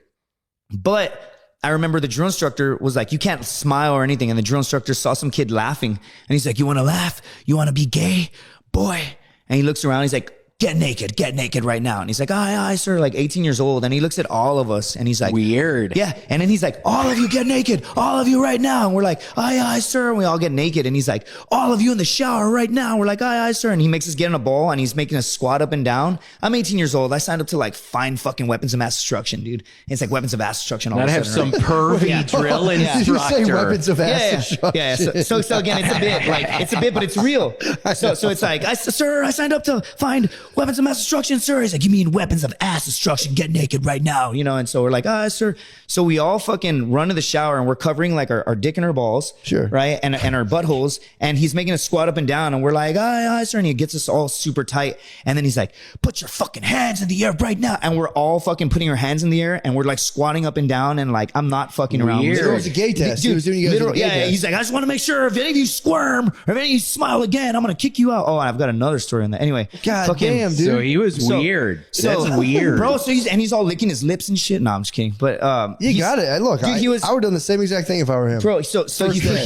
But I remember the drill instructor was like, you can't smile or anything. And the drill instructor saw some kid laughing. And he's like, you want to laugh? You want to be gay? Boy. And he looks around. He's like, get naked right now. And he's like, aye, sir, like 18 years old. And he looks at all of us and he's like, weird. Yeah. And then he's like, all of you get naked, all of you right now. And we're like, aye, sir. And we all get naked. And he's like, all of you in the shower right now. And we're like, aye, sir. And he makes us get in a ball and he's making us squat up and down. I'm 18 years old. I signed up to like find fucking weapons of mass destruction, dude. It's like weapons of mass destruction. All Gotta of a have sudden, some right? pervy drill Did you instructor. say weapons of mass destruction? Yeah. So again, it's a bit, but it's real. So it's like, sir, I signed up to find weapons of mass destruction, sir. He's like, you mean weapons of ass destruction? Get naked right now, you know? And so we're like, sir. So we all fucking run to the shower and we're covering like our dick and our balls. Sure. Right. And our buttholes. And he's making us squat up and down. And we're like, aye, sir. And he gets us all super tight. And then he's like, put your fucking hands in the air right now. And we're all fucking putting our hands in the air and we're like squatting up and down. And like, I'm not fucking around. Weird. It was a gay test. Dude, He was doing you guys a gay test. he's like, I just want to make sure if any of you squirm or if any of you smile again, I'm going to kick you out. Oh, and I've got another story on that. Anyway. God fucking- damn, dude. So he was weird. That's weird. Bro, so he's all licking his lips and shit. No, I'm just kidding. But You got it. Look, dude, he was- I would have done the same exact thing if I were him. Bro, so you day.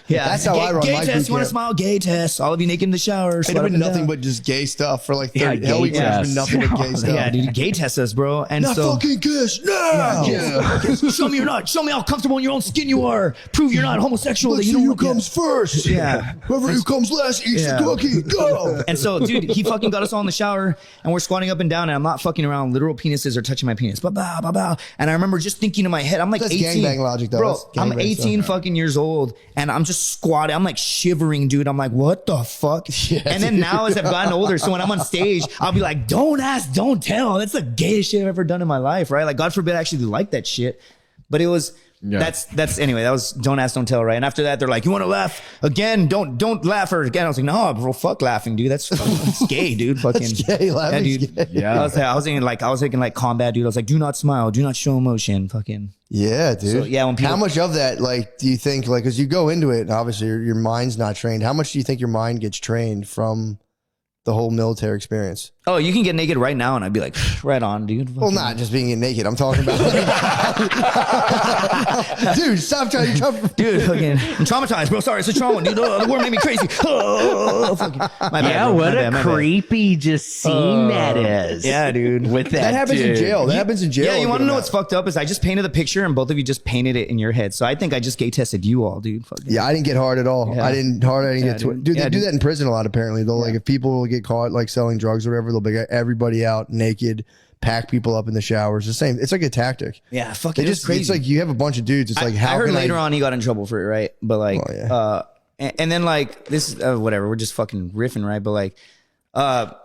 yeah. That's how I run gay my test, boot you want to camp. smile? Gay test. All of you naked in the shower. It'd have been nothing but just gay stuff for like 30 gay hell weeks. It's test. been nothing but gay stuff. Yeah, dude, gay test us, bro. And Not so fucking kiss. No. Yeah. Show me you're not. Show me how comfortable in your own skin you are. Prove you're not homosexual. Let's that you see don't who look comes first. Yeah. Whoever who comes last eats Yeah. the cookie. Go. And so, dude, he fucking got us all in the shower and we're squatting up and down and I'm not fucking around. Literal penises are touching my penis. Ba-ba. And I remember just thinking in my head, I'm like That's 18. gangbang logic, though. Bro, That's I'm gangbang 18 stuff. fucking years old and I'm just squatting. I'm like shivering, dude. I'm like, what the fuck? And then now as I've gotten older, so when I'm on stage, I'll be like, don't ask, don't tell. That's the gayest shit I've ever done in my life, right? Like, God forbid I actually like that shit. But it was That's anyway, that was don't ask, don't tell, right? And after that, they're like, you want to laugh again? Don't laugh her again. I was like, no, bro, fuck laughing, dude. That's gay, dude. Fucking gay, laughing. Yeah, dude. Yeah. I was thinking like combat, dude. I was like, do not smile, do not show emotion. Fucking Yeah, dude. So, yeah, when people, how much of that, like, do you think, like, as you go into it, and obviously your mind's not trained, how much do you think your mind gets trained from the whole military experience? oh, you can get naked right now, and I'd be like, right on, dude. Well, not just being naked. I'm talking about, dude. Stop trying to dude. Fucking, I'm traumatized, bro. Sorry, it's a trauma, dude. The war made me crazy. Fucking, my bad, Yeah, bro. what My a bad, my bad. creepy just scene that is. Yeah, dude. With That happens in dude. jail. That happens in jail. Yeah, you a want good to know what's amount. fucked up is I just painted the picture and both of you just painted it in your head. So I think I just gay tested you all, dude. Fucking. Yeah, I didn't get hard at all. Yeah. I didn't Yeah, get dude. dude. They Yeah, do dude. that in prison a lot. Apparently, they'll like if people get caught like selling drugs or whatever, they'll be everybody out naked, pack people up in the showers. The same. It's like a tactic. Yeah, fucking They just crazy. It's like you have a bunch of dudes. It's like how I heard can later on he got in trouble for it, right? But like, Oh, yeah. and then like this, whatever. We're just fucking riffing, right? But like,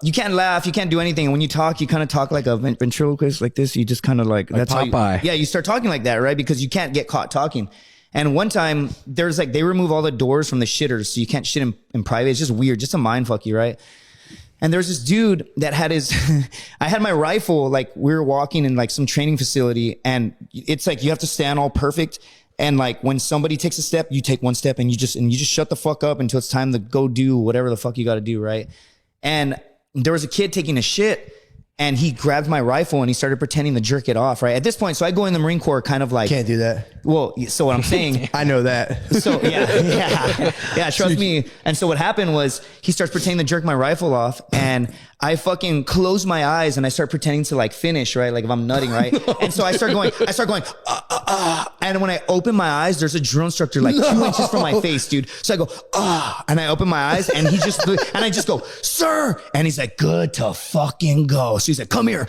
you can't laugh, you can't do anything. And when you talk, you kind of talk like a ventriloquist, like this. You just kind of like that's how you, Popeye. yeah, you start talking like that, right? Because you can't get caught talking. And one time, there's like they remove all the doors from the shitters, so you can't shit in private. It's just weird, just a mind fuck you, right? And there's this dude that had his, I had my rifle, like we were walking in like some training facility and it's like, you have to stand all perfect. And like when somebody takes a step, you take one step and you just shut the fuck up until it's time to go do whatever the fuck you got to do. Right. And there was a kid taking a shit and he grabbed my rifle and he started pretending to jerk it off. Right. At this point, so I go in the Marine Corps kind of like, can't do that. well, so what I'm saying, I know that. so yeah, trust me. And so what happened was he starts pretending to jerk my rifle off, and I fucking close my eyes and I start pretending to like finish, right? Like if I'm nutting, right? And so I start going, and when I open my eyes, there's a drill instructor like 2 inches from my face, dude. So I go, and I open my eyes, and he just, and I just go, sir, and he's like, good to fucking go. So he's like, come here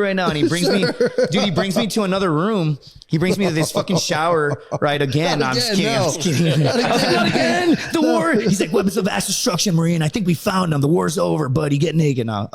right now, and he brings me, dude, he brings me to another room. He brings me to this fucking shower, right? Again, I'm just kidding. No. I'm just kidding. I was like, not again. The war. He's like, weapons of mass destruction, Marine. I think we found them. The war's over, buddy. Get naked now.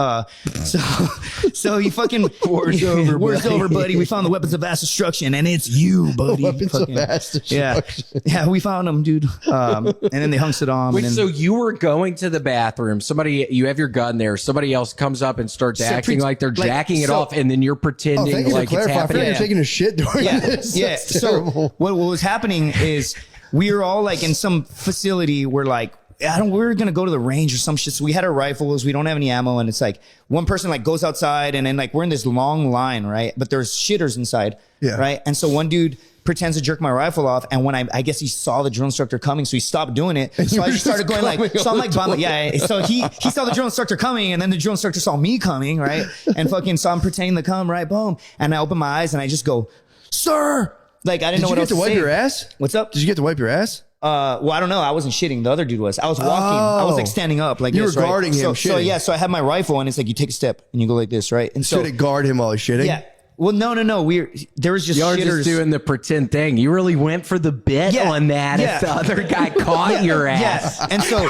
So he fucking war's over. War's over, buddy. We found the weapons of mass destruction, and it's you, buddy. Weapons Fucking, of mass destruction. yeah, we found them, dude. And then they hung Saddam. Wait, and so then, you were going to the bathroom, you have your gun there, somebody else comes up and starts acting like they're jacking it off, and then you're Oh, pretending thank you for like it's clarifying. I happening. thought you were taking a shit during this. yeah. That's So terrible. what was happening is we were all like in some facility where like, we were going to go to the range or some shit. So we had our rifles. We don't have any ammo. And it's like one person like goes outside and then like we're in this long line, right? But there's shitters inside. Yeah. Right. And so one dude pretends to jerk my rifle off. And when I guess he saw the drill instructor coming, so he stopped doing it. So I just started going like, so I'm like, so he saw the drill instructor coming and then the drill instructor saw me coming. Right. And fucking, so I'm pretending to come, right? Boom. And I open my eyes and I just go, sir. Like, I didn't know what Did you else get to wipe say. your ass? What's up? Did you get to wipe your ass? Well, I don't know. I wasn't shitting. The other dude was. I was walking. I was like standing up like You this, were right? guarding him So shitting. yeah, so I had my rifle and it's like you take a step and you go like this, right? And so Should it guard him while he's shitting? yeah. Well, no. There was just You're shitters. just doing the pretend thing. You really went for the bit Yeah, on that yeah. if the other guy caught your ass. Yeah. And so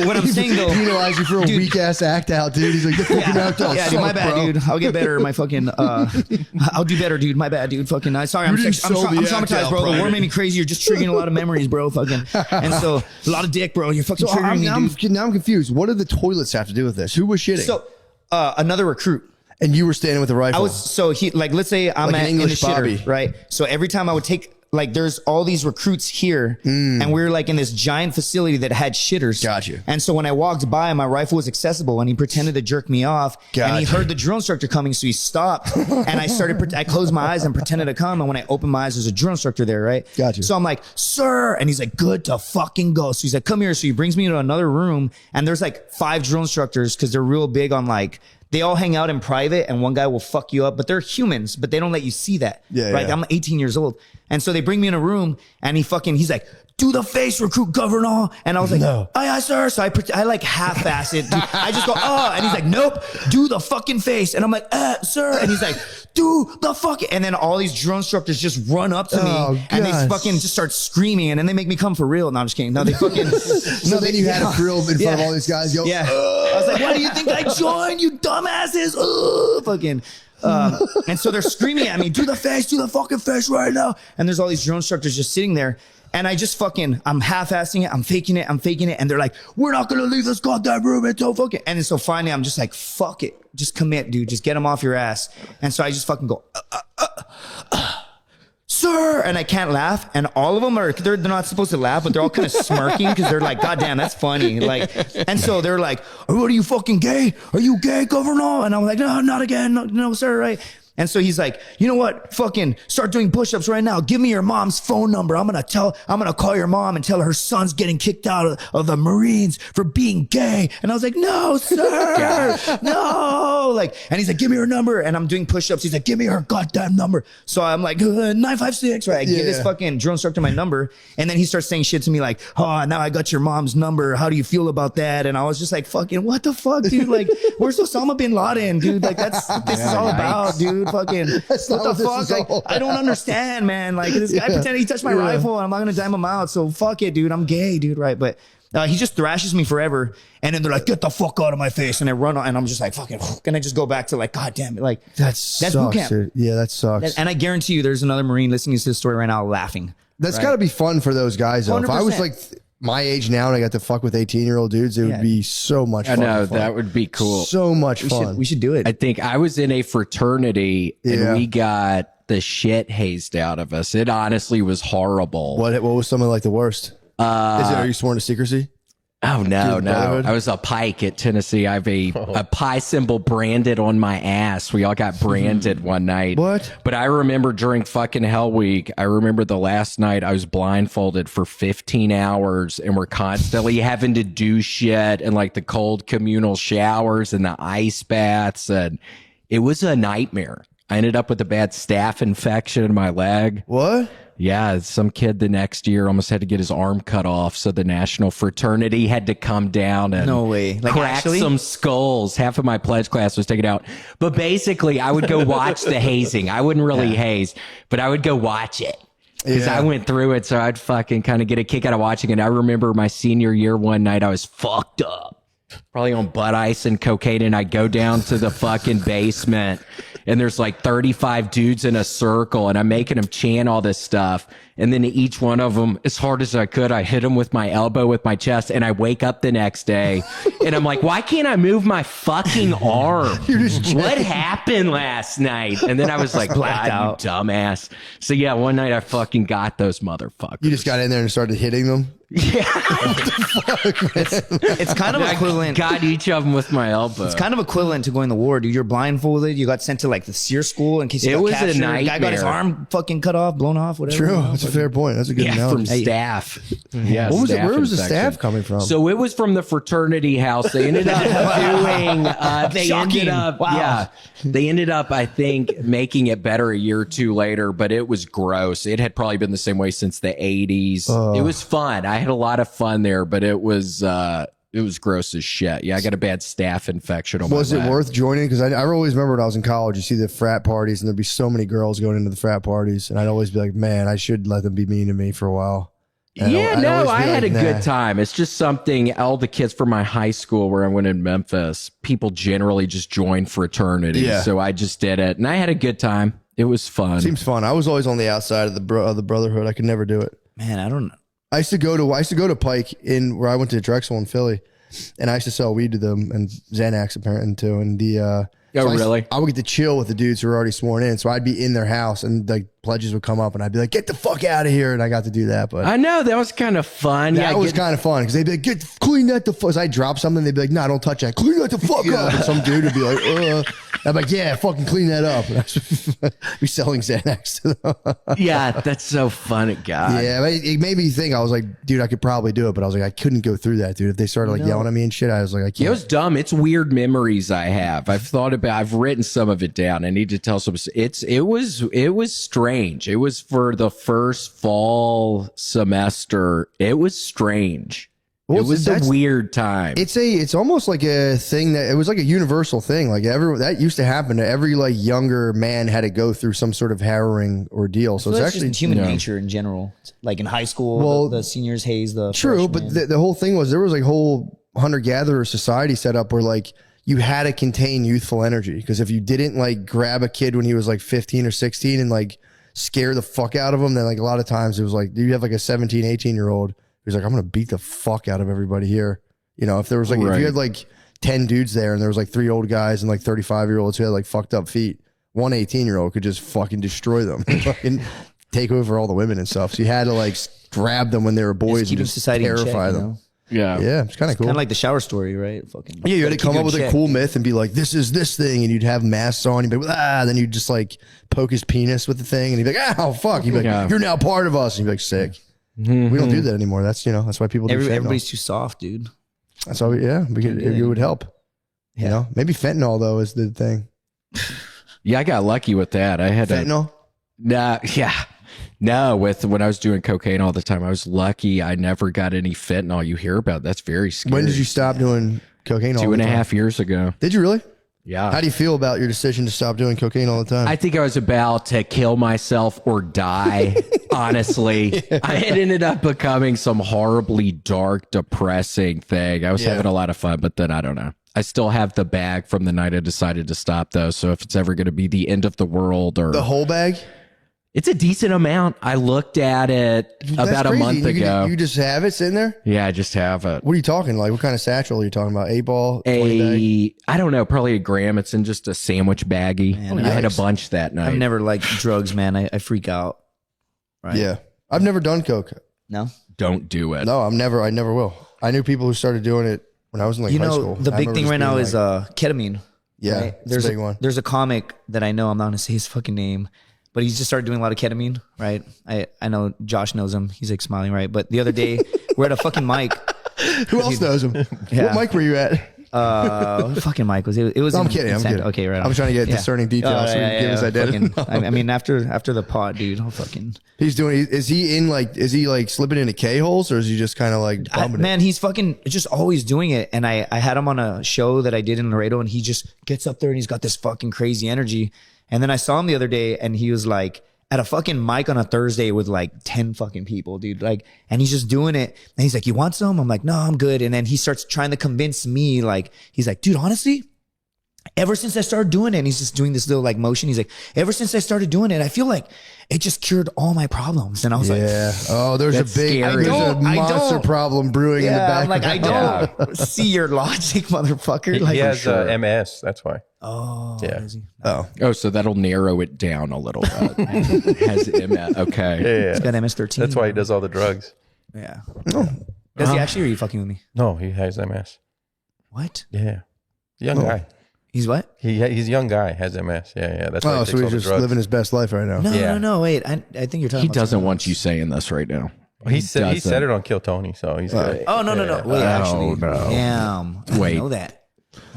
what I'm saying though, Penalize you for a Dude. weak ass act out, dude. He's like, get fucking act out. yeah, dude, my suck, bad, bro. dude. I'll get better. My fucking, I'll do better, dude. My bad, dude. Fucking, sorry, I'm didn't sell the act traumatized, out, bro. The war Private. made me crazy. You're just triggering a lot of memories, bro. Fucking, and so a lot of dick, bro. You're fucking So triggering me, dude. now I'm confused. What do the toilets have to do with this? Who was shitting? So another recruit. And you were standing with a rifle. I was so he like let's say I'm Like an in the English shitter, Bobby. right? So every time I would take like there's all these recruits here, and we were like in this giant facility that had shitters. Got you. And so when I walked by, my rifle was accessible, and he pretended to jerk me off. And he Gotcha. heard the drill instructor coming, so he stopped. And I closed my eyes and pretended to come. And when I opened my eyes, there's a drill instructor there, right? Got you. So I'm like, sir, and he's like, good to fucking go. So he's like, come here. So he brings me to another room, and there's like 5 drill instructors because they're real big on like. They all hang out in private and one guy will fuck you up, but they're humans, but they don't let you see that. Yeah, right. yeah. I'm 18 years old. And so they bring me in a room and he's like, do the face, recruit governor. And I was like, aye, sir. So I like half-ass it. I just go, oh, and he's like, nope, do the fucking face. And I'm like, sir. And he's like, do the fucking, and then all these drill instructors just run up to me and they gosh. fucking just start screaming and then they make me come for real. No, I'm just kidding. No, they fucking. So then you had a drill in front of all these guys. Yo, Yeah. I was like, why do you think I joined, you dumbasses? Fucking. And so they're screaming at me, do the fucking face right now. And there's all these drill instructors just sitting there. And I just I'm half-assing it. I'm faking it. And they're like, we're not going to leave this goddamn room until fucking. And then so finally I'm just like, fuck it. Just commit, dude. Just get them off your ass. And so I just fucking go, sir. And I can't laugh. And all of them they're not supposed to laugh, but they're all kind of smirking because they're like, God damn, that's funny. Like, and so they're like, what are you fucking gay? Are you gay, governor? And I'm like, no, not again. No, sir. Right. And so he's like, you know what? Fucking start doing push-ups right now. Give me your mom's phone number. I'm going to call your mom and tell her son's getting kicked out of the Marines for being gay. And I was like, no, sir, no. Like, and he's like, give me her number. And I'm doing push-ups. He's like, give me her goddamn number. So I'm like, 956, right? I give this fucking drill instructor my number. And then he starts saying shit to me like, oh, now I got your mom's number. How do you feel about that? And I was just like, fucking, what the fuck, dude? Like, where's Osama bin Laden, dude? Like, this is all about, dude. Fucking what the fuck? Like, I don't understand, man. Like, this guy pretended he touched my rifle and I'm not gonna dime him out. So fuck it, dude. I'm gay, dude. Right? But he just thrashes me forever. And then they're like, get the fuck out of my face. And I run on and I'm just like, fucking, and I just go back to like, God damn it. Like, that's boot camp. Dude. Yeah, that sucks. And I guarantee you there's another Marine listening to this story right now laughing. That's gotta be fun for those guys though. 100%. If I was like my age now and I got to fuck with 18-year-old dudes, it would be so much fun. I know, that would be cool. So much fun. We should do it. I think I was in a fraternity and we got the shit hazed out of us. It honestly was horrible. What was some of like the worst? Are you sworn to secrecy? Oh, no. I was a Pike at Tennessee. I have a pie symbol branded on my ass. We all got branded one night. What? But I remember during fucking Hell Week, I remember the last night I was blindfolded for 15 hours and we're constantly having to do shit and like the cold communal showers and the ice baths. And it was a nightmare. I ended up with a bad staph infection in my leg. What? Yeah, some kid the next year almost had to get his arm cut off, so the national fraternity had to come down and Like crack some skulls. Half of my pledge class was taken out. But basically, I would go watch the hazing. I wouldn't really haze, but I would go watch it. Because I went through it, so I'd fucking kind of get a kick out of watching it. I remember my senior year one night, I was fucked up. Probably on butt ice and cocaine, and I go down to the fucking basement and there's like 35 dudes in a circle and I'm making them chant all this stuff. And then each one of them, as hard as I could, I hit them with my elbow with my chest and I wake up the next day and I'm like, why can't I move my fucking arm? What happened last night? And then I was like, blacked out, you dumbass. So yeah, one night I fucking got those motherfuckers. You just got in there and started hitting them? Yeah. It's kind of equivalent. Got each of them with my elbow. It's kind of equivalent to going to war, dude. You're blindfolded. You got sent to like the SEER school in case you got captured. A guy got his arm fucking cut off, blown off, whatever. True. That's a fair point. That's a good analogy. From staff. Yeah. What was it? Where was the staff coming from? So it was from the fraternity house. They ended up doing. They ended up, I think, making it better a year or two later. But it was gross. It had probably been the same way since the 80s. It was fun. I had a lot of fun there, but it was gross as shit. Yeah, I got a bad staph infection on my leg. Was it worth joining? Because I always remember when I was in college, you see the frat parties, and there'd be so many girls going into the frat parties, and I'd always be like, man, I should let them be mean to me for a while. And I had a good time. It's just something, all the kids from my high school where I went in Memphis, people generally just join fraternities. Yeah. So I just did it, and I had a good time. It was fun. Seems fun. I was always on the outside of the brotherhood. I could never do it. Man, I don't know. I used to go to Pike in where I went to Drexel in Philly, and I used to sell weed to them and Xanax apparently too. And really? I would get to chill with the dudes who were already sworn in, so I'd be in their house and like pledges would come up and I'd be like, "Get the fuck out of here!" And I got to do that. But I know that was kind of fun. That was kind of fun because they'd be like, "Clean that the fuck." As I drop something, they'd be like, "No, don't touch that. Clean that the fuck up." And some dude would be like, I'm like, "Yeah, fucking clean that up." And I'd be selling Xanax to them. Yeah, that's so fun, God. Yeah, it made me think. I was like, dude, I could probably do it, but I was like, I couldn't go through that, dude. If they started like yelling at me and shit, I was like, I can't. It was dumb. It's weird memories I have. I've written some of it down. I need to tell some. It was strange. It was for the first fall semester. It was strange. Well, it was a weird time. It's almost like a thing that it was like a universal thing. Like that used to happen. Every like younger man had to go through some sort of harrowing ordeal. So it's actually just human nature in general. Like in high school, well, the seniors haze the true, freshmen. but the whole thing was there was like whole hunter gatherer society set up where like you had to contain youthful energy, because if you didn't like grab a kid when he was like 15 or 16 and like scare the fuck out of him, then like a lot of times it was like you have like a 17, 18-year-old who's like, I'm gonna beat the fuck out of everybody here. You know, if there was like if you had like 10 dudes there and there was like 3 old guys and like 35-year-olds who had like fucked up feet, one 18-year-old could just fucking destroy them, fucking take over all the women and stuff. So you had to like grab them when they were boys and just terrify them. Yeah. Yeah, it's kind of cool. Kind of like the shower story, right? Fucking yeah, you had to come up with check. a cool myth and be like, this is this thing, and you'd have masks on, you'd be like, then you'd just like poke his penis with the thing, and he'd be like, oh fuck, you'd be like, you're now part of us, and you'd be like, sick. We don't do that anymore. That's, you know, that's why people do fentanyl. Everybody's too soft, dude. That's why it would help. You know, maybe fentanyl though is the thing. Yeah, I got lucky with that. I had fentanyl. No, when I was doing cocaine all the time, I was lucky. I never got any fentanyl. You hear about that's very scary. When did you stop doing cocaine? 2.5 years ago. Did you really? Yeah. How do you feel about your decision to stop doing cocaine all the time? I think I was about to kill myself or die. Honestly, it ended up becoming some horribly dark, depressing thing. I was having a lot of fun, but then I don't know. I still have the bag from the night I decided to stop, though. So if it's ever going to be the end of the world or the whole bag. It's a decent amount. I looked at it about a month ago. You just have it sitting there? Yeah, I just have it. What are you talking like? What kind of satchel are you talking about? 8-ball? I don't know, probably a gram. It's in just a sandwich baggie. Man, I had a bunch that night. I've never liked drugs, man. I freak out. Right? Yeah. I've never done coke. No? Don't do it. No, I never will. I knew people who started doing it when I was in like high school. The big thing right now is ketamine. Yeah, right? There's a big one. There's a comic that I know, I'm not going to say his fucking name, but he's just started doing a lot of ketamine, right? I know Josh knows him. He's like smiling, right? But the other day, we're at a fucking mic. Who else knows him? Yeah. What mic were you at? What fucking mic was it? It was. No, I'm kidding. Okay, right on. I'm trying to get discerning details so we can give his identity. I mean, after the pod, dude, I'll fucking. He's doing. Is he like slipping into K holes, or is he just kind of like bumming man, he's fucking just always doing it. And I had him on a show that I did in Laredo, and he just gets up there and he's got this fucking crazy energy. And then I saw him the other day, and he was like at a fucking mic on a Thursday with like 10 fucking people, dude. Like, and he's just doing it. And he's like, you want some? I'm like, no, I'm good. And then he starts trying to convince me, like, he's like, dude, honestly, ever since I started doing it, and he's just doing this little like motion. He's like, ever since I started doing it, I feel like it just cured all my problems. And I was like, oh, there's a monster problem brewing in the back. I'm like, I don't see your logic, motherfucker. Like, he has MS. That's why. Oh, yeah. Oh, so that'll narrow it down a little bit. Has MS. Okay. Yeah. He's got MS-13. That's why he does all the drugs. Yeah. Oh. Does he actually, or are you fucking with me? No, he has MS. What? Yeah. Young guy. He's what? He's a young guy, has MS. Yeah. That's why he takes so all he's the just drugs. living his best life right now. No, wait. I think you're talking He about doesn't something want else. you saying this right now. He said it on Kill Tony, so he's good. Oh, no. Wait, actually. no. Damn. I Wait. know that.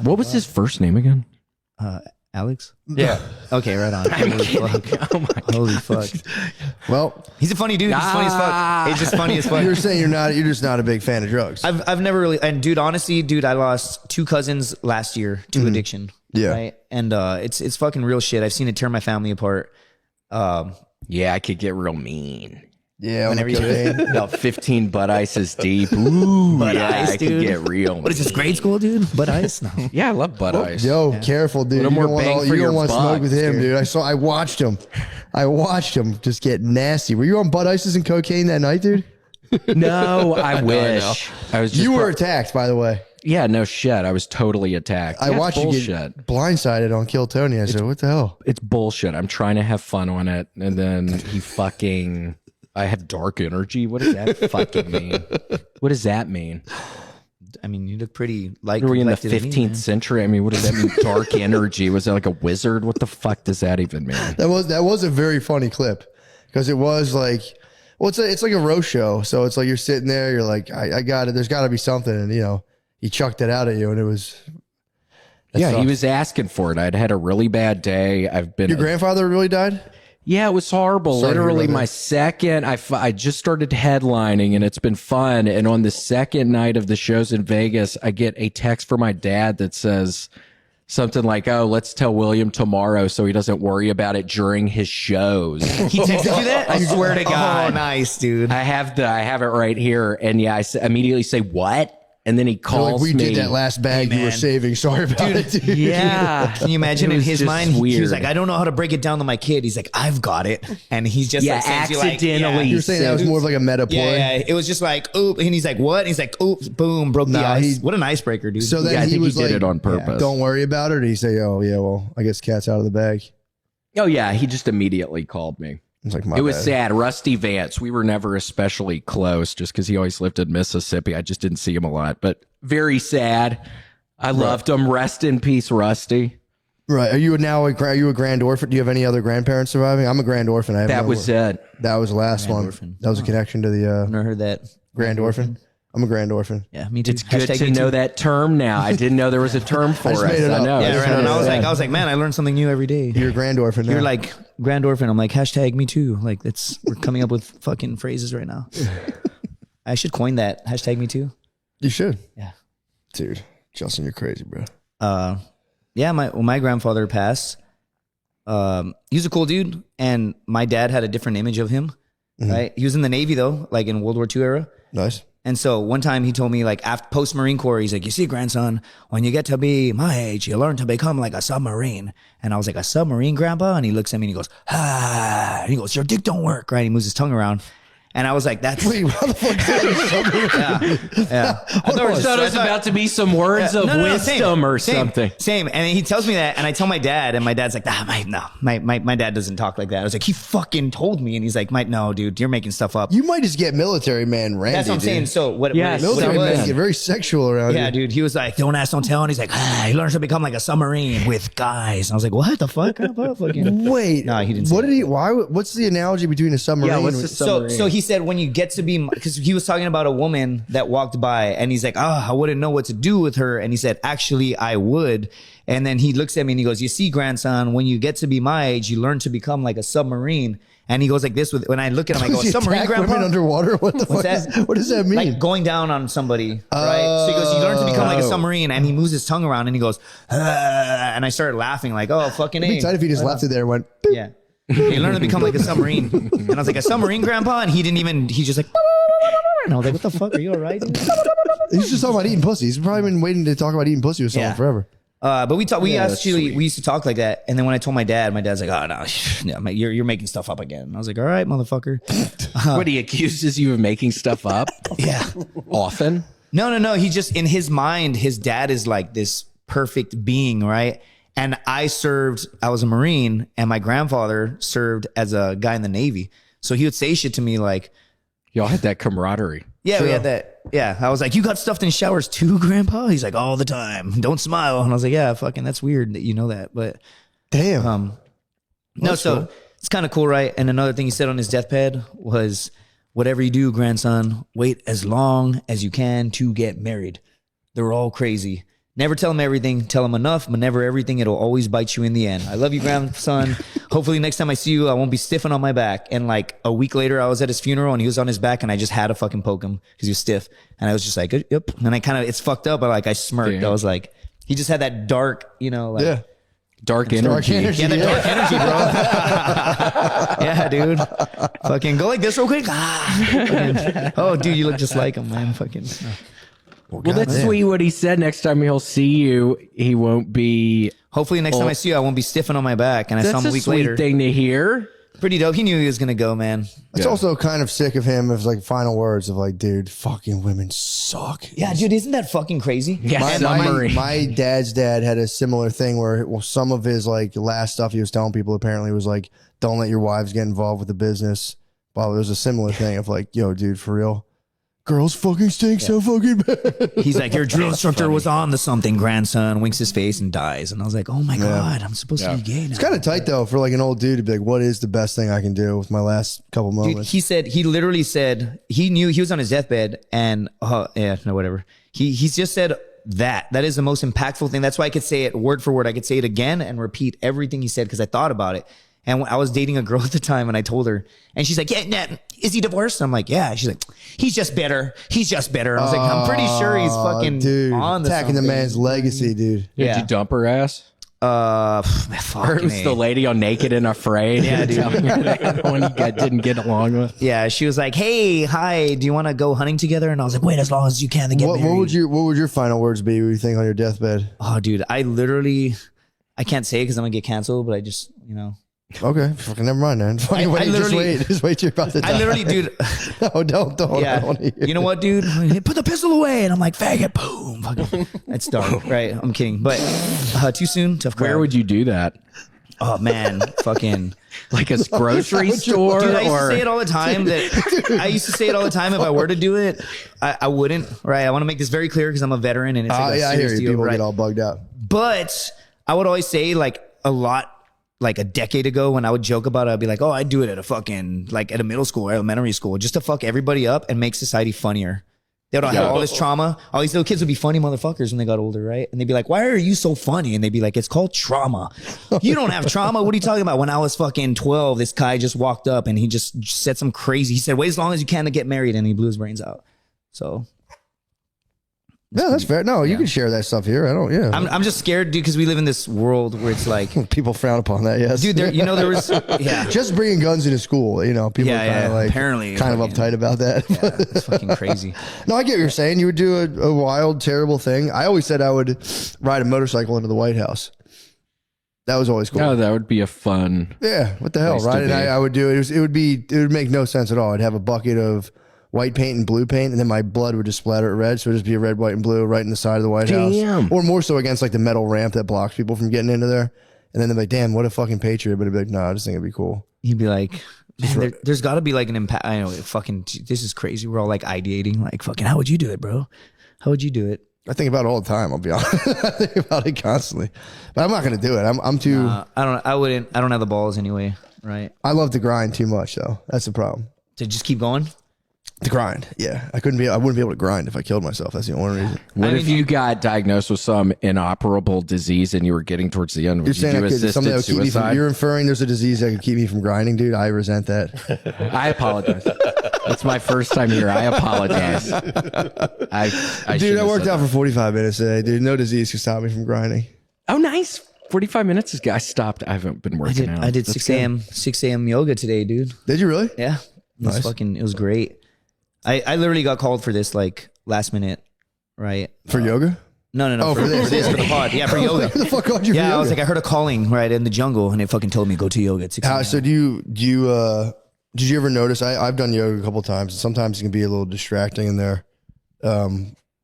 What was his first name again? Alex? Yeah. Okay, right on. Holy fuck. Well, he's a funny dude. He's funny as fuck. He's just funny as fuck. You're saying you're just not a big fan of drugs. I've never really, and dude, honestly, I lost 2 cousins last year to addiction. Yeah. Right. And it's fucking real shit. I've seen it tear my family apart. Yeah, I could get real mean. Yeah, whenever you about 15 butt ices deep. Ooh, Butt yeah, ice, I dude. could get real. What is this, grade school, dude? Butt ice? No. Yeah, I love butt ice. Yo, careful, dude. Little more bang for you your don't want to smoke buck, with him, dude. dude. I watched him just get nasty. Were you on butt ices and cocaine that night, dude? No, I wish. I was. Just You were attacked, by the way. Yeah, no shit. I was totally attacked. I watched you get blindsided on Kill Tony. I said, what the hell? It's bullshit. I'm trying to have fun on it, and then he fucking. I have dark energy. What does that fucking mean? What does that mean? I mean, you look pretty like. Are we in the 15th century? I mean, what does that mean? Dark energy? Was that like a wizard? What the fuck does that even mean? That was a very funny clip because it was like, well, it's like a roast show. So it's like you're sitting there, you're like, I got it. There's got to be something, and he chucked it out at you, and it was. Yeah, sucked. he was asking for it. I'd had a really bad day. Your grandfather really died? Yeah, it was horrible. Sorry to hear Literally, about my that. second, I just started headlining, and it's been fun. And on the second night of the shows in Vegas, I get a text from my dad that says something like, "Oh, let's tell William tomorrow so he doesn't worry about it during his shows." He texted you that? I swear to God. Oh, nice, dude. I have it right here, and yeah, I immediately say what, And then he They're calls like, we me. did that last bag you were man. saving. Sorry about it, dude. Yeah. Can you imagine It in was his just mind? He was weird. like, I don't know how to break it down to my kid. He's like, I've got it. And he's just Yeah, like, sends you like, accidentally. You're saying that was more of like a meta ploy. yeah. It was just like, oop. And he's like, what? And he's like, oops, boom, broke the Nah, ice. What an icebreaker, dude. So then Yeah, I he think he was did like, it on purpose. don't worry about it. Or did he say, oh, yeah, well, I guess cat's out of the bag? Oh, yeah. He just immediately called me. It's like, my It was bad. sad. Rusty Vance, we were never especially close just because he always lived in Mississippi. I just didn't see him a lot, but very sad. I loved him. Rest in peace, Rusty. Right. Are you a grand orphan? Do you have any other grandparents surviving? I'm a grand orphan. I have That no was more. it. That was the last Grand one. orphan. That was a connection to the Never heard that. grand orphan. I'm a grand orphan. Yeah, me too. It's good Hashtag to me know too. that term now. I didn't know there was a term for just it. made it I up. know. Yeah, That's right. And right. I was like, man, I learned something new every day. You're a grand orphan now. You're like grand orphan. I'm like, hashtag me too. Like we're coming up with fucking phrases right now. I should coin that. Hashtag me too. You should. Yeah. Dude, Justin, you're crazy, bro. Yeah, when my grandfather passed, he was a cool dude, and my dad had a different image of him. Right? He was in the Navy though, like in World War II era. Nice. And so one time he told me, like, after post Marine Corps, he's like, you see, grandson, when you get to be my age, you learn to become like a submarine. And I was like, a submarine, grandpa? And he looks at me and he goes, ah. And he goes, your dick don't work, right? He moves his tongue around. And I was like, that's... Wait, how the fuck did yeah. I thought it was about to be some words of wisdom or something. Same. And he tells me that, and I tell my dad, and my dad's like, my dad doesn't talk like that. I was like, he fucking told me, and he's like, no, dude, you're making stuff up. You might just get military man Randy. That's what I'm saying. dude. So what? Yes. what it Military was, men get very sexual around yeah, here. dude. He was like, don't ask, don't tell. And he's like, he learns to become like a submarine with guys. And I was like, what the fuck? Grandpa? Fucking... Wait. No, he didn't say What did he? Why? What's the analogy between a submarine? Yeah, what's and- the submarine? So he said, when you get to be, because he was talking about a woman that walked by, and he's like, I wouldn't know what to do with her. And he said, actually, I would. And then he looks at me and he goes, you see, grandson, when you get to be my age, you learn to become like a submarine. And he goes like this when I look at him, I go, Does he submarine, attack grandpa? women underwater? What the fuck? that? What does that mean? Like going down on somebody, right? So he goes, you learn to become like a submarine, and he moves his tongue around and he goes, and I started laughing like, oh, fucking It'd be A. tight if he just left it there and went. Boop. Yeah. You learn to become like a submarine. And I was like, a submarine, grandpa? And he's just like, and I was like, what the fuck? Are you all right? He's just talking about eating pussy. He's probably been waiting to talk about eating pussy with someone Yeah. forever. But we that's sweet. used to talk like that. And then when I told my dad's like, oh, no, yeah, you're making stuff up again. And I was like, all right, motherfucker. What, he accuses you of making stuff up? Yeah. Often? No. He just, in his mind, his dad is like this perfect being, right? And I was a Marine, and my grandfather served as a guy in the Navy. So he would say shit to me like, Y'all had that camaraderie. yeah, we had that. Yeah. I was like, you got stuffed in showers too, grandpa? He's like, all the time. Don't smile. And I was like, yeah, fucking, that's weird that you know that. But Damn. no, so it's kind of cool, right? And another thing he said on his deathbed was, whatever you do, grandson, wait as long as you can to get married. They're all crazy. Never tell them everything. Tell them enough, but never everything. It'll always bite you in the end. I love you, grandson. Hopefully next time I see you, I won't be stiffing on my back. And like a week later, I was at his funeral and he was on his back and I just had to fucking poke him because he was stiff. And I was just like, yep. And I kind of, it's fucked up, but like I smirked. Damn. I was like, he just had that dark, like, yeah. Dark energy. yeah, that dark energy, bro. Yeah, dude. Fucking go like this real quick. Oh, dude, you look just like him, man. Fucking. Well, that's sweet what he said. Next time he'll see you, he won't be... Hopefully next time I see you, I won't be stiffing on my back. And I saw That's him a a week sweet later. thing to hear. Pretty dope. He knew he was going to go, man. It's also kind of sick of him as like final words of like, dude, fucking women suck. Yeah, dude, isn't that fucking crazy? Yeah, My dad's dad had a similar thing where some of his like last stuff he was telling people apparently was like, don't let your wives get involved with the business. Well, it was a similar thing of like, yo, dude, for real. Girls fucking stink so fucking bad. He's like, your drill instructor was on the something, grandson, winks his face and dies. And I was like, oh my God, I'm supposed to be gay now. It's kind of tight though for like an old dude to be like, what is the best thing I can do with my last couple Dude, moments? he literally said, he knew he was on his deathbed and, whatever. He's just said that is the most impactful thing. That's why I could say it word for word. I could say it again and repeat everything he said because I thought about it. And I was dating a girl at the time and I told her and she's like, is he divorced? And I'm like, yeah. She's like, he's just bitter. He's just bitter. And I was like, I'm pretty sure he's fucking dude, on the attacking the something. man's legacy, dude. Did you dump her ass? Or it was the lady on Naked and Afraid. Yeah, dude. Telling her that one you didn't get along with. Yeah, she was like, "Hey, hi, do you want to go hunting together?" And I was like, "Wait, as long as you can, then get married." What would your final words be? What do you think on your deathbed? Oh, dude, I can't say it because I'm gonna get canceled, but I just, Okay, fucking never mind, man. Fucking wait, just wait. You're about to die. I literally, dude. No, don't. Yeah. I don't wanna hear You know what, dude? Put the pistol away, and I'm like, faggot, boom. Fucking, that's dark, right? I'm kidding, but too soon, tough crowd. Where would you do that? Oh man, fucking like a grocery store? Dude, I used or to say it all the time. If I were to do it, I wouldn't. Right? I want to make this very clear because I'm a veteran, and it's like I hear you. deal, People right? get all bugged out. But I would always say like a lot. Like a decade ago when I would joke about it, I'd be like, oh, I'd do it at at a middle school or elementary school just to fuck everybody up and make society funnier. They would have all this trauma. All these little kids would be funny motherfuckers when they got older, right? And they'd be like, why are you so funny? And they'd be like, it's called trauma. You don't have trauma. What are you talking about? When I was fucking 12, this guy just walked up and he just said some crazy, he said, wait as long as you can to get married. And he blew his brains out. So. Yeah, that's fair. No, you can share that stuff here. I'm just scared, dude, because we live in this world where it's like people frown upon that. Yes, dude. There was just bringing guns into school. People are kind of like apparently kind of uptight about that. Yeah, it's fucking crazy. No, I get what you're saying. You would do a wild, terrible thing. I always said I would ride a motorcycle into the White House. That was always cool. Oh, that would be a fun. Yeah, what the hell, right? And I would do it. It would make no sense at all. I'd have a bucket of white paint and blue paint, and then my blood would just splatter it red, so it would just be a red, white, and blue right in the side of the White House. Or more so against like the metal ramp that blocks people from getting into there. And then they're like, damn, what a fucking patriot. But I'd be like, no, I just think it'd be cool. You'd be like, man, there's got to be like an impact. I know, fucking, this is crazy. We're all like ideating, like, fucking, how would you do it, bro? How would you do it? I think about it all the time, I'll be honest. I think about it constantly. But I'm not going to do it. I'm too... I don't have the balls anyway, right? I love to grind too much, though. That's the problem. To just keep going? To grind, yeah. I wouldn't be able to grind if I killed myself. That's the only reason. What if you got diagnosed with some inoperable disease and you were getting towards the end? Would you do assisted suicide? You're inferring there's a disease that could keep me from grinding, dude. I resent that. I apologize. It's my first time here. I apologize. Dude, I worked out for 45 minutes today, dude. No disease can stop me from grinding. Oh, nice. 45 minutes is. I stopped. I haven't been working out. I did 6 a.m. yoga today, dude. Did you really? Yeah. It was great. I literally got called for this like last minute, right? For yoga? No. Oh, for this, for the pod. Yeah, for yoga. Who the fuck called you? Yeah, for yoga? I was like, I heard a calling right in the jungle, and it fucking told me go to yoga at 6 a.m. So did you ever notice? I've done yoga a couple of times. Sometimes it can be a little distracting in there,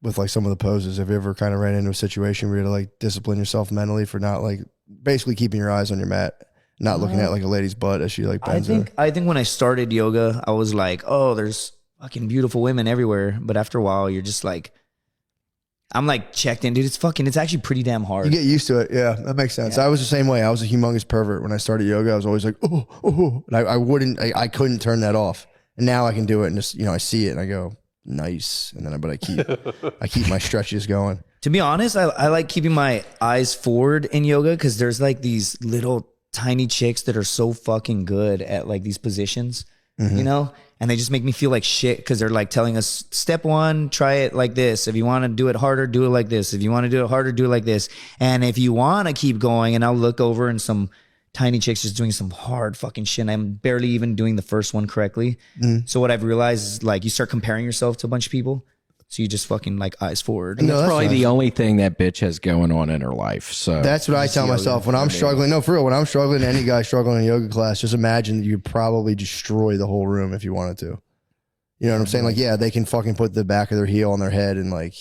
with like some of the poses. Have you ever kind of ran into a situation where you had to like discipline yourself mentally for not like basically keeping your eyes on your mat? Not looking at like a lady's butt as she like bends over? I think when I started yoga, I was like, oh, there's fucking beautiful women everywhere. But after a while, you're just like, I'm like checked in, dude. It's actually pretty damn hard. You get used to it. Yeah, that makes sense. Yeah. I was the same way. I was a humongous pervert when I started yoga. I was always like, oh. And I couldn't turn that off. And now I can do it and just, I see it and I go, nice. And then, but I keep my stretches going. To be honest, I like keeping my eyes forward in yoga because there's like these little tiny chicks that are so fucking good at like these positions, and they just make me feel like shit because they're like telling us, step one, try it like this. If you want to do it harder, do it like this. If you want to do it harder, do it like this. And if you want to keep going, and I'll look over and some tiny chicks just doing some hard fucking shit. And I'm barely even doing the first one correctly. So what I've realized is like you start comparing yourself to a bunch of people. So you just fucking like eyes forward. And that's probably the only thing that bitch has going on in her life. So that's what I tell myself when I'm struggling. No, for real. When I'm struggling, any guy struggling in a yoga class, just imagine that you could probably destroy the whole room if you wanted to. You know what I'm saying? Like, yeah, they can fucking put the back of their heel on their head and like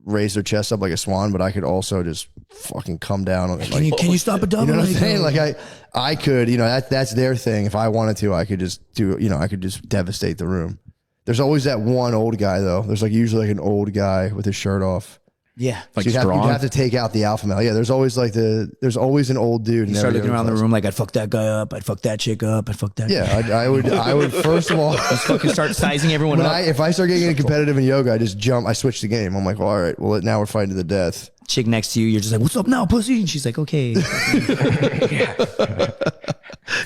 raise their chest up like a swan, but I could also just fucking come down on it. Like, can you stop a double? You know what I'm saying? Like I could, that's their thing. If I wanted to, I could just do, I could just devastate the room. There's always that one old guy though. There's like usually like an old guy with his shirt off. Yeah, like so you'd have to take out the alpha male. Yeah, there's always there's always an old dude. You start looking around the room like I'd fuck that guy up, I'd fuck that chick up, I'd fuck that. Yeah, guy. I would first of all just fucking start sizing everyone up. If I start getting competitive in yoga, I just jump. I switch the game. I'm like, well, all right, well now we're fighting to the death. Chick next to you, you're just like, what's up now, pussy? And she's like, okay.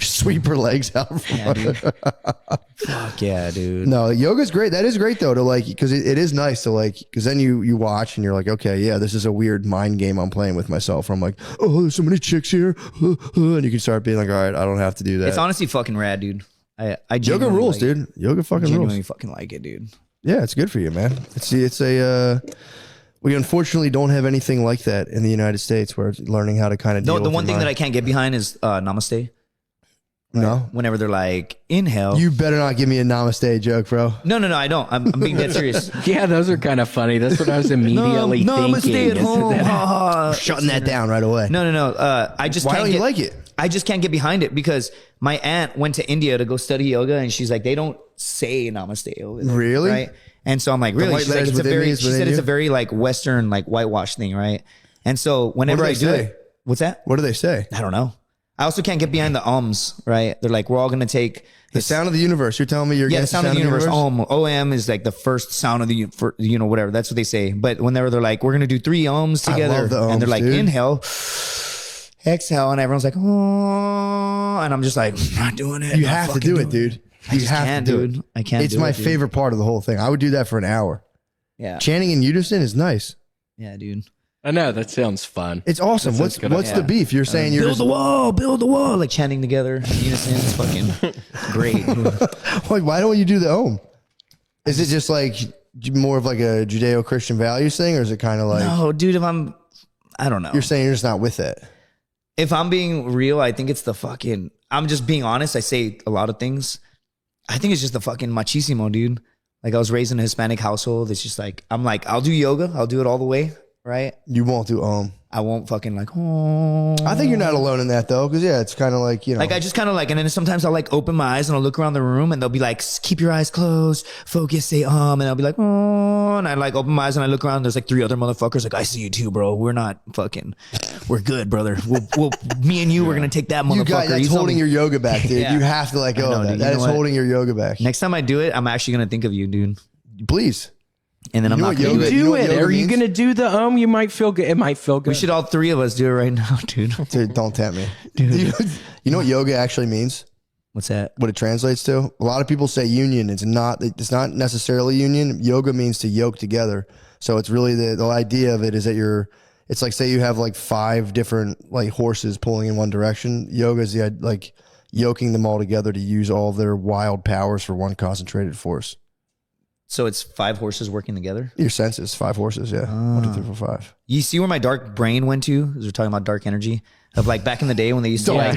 sweep her legs out. Yeah, dude. Fuck yeah, dude. No, yoga's great. That is great though to like, because it is nice to like, because then you watch and you're like, okay, yeah, this is a weird mind game I'm playing with myself. Where I'm like, oh, there's so many chicks here, and you can start being like, all right, I don't have to do that. It's honestly fucking rad, dude. I Yoga rules, like dude. Yoga fucking genuinely rules. fucking like it, dude. Yeah, it's good for you, man. It's a. We unfortunately don't have anything like that in the United States, where it's learning how to kind of. No, the one thing that I can't get behind is namaste. Right? No. Whenever they're like, inhale. You better not give me a namaste joke, bro. No, I don't. I'm being dead serious. Yeah, those are kind of funny. That's what I was immediately thinking. Namaste at home. Shutting that down right away. No. I just Why can't don't you get, like it? I just can't get behind it because my aunt went to India to go study yoga, and she's like, they don't say namaste over there, Really? right? And so I'm like, really? white She's like, letters it's a within me very. is She within said it's you? a very like Western like whitewash thing, right? And so whenever What I do do they say? it, what's that? What do they say? I don't know. I also can't get behind the ums, right? They're like, we're all gonna take The sound of the universe. You're telling me you're yeah, the against sound of the universe. OM is like the first sound of the whatever. That's what they say. But whenever they're like, we're gonna do 3 ohms I together, love the and they're ohms, like, dude. inhale, exhale, and everyone's like, oh, and I'm just like, I'm not doing it. You I'm not have to fucking do it, doing dude. I You just have can't, to do dude. it. I can't. It's do my it, dude. favorite part of the whole thing. I would do that for an hour. Yeah, Chanting in unison is nice. yeah, dude. I know that sounds fun. It's awesome. That sounds What's good. the beef? You're saying you're Build the wall, like chanting together in unison. It's fucking great. Dude. Why don't you do the Om? Is it just like more of like a Judeo-Christian values thing, or is it kind of like No, dude. I don't know. you're saying you're just not with it? If I'm being real, I think it's the fucking. I'm just being honest. I say a lot of things. I think it's just the fucking machismo, dude. Like I was raised in a Hispanic household. It's just like I'm like I'll do yoga. I'll do it all the way, right? You won't do Om. I won't fucking like. Oh. I think you're not alone in that though, because yeah, it's kind of like Like I just kind of like, and then sometimes I'll like open my eyes and I'll look around the room and they'll be like, keep your eyes closed, focus, say and I'll be like, oh, and I like open my eyes and I look around. There's like 3 other motherfuckers. Like I see you too, bro. We're not fucking, we're good, brother. We'll me and you, we're gonna take that motherfucker. you got that's He's holding only- your yoga back, dude. Yeah. You have to let go I know, of that. dude. That You is know what? holding your yoga back. Next time I do it, I'm actually gonna think of you, dude. Please. And then You I'm know not what gonna yoga- do it. you know Do what it. yoga Are you means? gonna do the You might feel good. It might feel good. We should all 3 of us do it right now, dude. Dude, don't tempt me. Dude. You know what yoga actually means? What's that? What it translates to? A lot of people say union. It's not necessarily union. Yoga means to yoke together. So it's really the idea of it is that it's like, say you have like 5 different like horses pulling in one direction. Yoga is like yoking them all together to use all of their wild powers for one concentrated force. So it's 5 horses working together. Your senses, 5 horses, yeah. 1, 2, 3, 4, 5. You see where my dark brain went to? Because we're talking about dark energy of like back in the day when they used to like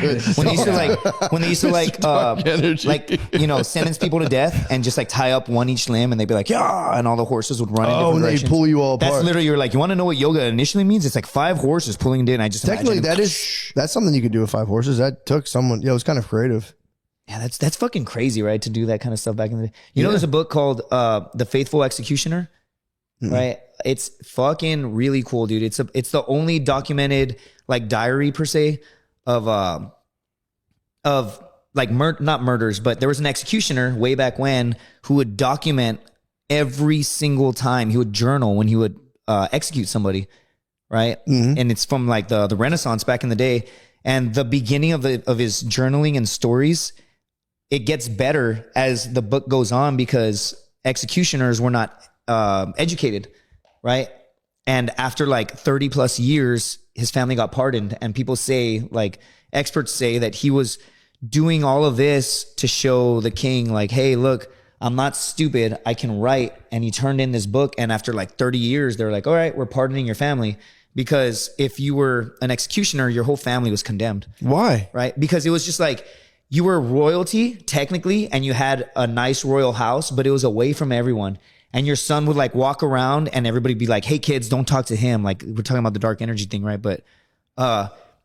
sentence people to death and just like tie up one each limb and they'd be like yeah, and all the horses would run in different and they directions. pull you all apart. That's literally you're like you want to know what yoga initially means? It's like 5 horses pulling it in. I just Technically, imagine- that's something you could do with 5 horses. That took someone. It was kind of creative. yeah, that's fucking crazy, right? To do that kind of stuff back in the day. You know, there's a book called The Faithful Executioner, right? It's fucking really cool, dude. It's the only documented like diary per se of like not murders, but there was an executioner way back when who would document every single time. He would journal when he would execute somebody, right? And it's from like the Renaissance back in the day. And the beginning of his journaling and stories, it gets better as the book goes on because executioners were not educated, right? And after like 30 plus years, his family got pardoned. And people say, like experts say, that he was doing all of this to show the king, like, hey, look, I'm not stupid. I can write. And he turned in this book. And after like 30 years, they're like, all right, we're pardoning your family. Because if you were an executioner, your whole family was condemned. Why? Right? Because it was just like, you were royalty technically, and you had a nice royal house, but it was away from everyone. And your son would like walk around and everybody be like, hey kids, don't talk to him. Like we're talking about the dark energy thing, right? But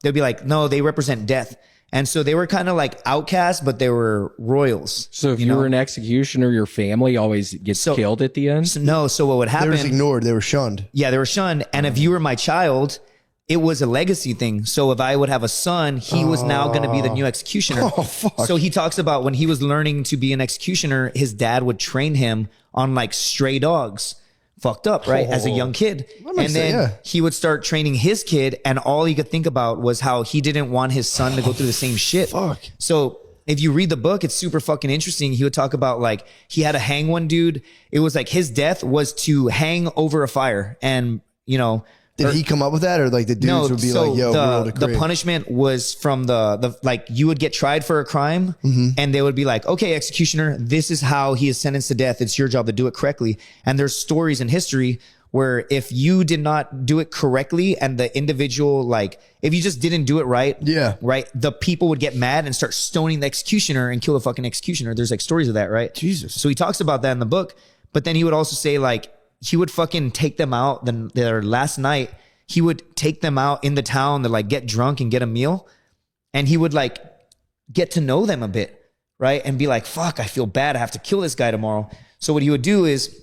they'd be like, no, they represent death. And so they were kind of like outcasts, but they were royals. So if you were an executioner, your family always gets killed at the end? So what would They happen? were ignored. They were shunned. Yeah, they were shunned. And if you were my child, it was a legacy thing. So if I would have a son, he was now going to be the new executioner. Oh, fuck. So he talks about when he was learning to be an executioner, his dad would train him on like stray dogs, fucked up, right? As a young kid. And then he would start training his kid, and all he could think about was how he didn't want his son to go through the same shit. Fuck. So if you read the book, it's super fucking interesting. He would talk about like he had to hang one dude. It was like his death was to hang over a fire. And, you know, did he come up with that, or like the dudes would be like, yo, the punishment was from the like you would get tried for a crime and they would be like, okay, executioner, this is how he is sentenced to death. It's your job to do it correctly. And there's stories in history where if you did not do it correctly and the individual, like if you just didn't do it right, right, the people would get mad and start stoning the executioner and kill the fucking executioner. There's like stories of that, right? Jesus. So he talks about that in the book, but then he would also say like, he would fucking take them out. Then their last night, he would take them out in the town to like get drunk and get a meal. And he would like get to know them a bit, right? And be like, fuck, I feel bad. I have to kill this guy tomorrow. So what he would do is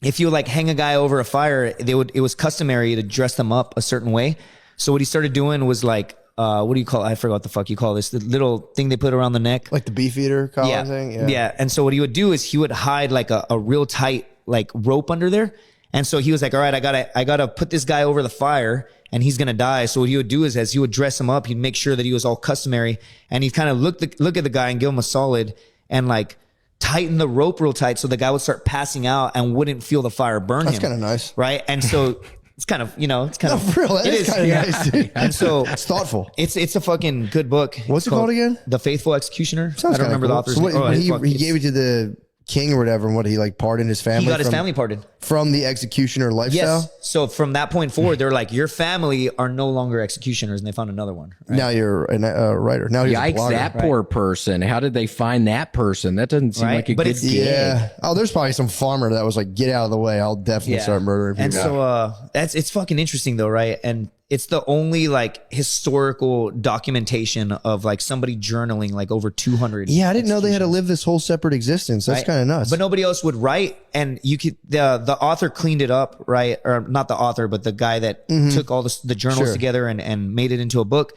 if you like hang a guy over a fire, it was customary to dress them up a certain way. So what he started doing was like, what do you call it? I forgot what the fuck you call this. The little thing they put around the neck. Like the Beefeater collar thing? Yeah. And so what he would do is he would hide like a real tight like rope under there. And so he was like, all right, I gotta put this guy over the fire and he's going to die. So what he would do is as he would dress him up, he'd make sure that he was all customary and he'd kind of look at the guy and give him a solid and like tighten the rope real tight. So the guy would start passing out and wouldn't feel the fire burn him. That's kind of nice. Right. And so it's kind of, it's kind of real. It is kind of nice, dude. And so it's thoughtful. It's a fucking good book. What's it called again? The Faithful Executioner. Sounds I don't remember cool. the author's so name. He gave it to the king or whatever, and what he like pardoned his family. He got his family pardoned from the executioner lifestyle. Yes. So from that point forward, they're like, your family are no longer executioners, and they found another one. Right? Now you're a writer. Now he's a blogger. That poor person. How did they find that person? That doesn't seem like a good gig. Yeah. Oh, there's probably some farmer that was like, get out of the way. I'll definitely start murdering people. And so it's fucking interesting though, right? And it's the only like historical documentation of like somebody journaling like over 200. Yeah, I didn't know they had to live this whole separate existence. That's kind of nuts. But nobody else would write, and you could the author cleaned it up, right? Or not the author, but the guy that took all the journals together and made it into a book.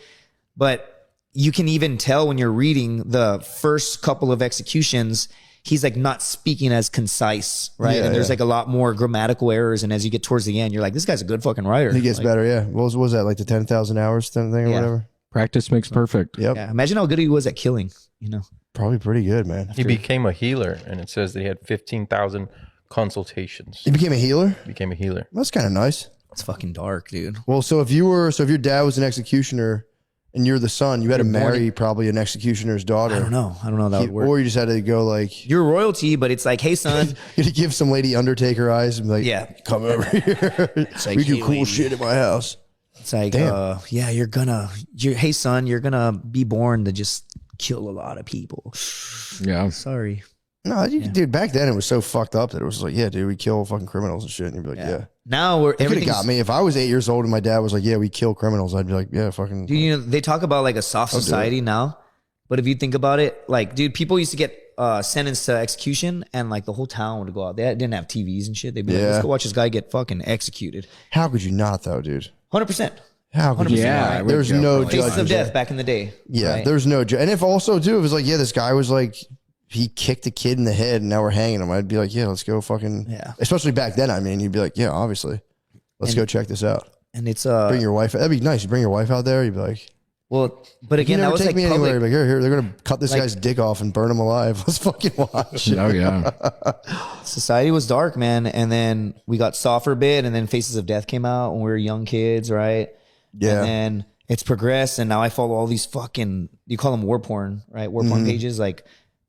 But you can even tell when you're reading the first couple of executions, he's like not speaking as concise, right? And there's like a lot more grammatical errors. And as you get towards the end, you're like, this guy's a good fucking writer. He gets better, yeah. What was that, like the 10,000 hours thing or whatever? Practice makes perfect. Yep. Yeah. Imagine how good he was at killing, Probably pretty good, man. He became a healer, and it says that he had 15,000 consultations. He became a healer? Became a healer. That's kind of nice. It's fucking dark, dude. Well, so if your dad was an executioner and you're the son, you had to marry probably an executioner's daughter. I don't know how that would work. Or you just had to go like, you're royalty, but it's like, hey son, you had to give some lady Undertaker eyes and be like, come over here. Like, we do cool shit at my house. It's like, hey son, you're gonna be born to just kill a lot of people. Yeah. Sorry. No, dude, back then it was so fucked up that it was like, yeah, dude, we kill fucking criminals and shit. And you'd be like, yeah. Now we're everything got me. If I was 8 years old and my dad was like, yeah, we kill criminals, I'd be like, yeah, fucking. Dude, they talk about like a soft society now, but if you think about it, like, dude, people used to get sentenced to execution and like the whole town would go out. They didn't have TVs and shit. They'd be like, let's go watch this guy get fucking executed. How could you not though, dude? 100%. How could you not? There's no judgment. Faces of death back in the day. Yeah, right? There's no and if also too, if it was like, yeah, this guy was like, he kicked a kid in the head and now we're hanging him, I'd be like, yeah, let's go fucking. Yeah. Especially back then, I mean, you'd be like, yeah, obviously, let's go check this out. And it's bring your wife. That'd be nice. You bring your wife out there. You'd be like, well, but again, that was take like me public. anywhere. Like, here, they're gonna cut this guy's dick off and burn him alive. Let's fucking watch. Oh yeah. Society was dark, man, and then we got softer bit, and then Faces of Death came out when we were young kids, right? Yeah. And then it's progressed, and now I follow all these fucking, you call them war porn, right? War porn pages, like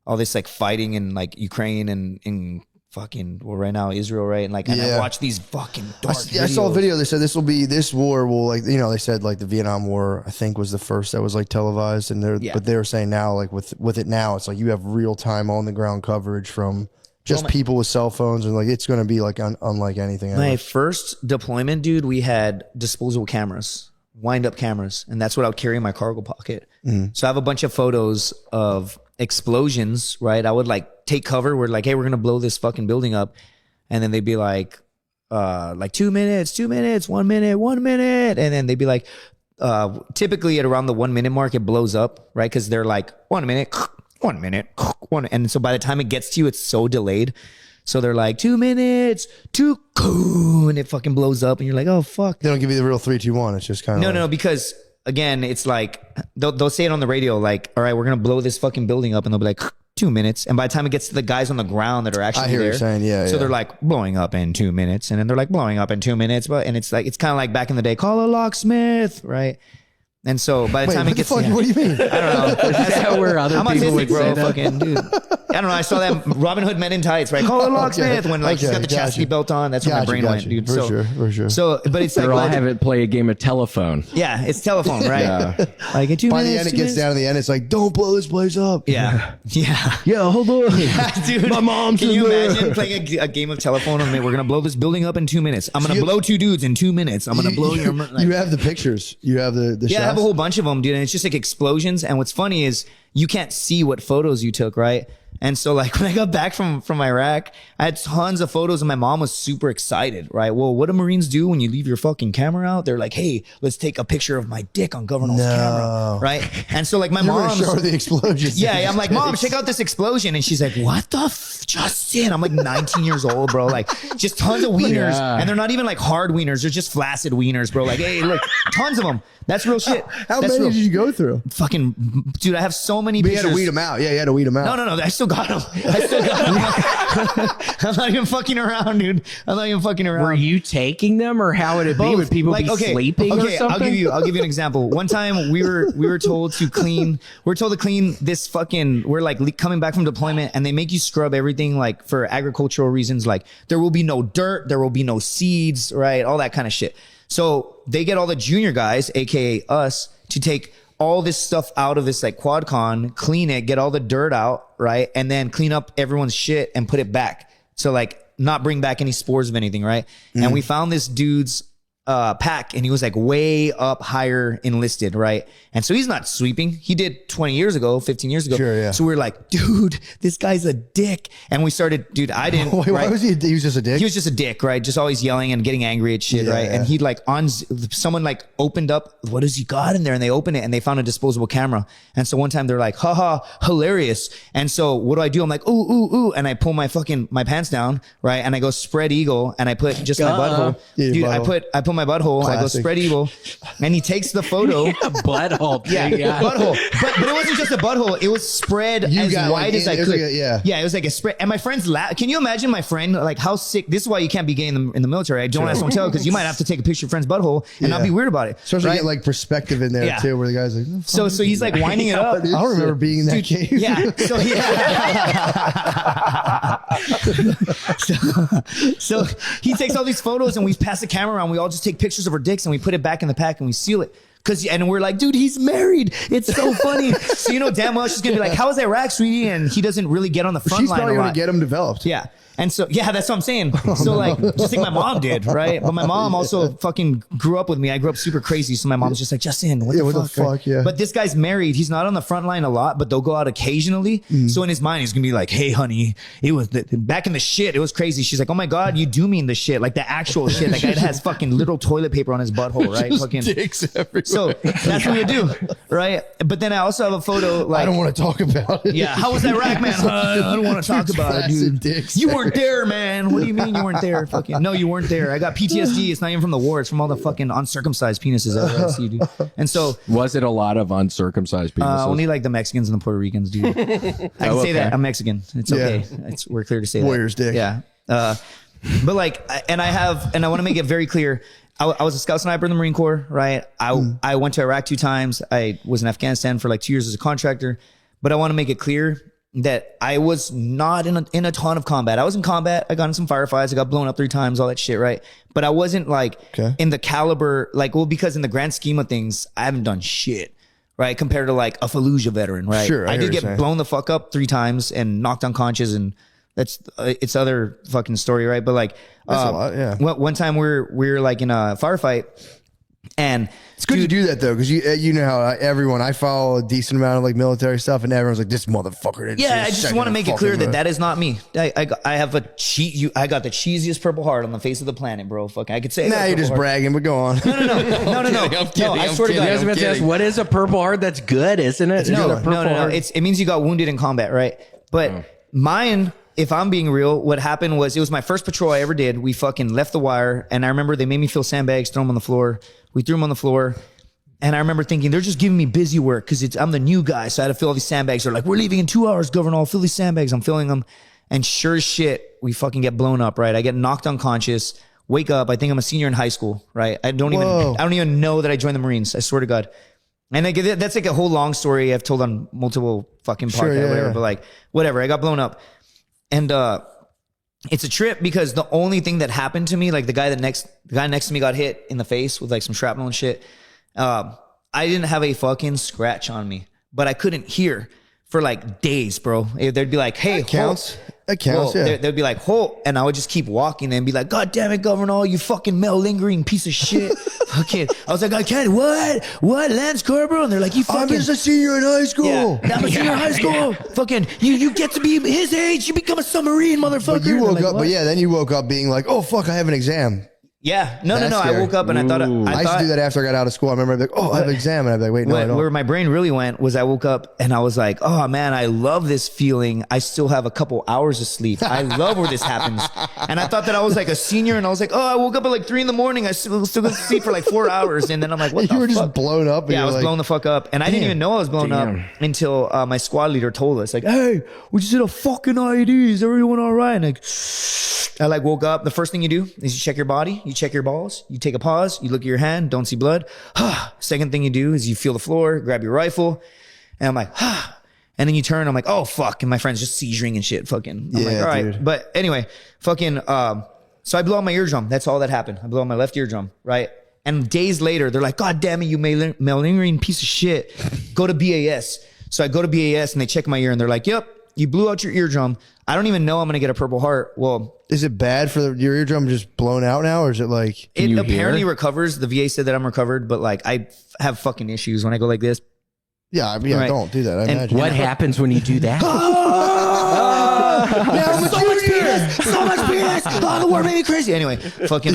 all this like fighting in like Ukraine and fucking, well, right now Israel, right? And like, and I watch these fucking dark videos. I saw a video. They said this war will like, they said like the Vietnam War, I think was the first that was like televised, and but they were saying now like with it now, it's like you have real time on the ground coverage from just people with cell phones, and like it's going to be like unlike anything else. My first deployment, dude, we had disposable cameras, wind up cameras, and that's what I would carry in my cargo pocket. So I have a bunch of photos of explosions, right? I would like take cover. We're like, hey, we're gonna blow this fucking building up, and then they'd be like 2 minutes, 2 minutes, 1 minute, 1 minute, and then they'd be like, typically at around the 1 minute mark, it blows up, right? Because they're like 1 minute, 1 minute, 1, and so by the time it gets to you, it's so delayed. So they're like 2 minutes, and it fucking blows up, and you're like, oh fuck. They don't give you the real 3, 2, 1. It's just kind of No, because again, it's like they'll say it on the radio, like, all right, we're gonna blow this fucking building up, and they'll be like 2 minutes, and by the time it gets to the guys on the ground that are actually I hear there, what you're saying, so they're like blowing up in 2 minutes, and then they're like blowing up in 2 minutes, and it's like it's kind of like back in the day, call a locksmith, right? And so by the time it gets, what do you mean? I don't know. That's how where other I'm people would autistic, bro. say that. Fucking dude. I don't know. I saw that Robin Hood Men in Tights, right? Call a locksmith when like he's got the chastity belt on. That's where my brain went, dude. For sure. So, but it's They're like all having play a game of telephone. yeah, it's telephone, right? Yeah. Like at 2 By minutes. the end, it gets down to the end. It's like, don't blow this place up. Yeah, yeah. Yeah, hold on. Dude, My mom's can in you there. imagine playing a game of telephone? And we're gonna blow this building up in 2 minutes. I'm gonna blow 2 dudes in 2 minutes. I'm gonna blow your. Like, You have the pictures. You have the yeah, I have shots? a whole bunch of them, dude. And it's just like explosions. And what's funny is you can't see what photos you took, right? And so like when I got back from Iraq, I had tons of photos and my mom was super excited, right? Well, what do Marines do when you leave your fucking camera out? They're like, hey, let's take a picture of my dick on Governal's camera, right? And so like my You're gonna mom, show her the explosions. yeah, I'm like, Mom, check out this explosion. And she's like, what the Justin? I'm like 19 years old, bro. Like just tons of wieners. Yeah. And they're not even like hard wieners. They're just flaccid wieners, bro. Like, hey, look, tons of them. That's real shit. How That's many real. did you go through? Fucking, dude, I have so many But you pictures. had to weed them out. Yeah, you had to weed them out. No, I still got them. I still got them. I'm not even fucking around, dude. I'm not even fucking around. Were you taking them, or how would it be? Both. Would people Like, be okay, sleeping or okay, something? I'll give you an example. One time we were told to clean. We're told to clean this fucking. We're like coming back from deployment, and they make you scrub everything like for agricultural reasons. Like there will be no dirt, there will be no seeds, right? All that kind of shit. So they get all the junior guys, aka us, to take all this stuff out of this like quadcon, clean it, get all the dirt out, right? And then clean up everyone's shit and put it back. So like not bring back any spores of anything, right? And we found this dude's pack, and he was like way up higher enlisted, right? And so he's not sweeping. He did 20 years ago, 15 years ago. Sure, yeah. So we were like, dude, this guy's a dick. And we started, dude, I didn't. Wait, why right? was he? He was just a dick. He was just a dick, right? Just always yelling and getting angry at shit, Yeah, right? yeah. And he'd like someone like opened up, what does he got in there? And they opened it and they found a disposable camera. And so one time they're like, haha, hilarious. And so what do? I'm like, ooh. And I pull my pants down, right? And I go spread eagle, and I put just my butthole. Yeah, Dude, butthole. I put my butthole, I go Classic. spread eagle, and he takes the photo. Butthole. Yeah, butthole. But it wasn't just a butthole. It was spread You as got, wide like, as I it was could. like a- yeah. Yeah, it was like a spread. And my friends laugh. Can you imagine my friend, like how sick? This is why you can't be gay in the military. I don't ask, don't tell, because you might have to take a picture of your friend's butthole and not Yeah. be weird about it. Especially right? get like perspective in there Yeah. too, where the guy's like, "No, fuck So he's like winding it up. I don't remember being in that cave. Yeah. So he takes all these photos, and we pass the camera around. We all just take pictures of our dicks and we put it back in the pack and we seal it. And we're like, dude, he's married. It's so funny. So you know damn well she's gonna be like, how was Iraq, sweetie? And he doesn't really get on the front She's line probably a going lot. to get him developed. Yeah. And so, yeah, that's what I'm saying. So like, just like my mom did, right? But my mom also fucking grew up with me. I grew up super crazy. So my mom's just like, Justin, what the fuck? Right? Yeah. But this guy's married. He's not on the front line a lot, but they'll go out occasionally. So in his mind, he's going to be like, hey, honey, it was back in the shit. It was crazy. She's like, oh my God, you do mean the shit. Like the actual shit. That guy that has fucking little toilet paper on his butthole, right? Fucking dicks everywhere. So that's what you do, right? But then I also have a photo like, I don't want to talk about it. yeah, how was Iraq, man? I don't want to talk about it, dude. Dicks. You weren't there, man. What do you mean you weren't there? Fucking no, you weren't there. I got PTSD. It's not even from the war. It's from all the fucking uncircumcised penises I see, dude. And so Was it a lot of uncircumcised people? only like the Mexicans and the Puerto Ricans, dude. I can say that I'm Mexican. It's okay. We're clear to say Warrior's that. dick. Yeah. But like, and I want to make it very clear. I was a scout sniper in the Marine Corps, right? I went to Iraq 2 times. I was in Afghanistan for like 2 years as a contractor. But I want to make it clear that I was not in a ton of combat. I was in combat. I got in some firefights. I got blown up 3 times, all that shit, right? But I wasn't like in the caliber, like, well, because in the grand scheme of things, I haven't done shit, right? Compared to like a Fallujah veteran, right? Sure, I did get saying. blown the fuck up 3 times and knocked unconscious, and that's it's other fucking story, right? But like, That's a lot, yeah. one time we're like in a firefight, and It's good to do that though, because you know how I follow a decent amount of like military stuff, and everyone's like, this motherfucker didn't see yeah, a I just second want to of make it fucking clear that movie." that is not me. I have a I got the cheesiest purple heart on the face of the planet, bro. Fuck, I could say. I got Nah, a you're purple just heart. bragging, but go on. No. I swear to God. I was about to ask, what is a purple heart? That's good, isn't it? No, Is it a purple heart? It means you got wounded in combat, right? But mine if I'm being real, what happened was it was my first patrol I ever did. We fucking left the wire, and I remember they made me fill sandbags, throw them on the floor. We threw them on the floor, and I remember thinking they're just giving me busy work because I'm the new guy, so I had to fill all these sandbags. They're like, we're leaving in 2 hours, Governor. I'll fill these sandbags. I'm filling them, and sure as shit, we fucking get blown up. Right, I get knocked unconscious. Wake up. I think I'm a senior in high school. Right, I don't even know that I joined the Marines. I swear to God. And that's like a whole long story I've told on multiple fucking podcasts, whatever. But like, whatever. I got blown up. And it's a trip because the only thing that happened to me, like the guy next to me got hit in the face with like some shrapnel and shit. I didn't have a fucking scratch on me, but I couldn't hear for like days, bro. They'd be like, hey, that counts. That counts, yeah. They'd be like, halt. And I would just keep walking and be like, God damn it, Governor, you fucking malingering piece of shit. Fucking, I was like, I can't, what, Lance Corporal? And they're like, you fucking. I'm just a senior in high school. Yeah, I'm a senior in high school. Fucking, you get to be his age, you become a submarine, motherfucker. But you woke like, up, what? but yeah, then you woke up being like, oh, fuck, I have an exam. Yeah, no. I woke up and I thought I used to do that after I got out of school. I remember I'd be like, oh, I have an exam. And I'd be like, wait, no, I don't. Where my brain really went was I woke up and I was like, oh man, I love this feeling. I still have a couple hours of sleep. I love where this happens. And I thought that I was like a senior and I was like, oh, I woke up at like 3 a.m. I still go to sleep for like 4 hours. And then I'm like, what the fuck? You were just blown up. Yeah, I was blown the fuck up. And I didn't even know I was blown up until my squad leader told us like, hey, we just did a fucking IED. Is everyone all right? And like, I like woke up. The first thing you do is you check your body, you check your balls, you take a pause, you look at your hand, don't see blood. Second thing you do is you feel the floor, grab your rifle, and I'm like, and then you turn, I'm like, oh fuck, and my friend's just seizuring and shit. Fucking, I'm like, all right. Dude. But anyway, fucking, so I blow out my eardrum. That's all that happened. I blow out my left eardrum, right? And days later, they're like, God damn it, you malingering piece of shit. Go to BAS. So I go to BAS and they check my ear and they're like, yep, you blew out your eardrum. I don't even know I'm going to get a Purple Heart. Well, is it bad for your eardrum just blown out now? Or is it like, it apparently recovers. The VA said that I'm recovered, but like I have fucking issues when I go like this. Yeah, right. Don't do that. I imagine. What happens when you do that? So much penis. Oh, the war made me crazy. Anyway, fucking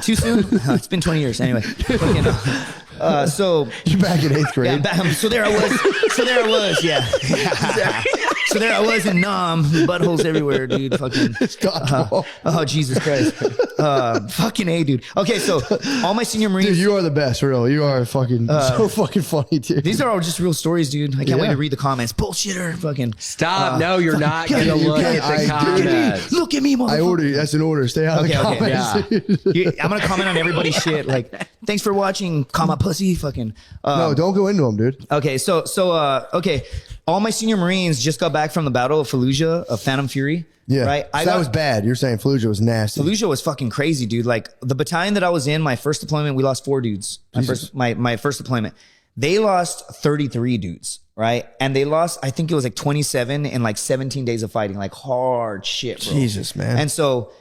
too soon? It's been 20 years. Anyway, fucking so you're back in 8th grade. Yeah, so there I was. Yeah. So there I was in Nam, buttholes everywhere, dude. Fucking. Oh, Jesus Christ. Fucking A, dude. Okay, so all my senior Marines. Dude, you are the best, real. You are fucking so fucking funny, dude. These are all just real stories, dude. I can't wait to read the comments. Bullshitter. Fucking. Stop. No, you're not going to look at the comments. Look at me, motherfucker. I order you. That's an order. Stay out of the comments. Yeah. I'm going to comment on everybody's shit. Like, thanks for watching, comma, pussy. Fucking. No, don't go into them, dude. Okay, so okay. All my senior Marines just got back from the Battle of Fallujah, of Phantom Fury. Yeah. Right? So that was bad. You're saying Fallujah was nasty. Fallujah was fucking crazy, dude. Like the battalion that I was in, my first deployment, we lost 4 dudes. My first deployment. They lost 33 dudes, right? And they lost, I think it was like 27 in like 17 days of fighting, like hard shit, bro. Jesus, man. And so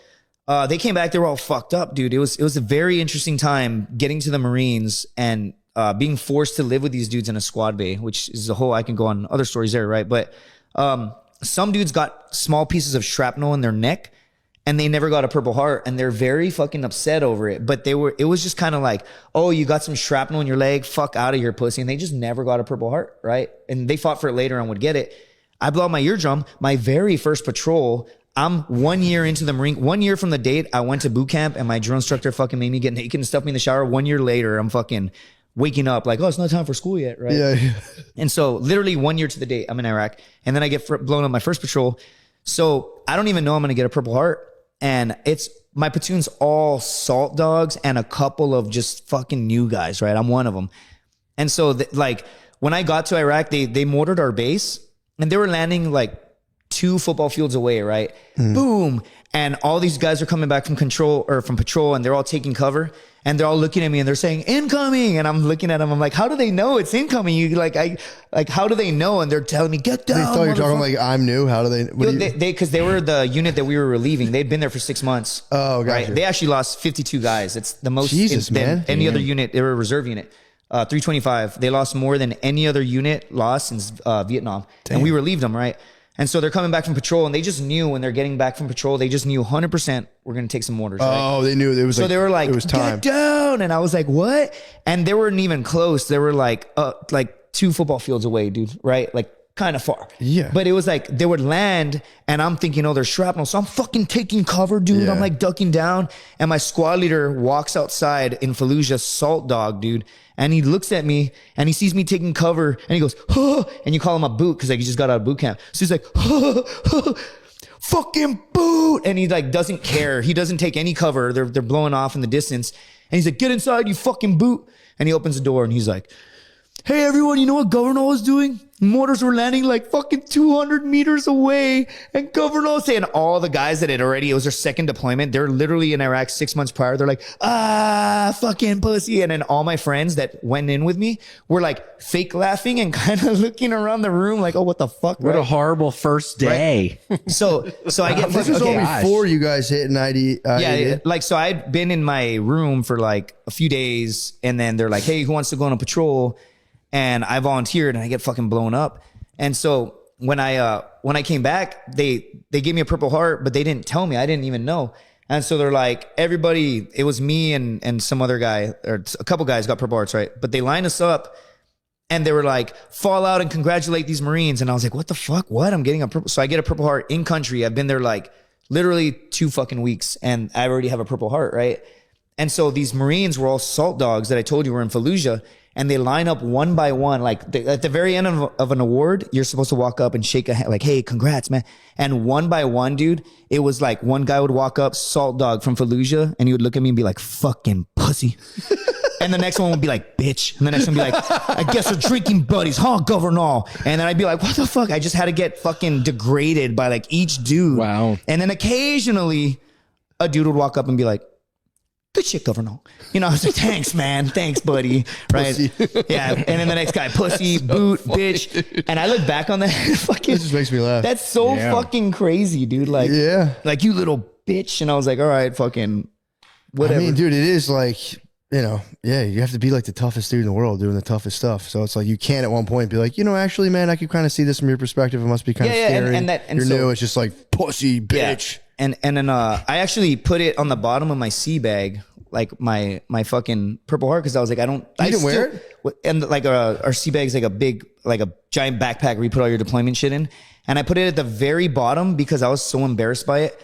they came back, they were all fucked up, dude. It was a very interesting time getting to the Marines and being forced to live with these dudes in a squad bay, which is a whole, I can go on other stories there, right? But some dudes got small pieces of shrapnel in their neck and they never got a Purple Heart and they're very fucking upset over it. But it was just kind of like, oh, you got some shrapnel in your leg, fuck out of here, pussy. And they just never got a Purple Heart, right? And they fought for it later and would get it. I blow out my eardrum, my very first patrol. I'm 1 year into the Marine, 1 year from the date I went to boot camp and my drill instructor fucking made me get naked and stuff me in the shower. 1 year later, I'm fucking waking up like, oh, it's not time for school yet, right? Yeah. And so literally 1 year to the date, I'm in Iraq. And then I get blown up my first patrol. So I don't even know I'm going to get a Purple Heart. And it's my platoon's all salt dogs and a couple of just fucking new guys, right? I'm one of them. And so like when I got to Iraq, they mortared our base and they were landing like 2 football fields away, right? Boom. And all these guys are coming back from patrol and they're all taking cover. And they're all looking at me and they're saying incoming. And I'm looking at them. I'm like, how do they know it's incoming? How do they know? And they're telling me, get down. They thought you were talking like I'm new. How do they? Because they were the unit that we were relieving. They'd been there for 6 months. Oh, gotcha. Right? They actually lost 52 guys. It's the most. Jesus, man. Any other unit. They were a reserve unit. 325. They lost more than any other unit lost since Vietnam. Damn. And we relieved them, right? And so they're coming back from patrol and they just knew when they're getting back from patrol, they just knew 100% we're going to take some mortars. Right? Oh, they knew it was so they were like, it was time. Get down. And I was like, what? And they weren't even close. They were like 2 football fields away, dude. Right? Like kind of far. Yeah. But it was like they would land and I'm thinking, oh, there's shrapnel. So I'm fucking taking cover, dude. Yeah. I'm like ducking down. And my squad leader walks outside in Fallujah, salt dog, dude. And he looks at me and he sees me taking cover and he goes, huh, and you call him a boot because like he just got out of boot camp. So he's like, huh, huh, fucking boot. And he like doesn't care. He doesn't take any cover. They're blowing off in the distance. And he's like, get inside, you fucking boot. And he opens the door and he's like, hey, everyone, you know what Governor was doing? Mortars were landing like fucking 200 meters away. And Governor saying all the guys that had already, it was their second deployment. They're literally in Iraq 6 months prior. They're like, fucking pussy. And then all my friends that went in with me were like fake laughing and kind of looking around the room like, oh, what the fuck? What a horrible first day. Right? So I get This was all before you guys hit 90. yeah, like, so I'd been in my room for like a few days and then they're like, hey, who wants to go on a patrol? And I volunteered and I get fucking blown up. And so when I came back, they gave me a Purple Heart, but they didn't tell me. I didn't even know. And so they're like, everybody, it was me and some other guy, or a couple guys got Purple Hearts, right? But they lined us up and they were like, fall out and congratulate these Marines. And I was like, what the fuck? What? I'm getting a Purple. So I get a Purple Heart in country. I've been there like literally 2 fucking weeks and I already have a Purple Heart, right? And so these Marines were all salt dogs that I told you were in Fallujah. And they line up one by one. Like at the very end of an award, you're supposed to walk up and shake a hand like, hey, congrats, man. And one by one, dude, it was like one guy would walk up, salt dog from Fallujah, and he would look at me and be like, fucking pussy. And the next one would be like, bitch. And the next one would be like, I guess we're drinking buddies, huh, Governor? And then I'd be like, what the fuck? I just had to get fucking degraded by like each dude. Wow. And then occasionally a dude would walk up and be like, good shit, Governor. You know, I was like, thanks, man. Thanks, buddy. Right? Yeah. And then the next guy, pussy, boot, bitch. And I look back on that fucking. It just makes me laugh. That's so fucking crazy, dude. Like, yeah. Like, you little bitch. And I was like, all right, fucking whatever. I mean, dude, it is like, you know, yeah, you have to be like the toughest dude in the world doing the toughest stuff. So it's like, you can't at one point be like, you know, actually, man, I could kind of see this from your perspective. It must be kind of scary. And you're new. It's just like, pussy, bitch. Yeah. And then I actually put it on the bottom of my sea bag, like my fucking Purple Heart, because I was like, you didn't wear it? And like our sea bag's like a big, like a giant backpack where you put all your deployment shit in. And I put it at the very bottom because I was so embarrassed by it.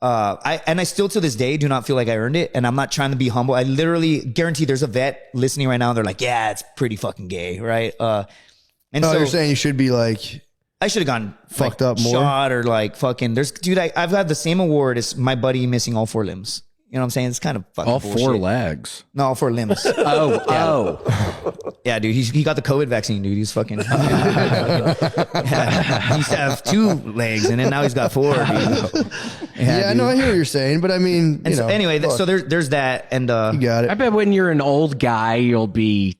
I still to this day do not feel like I earned it, and I'm not trying to be humble. I literally guarantee there's a vet listening right now. They're like, yeah, it's pretty fucking gay, right? And so you're saying you should be like, I should have gone fucked like, up more, shot or like fucking. Dude, I've had the same award as my buddy missing all 4 limbs. You know what I'm saying? It's kind of fucking all bullshit. 4 legs. No, all 4 limbs. Yeah, dude. He got the COVID vaccine, dude. He's fucking. He used to have 2 legs, and then now he's got 4. Dude. Yeah, no, I hear what you're saying, but I mean, and so, anyway, so there's that, and you got it. I bet when you're an old guy, you'll be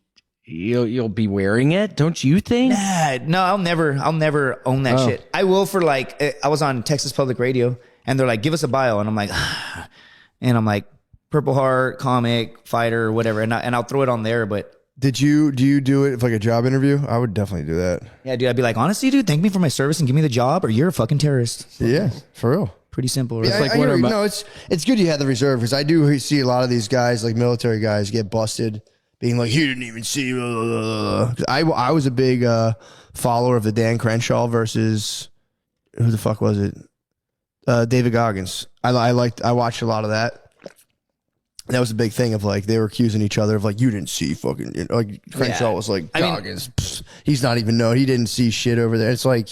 wearing it, don't you think? Nah, no, I'll never own that shit. I will for like, I was on Texas Public Radio, and they're like, give us a bio, and I'm like. And I'm like, Purple Heart, comic, fighter, whatever. And I'll throw it on there. But do you do it for like a job interview? I would definitely do that. Yeah, dude. I'd be like, honestly, dude, thank me for my service and give me the job, or you're a fucking terrorist. Yeah, for real. Pretty simple. Right? Yeah, It's like no, it's good you had the reserve, because I do see a lot of these guys, like military guys, get busted being like, he didn't even see. Blah, blah, blah. I was a big follower of the Dan Crenshaw versus who the fuck was it? David Goggins. I watched a lot of that. That was a big thing of like, they were accusing each other of like, you didn't see fucking, you know, like Crenshaw was like, Goggins, he's not even know, he didn't see shit over there. It's like,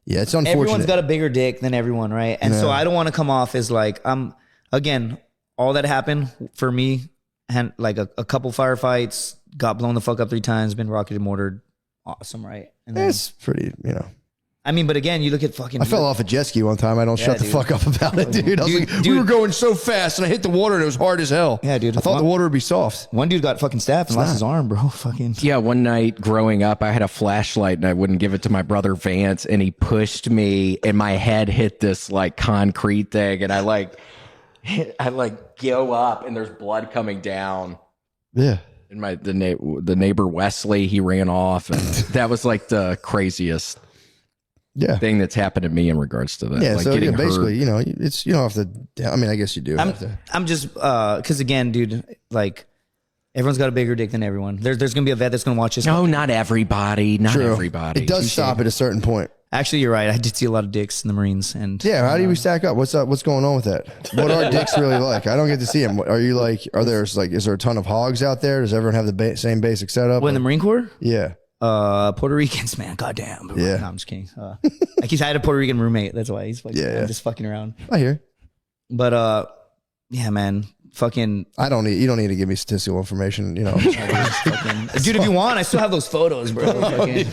yeah, it's unfortunate. Everyone's got a bigger dick than everyone, right? And so I don't want to come off as like, again, all that happened for me, and like a couple firefights, got blown the fuck up 3 times, been rocketed and mortared. Awesome, right? And then, it's pretty, you know. I mean, but again, you look at fucking. I fell off a jet ski one time. I don't shut the fuck up about it, dude. I was like, we were going so fast, and I hit the water, and it was hard as hell. Yeah, dude. I thought the water would be soft. One dude got fucking stabbed and lost his arm, bro. Fucking. Yeah, one night growing up, I had a flashlight, and I wouldn't give it to my brother Vance, and he pushed me, and my head hit this like concrete thing, and I go up, and there's blood coming down. Yeah. And the neighbor Wesley, he ran off, and that was like the craziest. Yeah, thing that's happened to me in regards to that. Yeah, like so getting basically, hurt. you know, it's, you don't have to. I mean, I guess you do. I'm just because again, dude, like Everyone's got a bigger dick than everyone. There's gonna be a vet that's gonna watch this. No, not everybody. Not True. everybody. It does stop at a certain point. Actually, you're right. I did see a lot of dicks in the Marines, and Yeah, how do we stack up? What's up? What's going on with that? What are dicks really like? I don't get to see them. Are you like? Are there like? Is there a ton of hogs out there? Does everyone have the same basic setup? What, in the Marine Corps? Yeah. Puerto Ricans, man, goddamn. Yeah. No, I'm just kidding. Like I had a Puerto Rican roommate. That's why he's fucking. Yeah. I'm just fucking around. I hear. But yeah, man, fucking. I don't need. You don't need to give me statistical information. You know. Dude, if you want, I still have those photos, bro. Fucking, you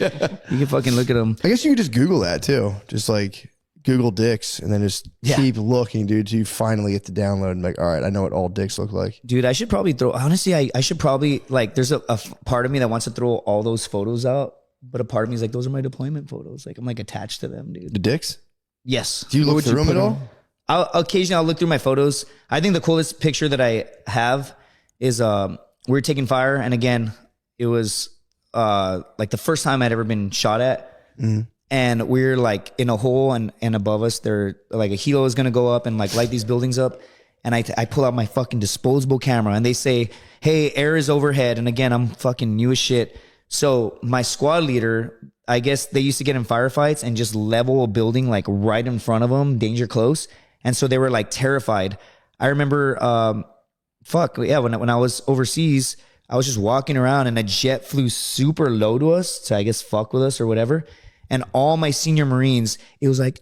can fucking look at them. I guess you could just Google that too. Just like Google dicks and then just keep looking, dude, till you finally get to download and like, all right, I know what all dicks look like. Dude, I should probably throw, honestly, I should probably, like, there's a part of me that wants to throw all those photos out, but a part of me is like, those are my deployment photos. Like, I'm like attached to them, dude. The dicks? Yes. Do you look through them at all? Occasionally I'll look through my photos. I think the coolest picture that I have is we were taking fire, and again, it was like the first time I'd ever been shot at. Mm-hmm. And we're like in a hole, and above us there like a helo is gonna go up and like light these buildings up. And I pull out my fucking disposable camera, and they say, hey, air is overhead. And again, I'm fucking new as shit. So my squad leader, I guess they used to get in firefights and just level a building like right in front of them, danger close. And so they were like terrified. I remember, when I was overseas, I was just walking around and a jet flew super low to us to, I guess, fuck with us or whatever. And all my senior Marines, it was like,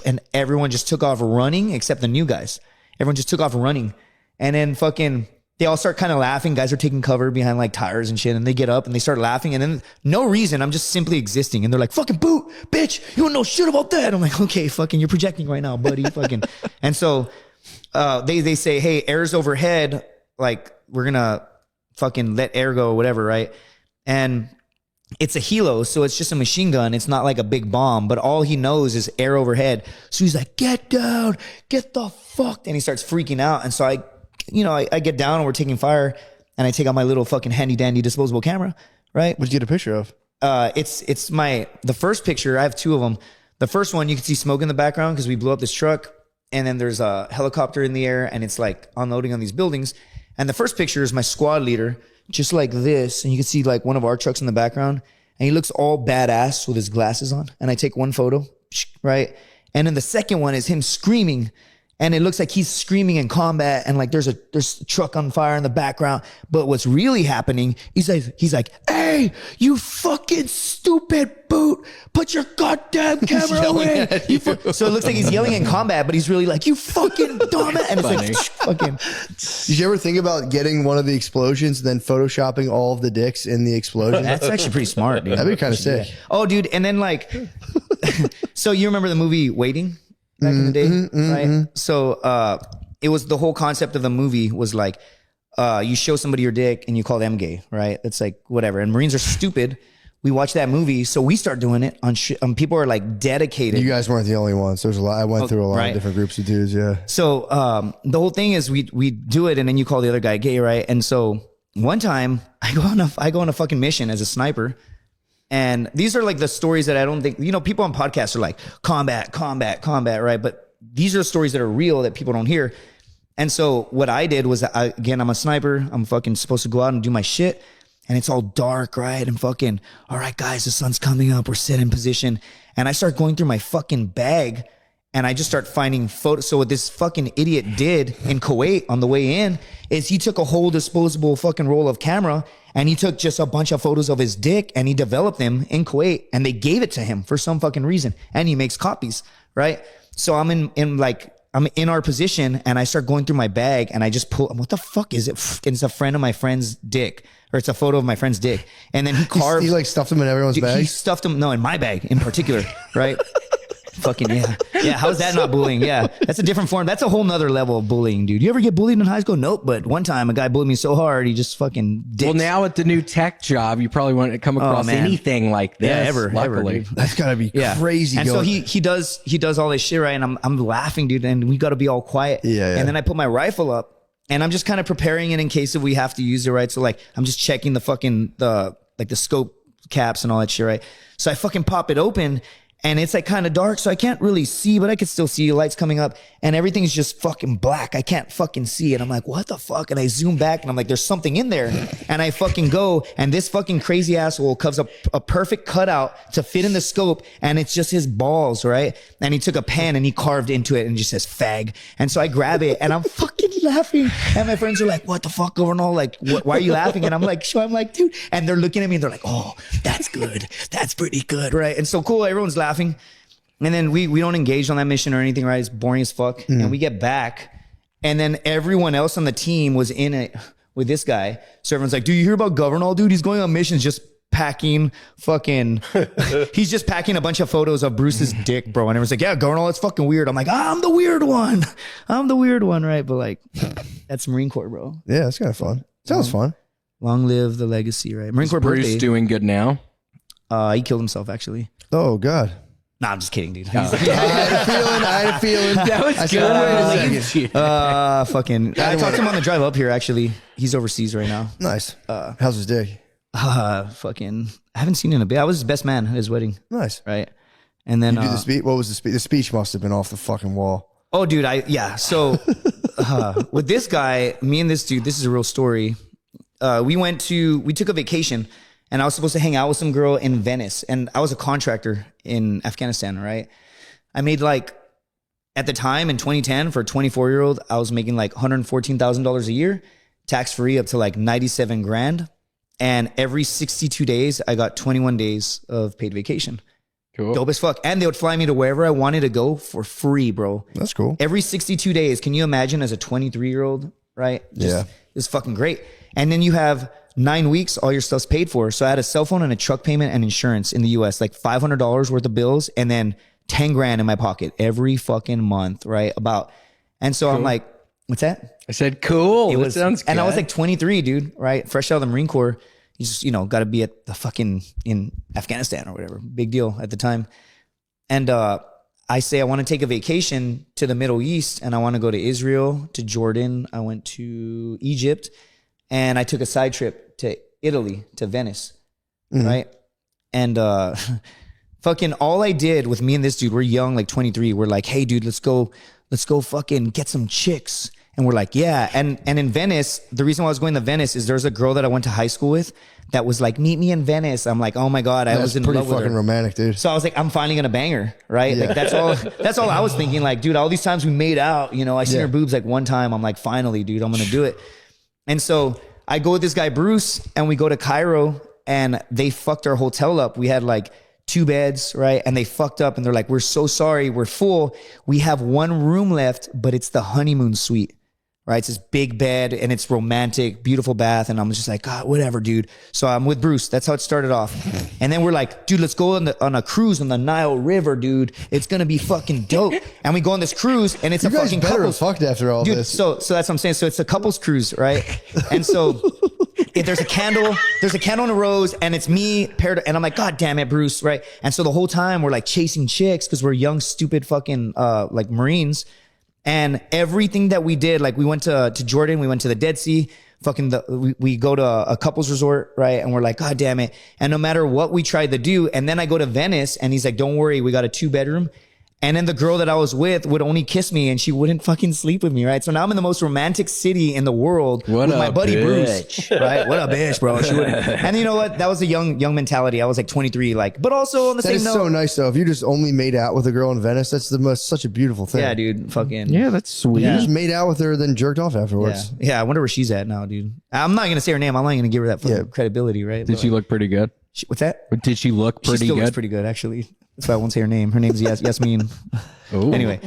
and everyone just took off running except the new guys. Everyone just took off running. And then fucking, they all start kind of laughing. Guys are taking cover behind like tires and shit. And they get up and they start laughing. And then no reason, I'm just simply existing. And they're like, fucking boot, bitch, you don't know shit about that. I'm like, okay, fucking, you're projecting right now, buddy. Fucking. And so they say, hey, air's overhead. Like, we're going to fucking let air go or whatever, right? And it's a helo, so it's just a machine gun. It's not like a big bomb, but all he knows is air overhead. So he's like, get down, get the fuck. And he starts freaking out. And so I get down and we're taking fire, and I take out my little fucking handy dandy disposable camera, right? What'd you get a picture of? It's the first picture. I have two of them. The first one, you can see smoke in the background because we blew up this truck, and then there's a helicopter in the air, and it's like unloading on these buildings. And the first picture is my squad leader, just like this. And you can see like one of our trucks in the background, and he looks all badass with his glasses on. And I take one photo, right? And then the second one is him screaming, and it looks like he's screaming in combat, and like there's a truck on fire in the background. But what's really happening, he's like, hey, you fucking stupid boot, put your goddamn camera away. So it looks like he's yelling in combat, but he's really like, you fucking dumbass. And it's like, fucking. Did you ever think about getting one of the explosions and then photoshopping all of the dicks in the explosion? That's actually pretty smart, dude. That'd be kind of sick. Oh, dude. And then like, so you remember the movie Waiting? Back in the day, right? So it was the whole concept of the movie was like you show somebody your dick and you call them gay, right? It's like whatever. And Marines are stupid. We watch that movie, so we start doing it on people are like dedicated. You guys weren't the only ones. There's a lot. I went through a lot of different groups of dudes. Yeah. So the whole thing is we do it, and then you call the other guy gay, right? And so one time I go on a fucking mission as a sniper. And these are like the stories that I don't think, people on podcasts are like combat, right? But these are the stories that are real that people don't hear. And so what I did was, I'm a sniper. I'm fucking supposed to go out and do my shit. And it's all dark, right? And fucking, all right, guys, the sun's coming up. We're set in position. And I start going through my fucking bag, and I just start finding photos. So what this fucking idiot did in Kuwait on the way in is he took a whole disposable fucking roll of camera, and he took just a bunch of photos of his dick, and he developed them in Kuwait, and they gave it to him for some fucking reason. And he makes copies, right? So I'm in our position, and I start going through my bag, and I just pull, what the fuck is it? And it's a friend of my friend's dick, or it's a photo of my friend's dick. And then he carved. He like stuffed them in everyone's bag? He stuffed them, no, in my bag in particular, right? Fucking yeah. Yeah, how's that not bullying? Yeah, that's a different form. That's a whole nother level of bullying, dude. You ever get bullied in high school? Nope. But one time a guy bullied me so hard, he just fucking dicks. Well, now at the new tech job, you probably wouldn't come across anything like this. Yeah, ever. Luckily. That's gotta be crazy. And so he does all this shit, right? And I'm laughing, dude, and we gotta be all quiet. Yeah. And then I put my rifle up, and I'm just kind of preparing it in case if we have to use it, right? So like I'm just checking the fucking the scope caps and all that shit, right? So I fucking pop it open, And it's like kind of dark, so I can't really see, but I could still see lights coming up, and everything's just fucking black. I can't fucking see it. I'm like, what the fuck? And I zoom back, and I'm like, there's something in there. And I fucking go, and this fucking crazy asshole comes up a perfect cutout to fit in the scope, and it's just his balls, right? And he took a pen and he carved into it and just says fag. And so I grab it, and I'm fucking laughing. And my friends are like, what the fuck, Governor? Like, why are you laughing? And I'm like, sure. I'm like, dude. And they're looking at me, and they're like, oh, that's good. That's pretty good, right? And so cool, everyone's laughing. And then we don't engage on that mission or anything, right? It's boring as fuck. And we get back, and then everyone else on the team was in it with this guy. So everyone's like, do you hear about Governor, dude? He's going on missions, just packing fucking, he's just packing a bunch of photos of Bruce's dick, bro. And everyone's like, yeah, Governor, that's fucking weird. I'm like, I'm the weird one. I'm the weird one, right? But like, that's Marine Corps, bro. Yeah, it's kind of fun. Sounds fun. Long live the legacy, right? Marine Corps Bruce birthday. doing good now? He killed himself, actually. Oh, God. Nah, I'm just kidding, dude. I had a feeling. That was good. Fucking. I talked to him on the drive up here, actually. He's overseas right now. Nice. How's his dick? Fucking. I haven't seen him in a bit. I was his best man at his wedding. Nice. Right. And then. You do the speech? What was the speech? The speech must have been off the fucking wall. Oh, dude. So with this guy, me and this dude, this is a real story. We took a vacation. And I was supposed to hang out with some girl in Venice. And I was a contractor in Afghanistan, right? I made like, at the time in 2010, for a 24-year-old, I was making like $114,000 a year, tax-free up to like 97 grand. And every 62 days, I got 21 days of paid vacation. Cool. Dope as fuck. And they would fly me to wherever I wanted to go for free, bro. That's cool. Every 62 days. Can you imagine as a 23-year-old, right? Yeah. It's fucking great. And then you have 9 weeks, all your stuff's paid for. So I had a cell phone and a truck payment and insurance in the US, like $500 worth of bills, and then 10 grand in my pocket every fucking month, right? And so cool. I'm like, what's that? I said, cool. That sounds good. And I was like 23, dude, right? Fresh out of the Marine Corps. You just, got to be at the fucking in Afghanistan or whatever. Big deal at the time. And I say I want to take a vacation to the Middle East, and I want to go to Israel, to Jordan. I went to Egypt, and I took a side trip to Italy, to Venice, right? And fucking all I did with me and this dude, we're young, like 23. We're like, hey, dude, let's go fucking get some chicks. And we're like, yeah. And in Venice, the reason why I was going to Venice is there's a girl that I went to high school with that was like, meet me in Venice. I'm like, oh my God, I was in love with her. Pretty fucking romantic, dude. So I was like, I'm finally gonna bang her, right? Yeah. Like that's all I was thinking. Like, dude, all these times we made out, I seen her boobs like one time. I'm like, finally, dude, I'm gonna do it. And so I go with this guy, Bruce, and we go to Cairo, and they fucked our hotel up. We had like 2 beds, right? And they fucked up, and they're like, we're so sorry, we're full. We have 1 room left, but it's the honeymoon suite, right? It's this big bed, and it's romantic, beautiful bath. And I'm just like, God, whatever, dude. So I'm with Bruce. That's how it started off. And then we're like, dude, let's go on a cruise on the Nile River, dude. It's going to be fucking dope. And we go on this cruise, and it's a fucking couples. Fucked after all dude, this. So that's what I'm saying. So it's a couples cruise, right? And so there's a candle and a rose, and it's me paired. And I'm like, God damn it, Bruce, right? And so the whole time we're like chasing chicks because we're young, stupid fucking like Marines. And everything that we did, like we went to Jordan, we went to the Dead Sea, we go to a couples resort, right? And we're like, God damn it. And no matter what we tried to do, and then I go to Venice, and he's like, don't worry, we got a 2-bedroom. And then the girl that I was with would only kiss me, and she wouldn't fucking sleep with me, right? So now I'm in the most romantic city in the world with my buddy Bruce, right? What a bitch, bro. She wouldn't. And you know what? That was a young mentality. I was like 23, like, but also on the same note. That is so nice, though. If you just only made out with a girl in Venice, that's such a beautiful thing. Yeah, dude. Fucking. Yeah, that's sweet. You just made out with her, then jerked off afterwards. Yeah. I wonder where she's at now, dude. I'm not going to say her name. I'm not going to give her that fucking credibility, right? Did she look pretty good? What's that? Did she look pretty good? She still looks pretty good, actually. That's why I won't say her name. Her name's Yasmin. Ooh. Anyway,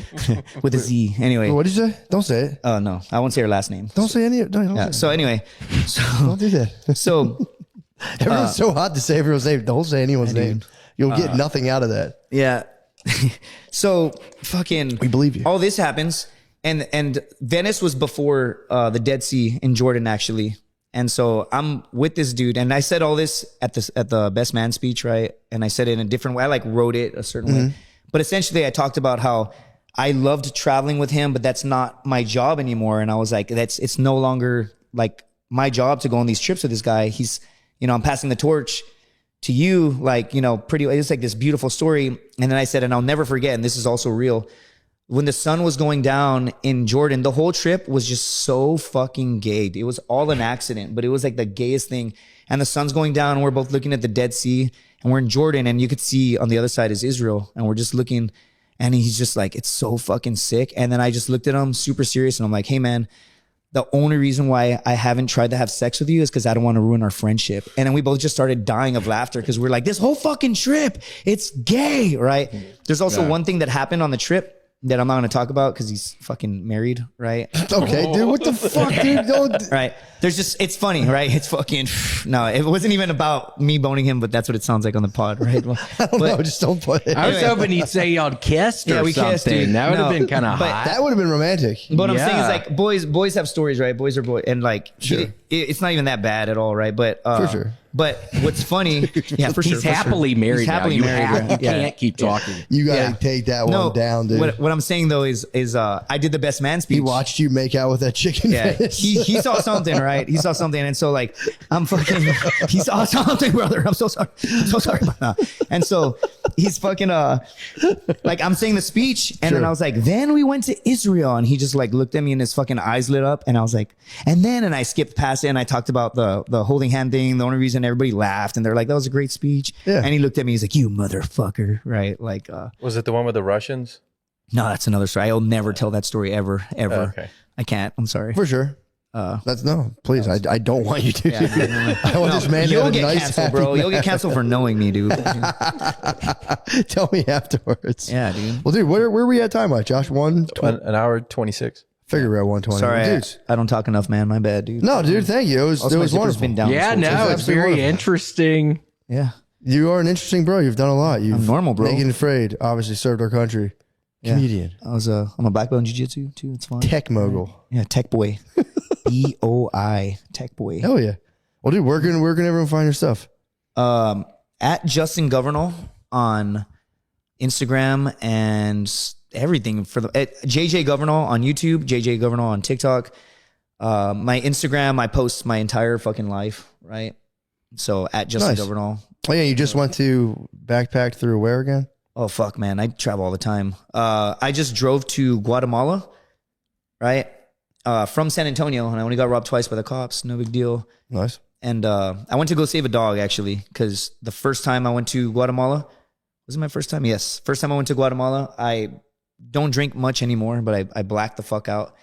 with a Z. Anyway. What did you say? Don't say it. Oh, no. I won't say her last name. Don't say any. Don't say so anyway. Don't do that. So. Everyone's so hot to say everyone's name. Don't say anyone's name. You'll get nothing out of that. Yeah. So fucking. We believe you. All this happens. And Venice was before the Dead Sea in Jordan, actually. And so I'm with this dude, and I said all this at the best man speech, right? And I said it in a different way. I like wrote it a certain way, but essentially I talked about how I loved traveling with him, but that's not my job anymore. And I was like, it's no longer like my job to go on these trips with this guy. He's, I'm passing the torch to you, like, you know, pretty, it's like this beautiful story. And then I said, and I'll never forget, and this is also real, when the sun was going down in Jordan, the whole trip was just so fucking gay. It was all an accident, but it was like the gayest thing. And the sun's going down and we're both looking at the Dead Sea and we're in Jordan and you could see on the other side is Israel. And we're just looking and he's just like, it's so fucking sick. And then I just looked at him super serious and I'm like, hey man, the only reason why I haven't tried to have sex with you is because I don't want to ruin our friendship. And then we both just started dying of laughter because we're like, this whole fucking trip, it's gay, right? There's also one thing that happened on the trip that I'm not going to talk about because he's fucking married, right? Okay, dude, what the fuck, dude? Don't. Right. There's just, it's funny, right? It's fucking, no, it wasn't even about me boning him, but that's what it sounds like on the pod, right? Well, I don't know, just don't play it. I was hoping he'd say y'all kissed or we something. kissed, dude. That would have No, been kind of but hot. That would have been romantic. But what I'm saying is Yeah. like boys have stories, right? Boys are boys. And like, it's not even that bad at all, right? But, For sure. But what's funny, yeah, for sure. He's for sure. happily married He's happily now. married. You Yeah. can't keep talking. You gotta Yeah. take that one down, dude. What I'm saying though is I did the best man speech. He watched you make out with that chicken. Yeah, face. he saw something, right? He saw something, and so like I'm fucking. He saw something, brother. I'm so sorry. I'm so sorry about that. And so he's fucking like I'm saying the speech, and then I was like, then we went to Israel, and he just like looked at me, and his fucking eyes lit up, and I was like, and I skipped past it, and I talked about the holding hand thing. The only reason everybody laughed, and they're like, that was a great speech. Yeah. And he looked at me, he's like, you motherfucker, right? Like, Was it the one with the Russians? no, that's another story. I'll never tell that story ever. Okay. I can't. I'm sorry. For sure. That's no, please. I don't want you to. I want this man to You'll have a get nice, canceled, happy bro. You'll get marriage. canceled for knowing me, dude. Tell me afterwards. Yeah, dude. Well, dude, where are we at time wise, Josh? 1:20. An hour 26. Figure we're at 1:20. Sorry, Dudes. I don't talk enough, man. My bad, dude. No, dude, thank you. It was Also, my zipper's wonderful. been down. Yeah, this whole no, time. it's very wonderful. interesting. Yeah. You are an interesting bro. You've done a lot. You've I'm normal, bro. Naked and Afraid, obviously served our country. Yeah. Comedian. I'm a black belt in jiu-jitsu too. It's fun. Tech mogul. Yeah, tech boy. BOI. Tech boy. Hell yeah. Well, dude, where can everyone find your stuff? At Justin Governal on Instagram and everything for at JJ Governal on YouTube, JJ Governal on TikTok. My Instagram, I post my entire fucking life, right? So at Justin Nice. Governal. Oh yeah, you just went to backpack through where again? Oh fuck, man, I travel all the time. I just drove to Guatemala, right? From San Antonio, and I only got robbed twice by the cops. No big deal. Nice. And I went to go save a dog actually, because the first time I went to Guatemala, was it my first time? Yes, first time I went to Guatemala. I don't drink much anymore, but I blacked the fuck out,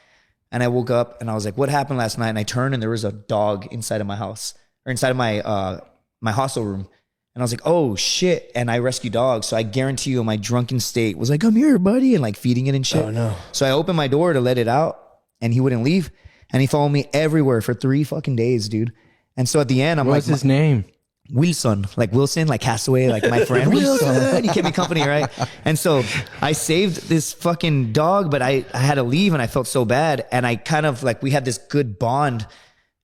and I woke up and I was like, "What happened last night?" And I turned and there was a dog inside of my house or inside of my my hostel room. And I was like, oh shit. And I rescue dogs. So I guarantee you in my drunken state was like, come here, buddy. And like feeding it and shit. Oh no. So I opened my door to let it out and he wouldn't leave. And he followed me everywhere for 3 fucking days, dude. And so at the end, I'm What's like, his name? Wilson, like Wilson, like Castaway, like my friend Wilson. He kept me company, right? And so I saved this fucking dog, but I had to leave and I felt so bad. And I kind of like, we had this good bond.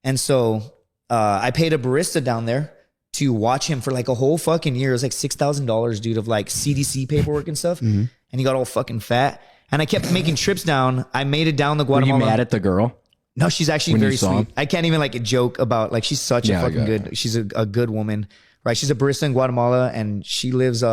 And so I paid a barista down there to watch him for like a whole fucking year. It was like $6,000, dude, of like CDC paperwork and stuff. And he got all fucking fat. And I kept making trips down. I made it down the Were Guatemala. you mad at the girl? No, she's actually when you very saw sweet. him? I can't even like joke about like she's such a Yeah, I fucking got good. She's a good woman, right? She's a barista in Guatemala, and she lives.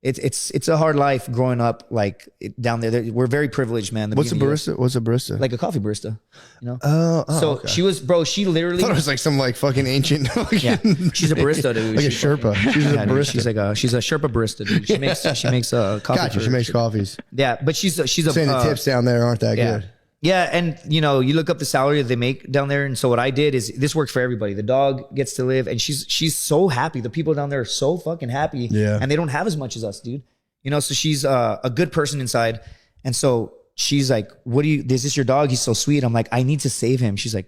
It's a hard life growing up like down there. We're very privileged, man. What's a barista? What's a barista? Like a coffee barista, you know. Oh, So she was, bro. She literally. I thought it was like some like fucking ancient. Yeah, she's a barista, dude. Like a She- Sherpa. She's a Yeah, dude, barista. she's a Sherpa barista, dude. She makes coffee. Gotcha. for- She makes coffees. Yeah, but she's a Saying the tips down there aren't that yeah. good. Yeah, and you know, you look up the salary that they make down there, and so what I did is this works for everybody. The dog gets to live, and she's so happy. The people down there are so fucking happy, Yeah. and they don't have as much as us, dude. You know, so she's a good person inside, and so she's like, "What do you? Is this your dog? He's so sweet." I'm like, "I need to save him." She's like,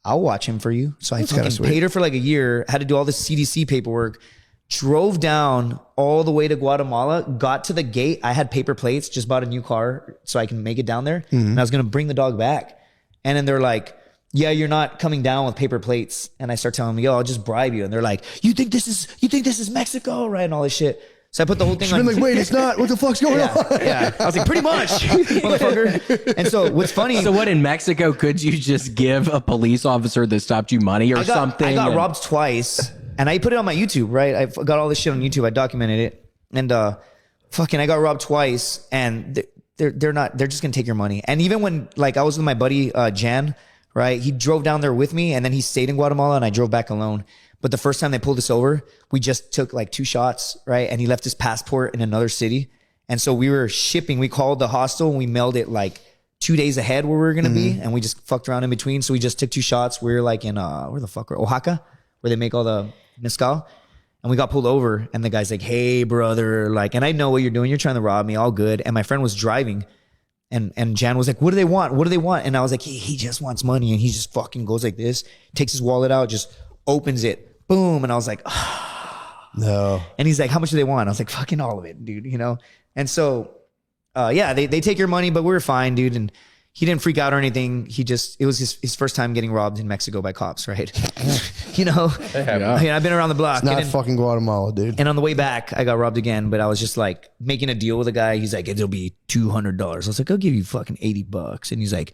"I'll watch him for you." So I That's kinda fucking sweet. paid her for like a year. Had to do all this CDC paperwork. Drove down all the way to Guatemala, got to the gate. I had paper plates, just bought a new car so I can make it down there. And I was going to bring the dog back. And then they're like, yeah, you're not coming down with paper plates. And I start telling them, yo, I'll just bribe you. And they're like, you think this is Mexico, right? And all this shit. So I put the whole thing She's on. been like, wait, it's not. What the fuck's going on? Yeah. I was like, pretty much, motherfucker. And so what's funny. So what, in Mexico, could you just give a police officer that stopped you money or something? I got and- robbed twice. And I put it on my YouTube, right? I got all this shit on YouTube. I documented it. And fucking I got robbed twice, and they're just gonna take your money. And even when like I was with my buddy Jan, right? He drove down there with me, and then he stayed in Guatemala, and I drove back alone. But the first time they pulled us over, we just took like 2 shots, right? And he left his passport in another city. And so we were shipping. We called the hostel and we mailed it like 2 days ahead where we were going to be. And we just fucked around in between. So we just took 2 shots. We were like in, where the fuck, Oaxaca, where they make all the mezcal. And we got pulled over. And the guy's like, hey, brother. Like, and I know what you're doing. You're trying to rob me. All good. And my friend was driving. And Jan was like, what do they want? What do they want? And I was like, he just wants money. And he just fucking goes like this, takes his wallet out, just opens it. Boom. And I was like, No. And he's like, how much do they want? I was like, fucking all of it, dude, you know? And so, yeah, they take your money, but we were fine, dude. And he didn't freak out or anything. It was his first time getting robbed in Mexico by cops, right? You know? I mean, I've been around the block. It's not fucking Guatemala, dude. And on the way back, I got robbed again, but I was just like making a deal with a guy. He's like, it'll be $200. I was like, I'll give you fucking $80. And he's like,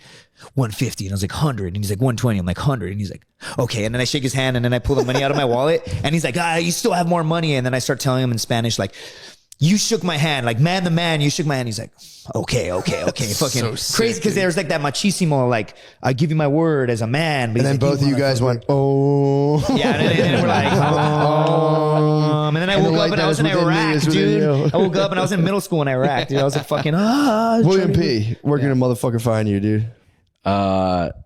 150. And I was like, 100. And he's like, 120. I'm like, 100. And he's like, okay. And then I shake his hand and then I pull the money out of my wallet. And he's like, you still have more money. And then I start telling him in Spanish, like, you shook my hand, like man to man, you shook my hand. He's like, okay. Fucking so crazy. Cause there's like that machismo, like I give you my word as a man. But and then both of you guys went, oh. Yeah. And then we're like, oh. And then I woke up and I was in Iraq, dude. I woke up and I was in middle school in Iraq, dude. I was like fucking, William P. Where can a motherfucker find you, dude?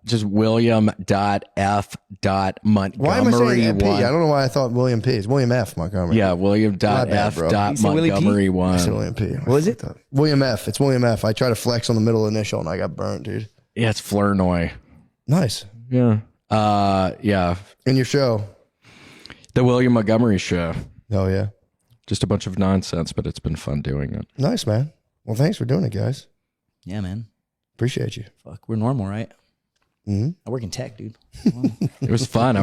Just William.F.Montgomery. Why am I saying P? I don't know why I thought William P. It's William F. Montgomery. Yeah, William.F.Montgomery 1. I said William P. What is it? William F. It's William F. I tried to flex on the middle initial and I got burnt, dude. Yeah, it's Flournoy. Nice. Yeah. Yeah. In your show. The William Montgomery Show. Oh, yeah. Just a bunch of nonsense, but it's been fun doing it. Nice, man. Well, thanks for doing it, guys. Yeah, man. Appreciate you. Fuck, we're normal, right? Mm-hmm. I work in tech, dude. It was fun.